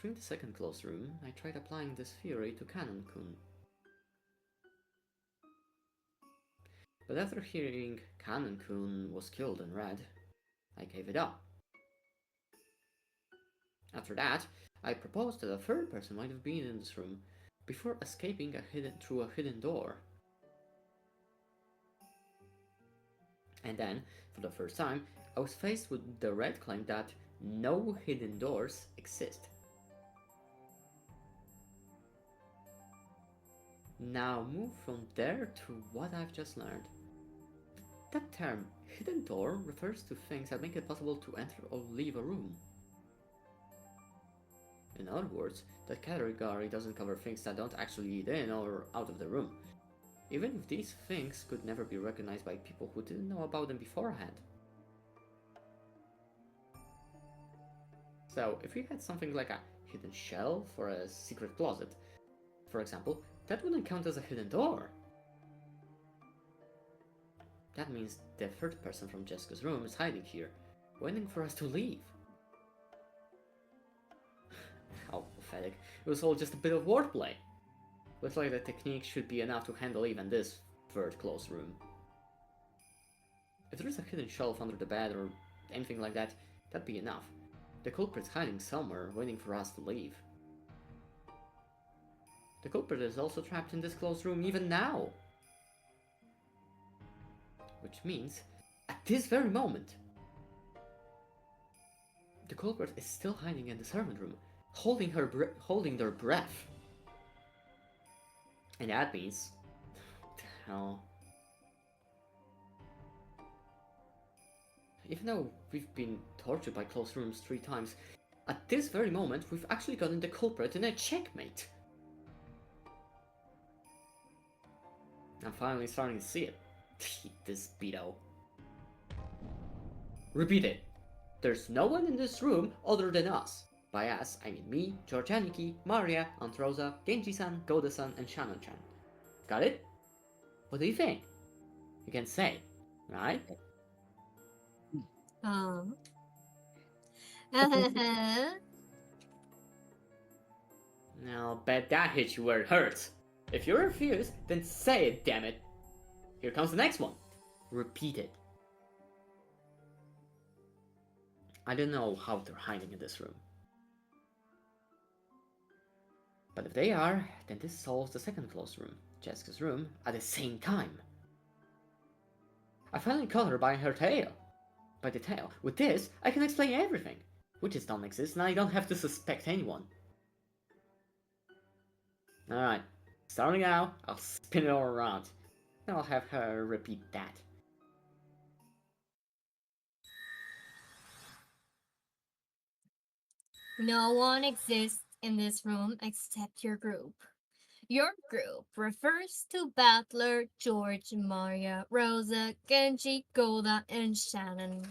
During the second closed room, I tried applying this theory to Kanon-kun. But after hearing Kanon-kun was killed and read, I gave it up. After that, I proposed that a third person might have been in this room before escaping through a hidden door. And then, for the first time, I was faced with the red claim that no hidden doors exist. Now move from there to what I've just learned. That term, hidden door, refers to things that make it possible to enter or leave a room. In other words, that category doesn't cover things that don't actually lead in or out of the room, even if these things could never be recognized by people who didn't know about them beforehand. So, if we had something like a hidden shelf or a secret closet, for example, that wouldn't count as a hidden door. That means the third person from Jessica's room is hiding here, waiting for us to leave. How pathetic. It was all just a bit of wordplay. Looks like the technique should be enough to handle even this third closed room. If there is a hidden shelf under the bed or anything like that, that'd be enough. The culprit's hiding somewhere, waiting for us to leave. The culprit is also trapped in this closed room even now. Which means, at this very moment, the culprit is still hiding in the servant room, holding their breath. And that means, what the hell? Even though we've been tortured by closed rooms 3 times, at this very moment we've actually gotten the culprit in a checkmate. I'm finally starting to see it. This Beto. Repeat it. There's no one in this room other than us. By us, I mean me, Georgianiki, Maria, Antroza, Genji-san, Goda-san, and Shannon-chan. Got it? What do you think? You can say, right? Now, bet that hits you where it hurts. If you refuse, then say it, damn it. Here comes the next one. Repeat it. I don't know how they're hiding in this room. But if they are, then this solves the second closed room, Jessica's room, at the same time. I finally caught her by her tail. By the tail. With this, I can explain everything. Witches don't exist, and I don't have to suspect anyone. Alright, starting now, I'll spin it all around. Then I'll have her repeat that. No one exists in this room except your group. Your group refers to Battler, George, Maria, Rosa, Genji, Golda, and Shannon.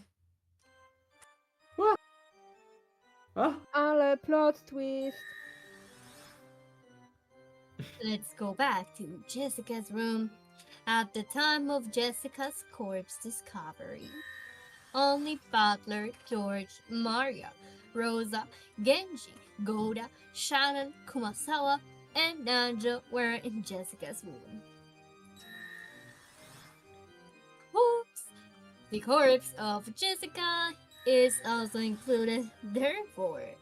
What? Huh? Ale plot twist. Let's go back to Jessica's room. At the time of Jessica's corpse discovery, only Butler, George, Maria, Rosa, Genji, Goda, Shannon, Kumasawa, and Nanjo were in Jessica's room. Oops! The corpse of Jessica is also included, therefore,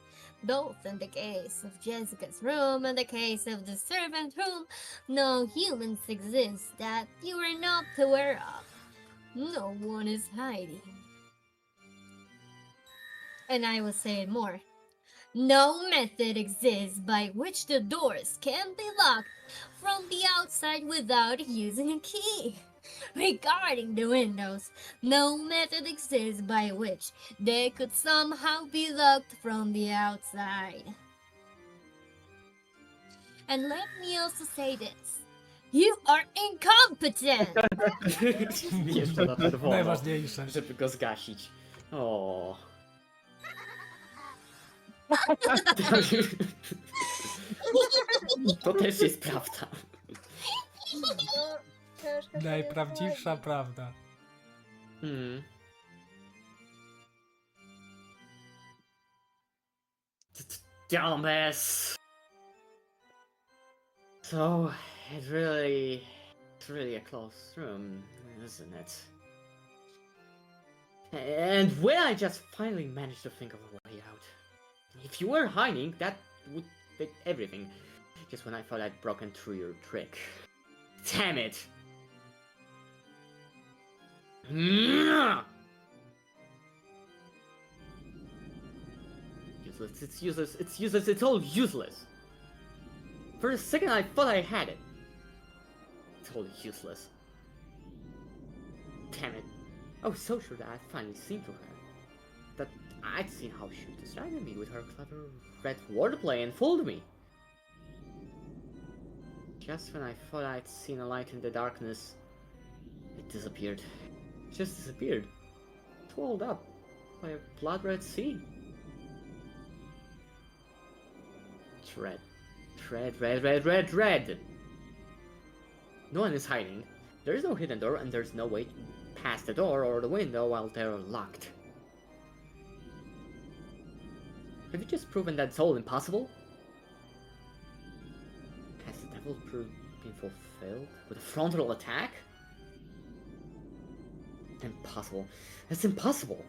both in the case of Jessica's room and the case of the servant room, no humans exist that you are not aware of. No one is hiding. And I will say it more. No method exists by which the doors can be locked from the outside without using a key. Regarding the windows, no method exists by which they could somehow be locked from the outside. And let me also say this. You are incompetent! Jeszcze na czerwono, Najważniejsze. żeby go zgasić. O. To też jest prawda. No, ciężko się Najprawdziwsza jest prawda. Hmm. Dumbass. So, it's really a close room, isn't it? And when I just finally managed to think of a way out. If you were hiding, that would fit everything. Just when I thought I'd broken through your trick. Damn it! Useless, it's useless, it's useless, it's all useless! For a second I thought I had it. It's all useless. Damn it. I was so sure that I'd finally seen to her. That I'd seen how she distracted me with her clever red wordplay and fooled me. Just when I thought I'd seen a light in the darkness, it disappeared. It just disappeared. Swallowed up by a blood-red sea. It's red. Red. No one is hiding. There is no hidden door and there's no way past the door or the window while they're locked. Have you just proven that's all impossible? Has the devil been fulfilled with a frontal attack? Impossible. That's impossible.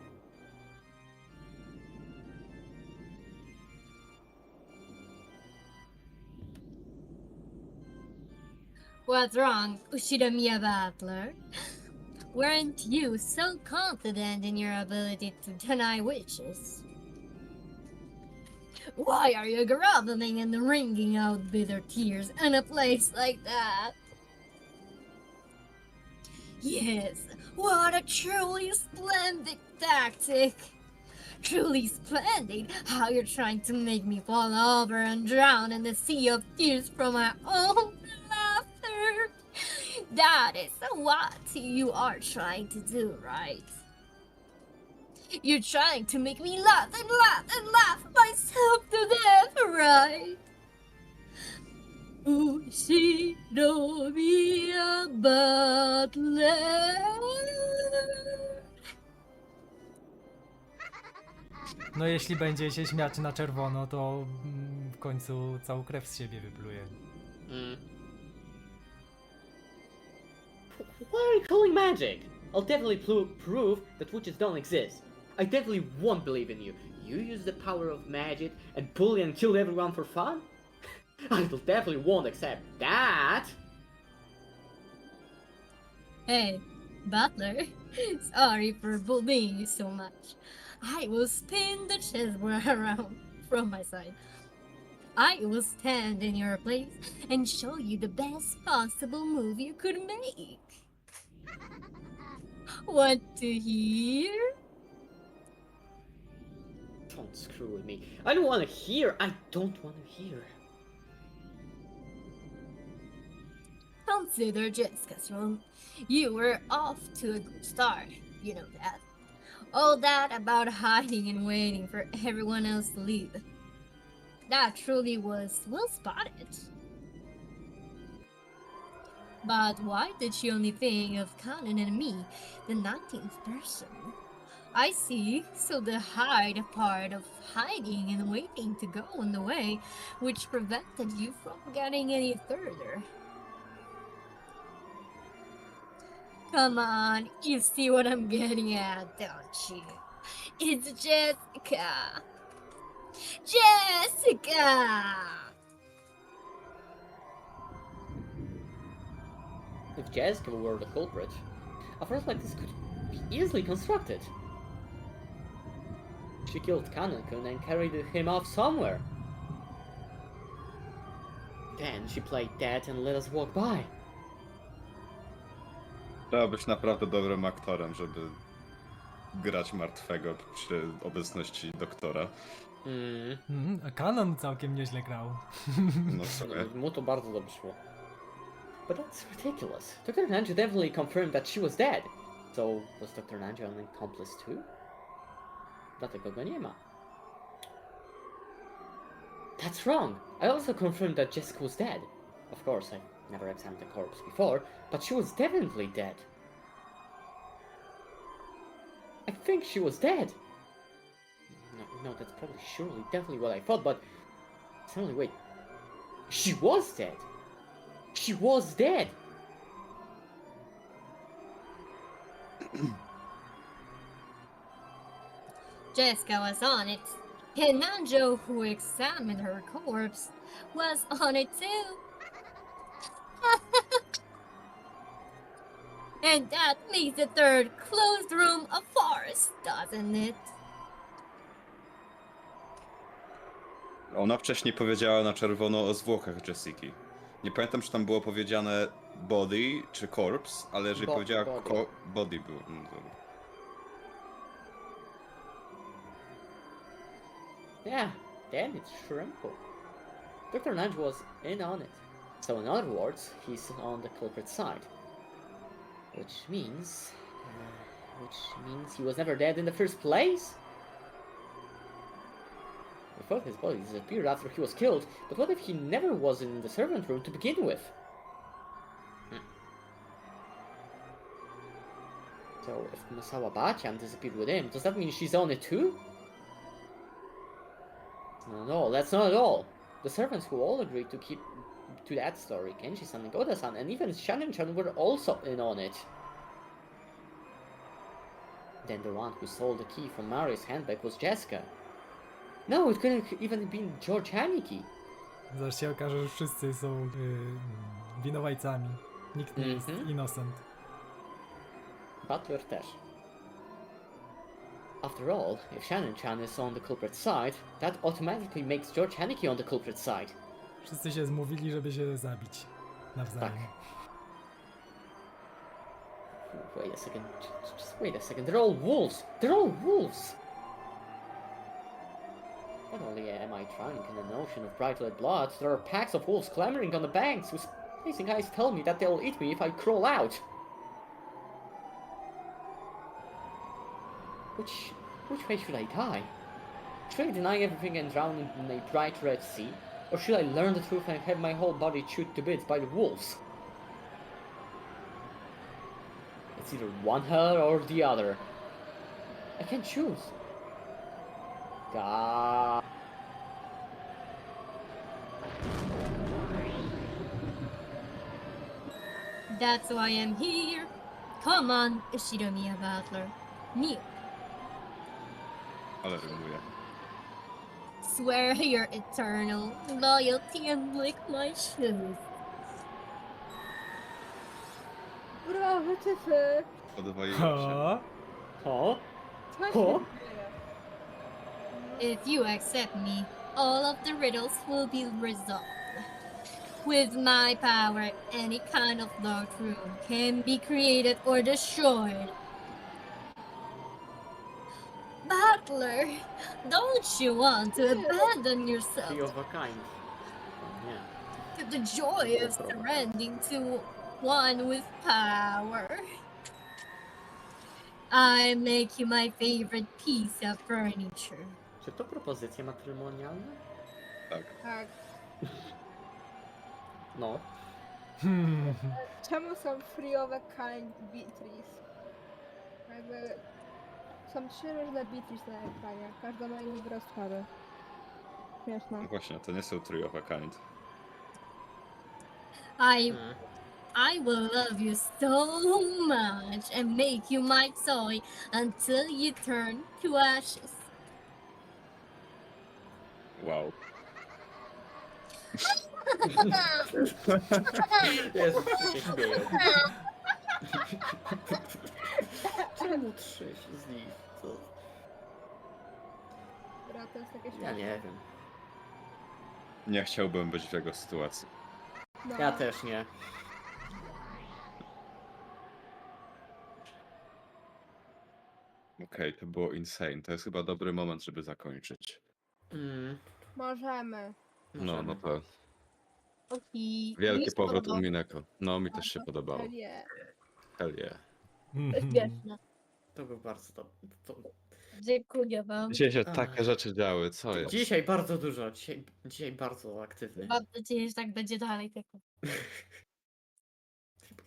What's wrong, Ushidamiya Butler? Weren't you so confident in your ability to deny wishes? Why are you groveling and wringing out bitter tears in a place like that? Yes, what a truly splendid tactic! Truly splendid how you're trying to make me fall over and drown in the sea of tears from my own laughter. That is what you are trying to do, right? You're trying to make me laugh and laugh and laugh myself to death, right? Ushidamiya Butler. No jeśli będzie się śmiać na czerwono, to w końcu całą krew z siebie wypluje. Why are you calling magic? I'll definitely prove that witches don't exist. I definitely won't believe in you. You use the power of magic and bully and kill everyone for fun? I definitely won't accept that! Hey, Butler, sorry for bullying you so much. I will spin the chessboard around from my side. I will stand in your place and show you the best possible move you could make. Want to hear? Don't screw with me. I don't want to hear. I don't want to hear. Consider Jessica's room. You were off to a good start. You know that. All that about hiding and waiting for everyone else to leave. That truly was well spotted. But why did she only think of Conan and me, the 19th person? I see. So the hide part of hiding and waiting to go on the way, which prevented you from getting any further. Come on, you see what I'm getting at, don't you? It's Jessica! Jessica! If Jessica were the culprit, a force like this could be easily constructed. She killed Kanekun and carried him off somewhere. Then she played dead and let us walk by. Trzeba być naprawdę dobrym aktorem, żeby grać martwego przy obecności doktora. A Kanon całkiem nieźle grał. No sobie. Mu to bardzo dobrze szło. But that's ridiculous. Dr. Nanjo definitely confirmed that she was dead. So, was Dr. Nanjo an accomplice too? Dlatego go nie ma. That's wrong! I also confirmed that Jessica was dead. Of course, I never examined the corpse before, but she was definitely dead. I think she was dead. No, that's probably surely definitely what I thought, but suddenly wait. She was dead! She was dead! Jessica was on it. And Nanjo, who examined her corpse, was on it too. And that makes the third closed room a farce, doesn't it? Ona wcześniej powiedziała na czerwono o zwłokach Jessiki. Nie pamiętam, czy tam było powiedziane body czy corpse, ale jeżeli powiedziała body. body było. No dobra. Yeah, then it's Shrimpo. Dr. Nanjo was in on it. So in other words, he's on the culprit's side. Which means he was never dead in the first place? I thought his body disappeared after he was killed, but what if he never was in the servant room to begin with? So if Masawa Bachan disappeared with him, does that mean she's on it too? No, that's not at all. The servants who all agreed to keep to that story, Kenji-san and Goda-san, and even Shannon-chan were also in on it. Then the one who stole the key from Mario's handbag was Jessica. No, it couldn't even been George Haneke. Zaraz się okaże, że wszyscy są winowajcami. Nikt nie jest innocent. Butler też. After all, if Shannon-chan is on the culprit's side, that automatically makes George Haneke on the culprit's side. Wszyscy się zmówili, żeby się zabić nawzajem. Wait a second. Just wait a second. They're all wolves. They're all wolves. Not only am I drowning in an ocean of bright red blood, there are packs of wolves clamoring on the banks whose blazing eyes tell me that they'll eat me if I crawl out. Which way should I die? Should I deny everything and drown in a bright red sea? Or should I learn the truth and have my whole body chewed to bits by the wolves? It's either one hell or the other. I can't choose. God. That's why I'm here. Come on, Shiromiya Butler. Kneel. Ale rymuje. Swear your eternal loyalty and lick my shoes. Kurwa, wytyfy! Podwaiło się. Huh? Co się Huh? dzieje? If you accept me, all of the riddles will be resolved. With my power, any kind of dark room can be created or destroyed. Butler, don't you want to abandon yourself Three of a kind. Yeah. to the joy of surrendering to one with power? I make you my favorite piece of furniture. Czy to propozycje matrymonialne? Tak. Tak. No. Czemu są free of a kind Beatrice? Jakby... Są 3 różne beaches na ekranie. Każda ma inny wyraz twarzy. Śmieszne. No właśnie, to nie są three of a kind. I will love you so much and make you my toy until you turn to ashes. Wow. Jezu, wszyscy się śmieją. Czemu 3 z nich? Co? Dobra, to jest takie Ja śmieszne. nie wiem. Nie chciałbym być w jego sytuacji. No. Ja też nie. Okej, to było insane. To jest chyba dobry moment, żeby zakończyć. Możemy. No, no to Okay. wielki powrót Umineko. No, mi też się podobało. Nie. Hell yeah. Śmieszne. To był bardzo dobry. Dziękuję wam. Dzisiaj się takie rzeczy działy, co jest? Dzisiaj bardzo dużo. Dzisiaj bardzo aktywny. Mam nadzieję, że tak będzie dalej. Tylko.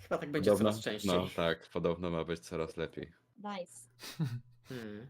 Chyba tak będzie coraz częściej. No tak, podobno ma być coraz lepiej. Nice. Mm.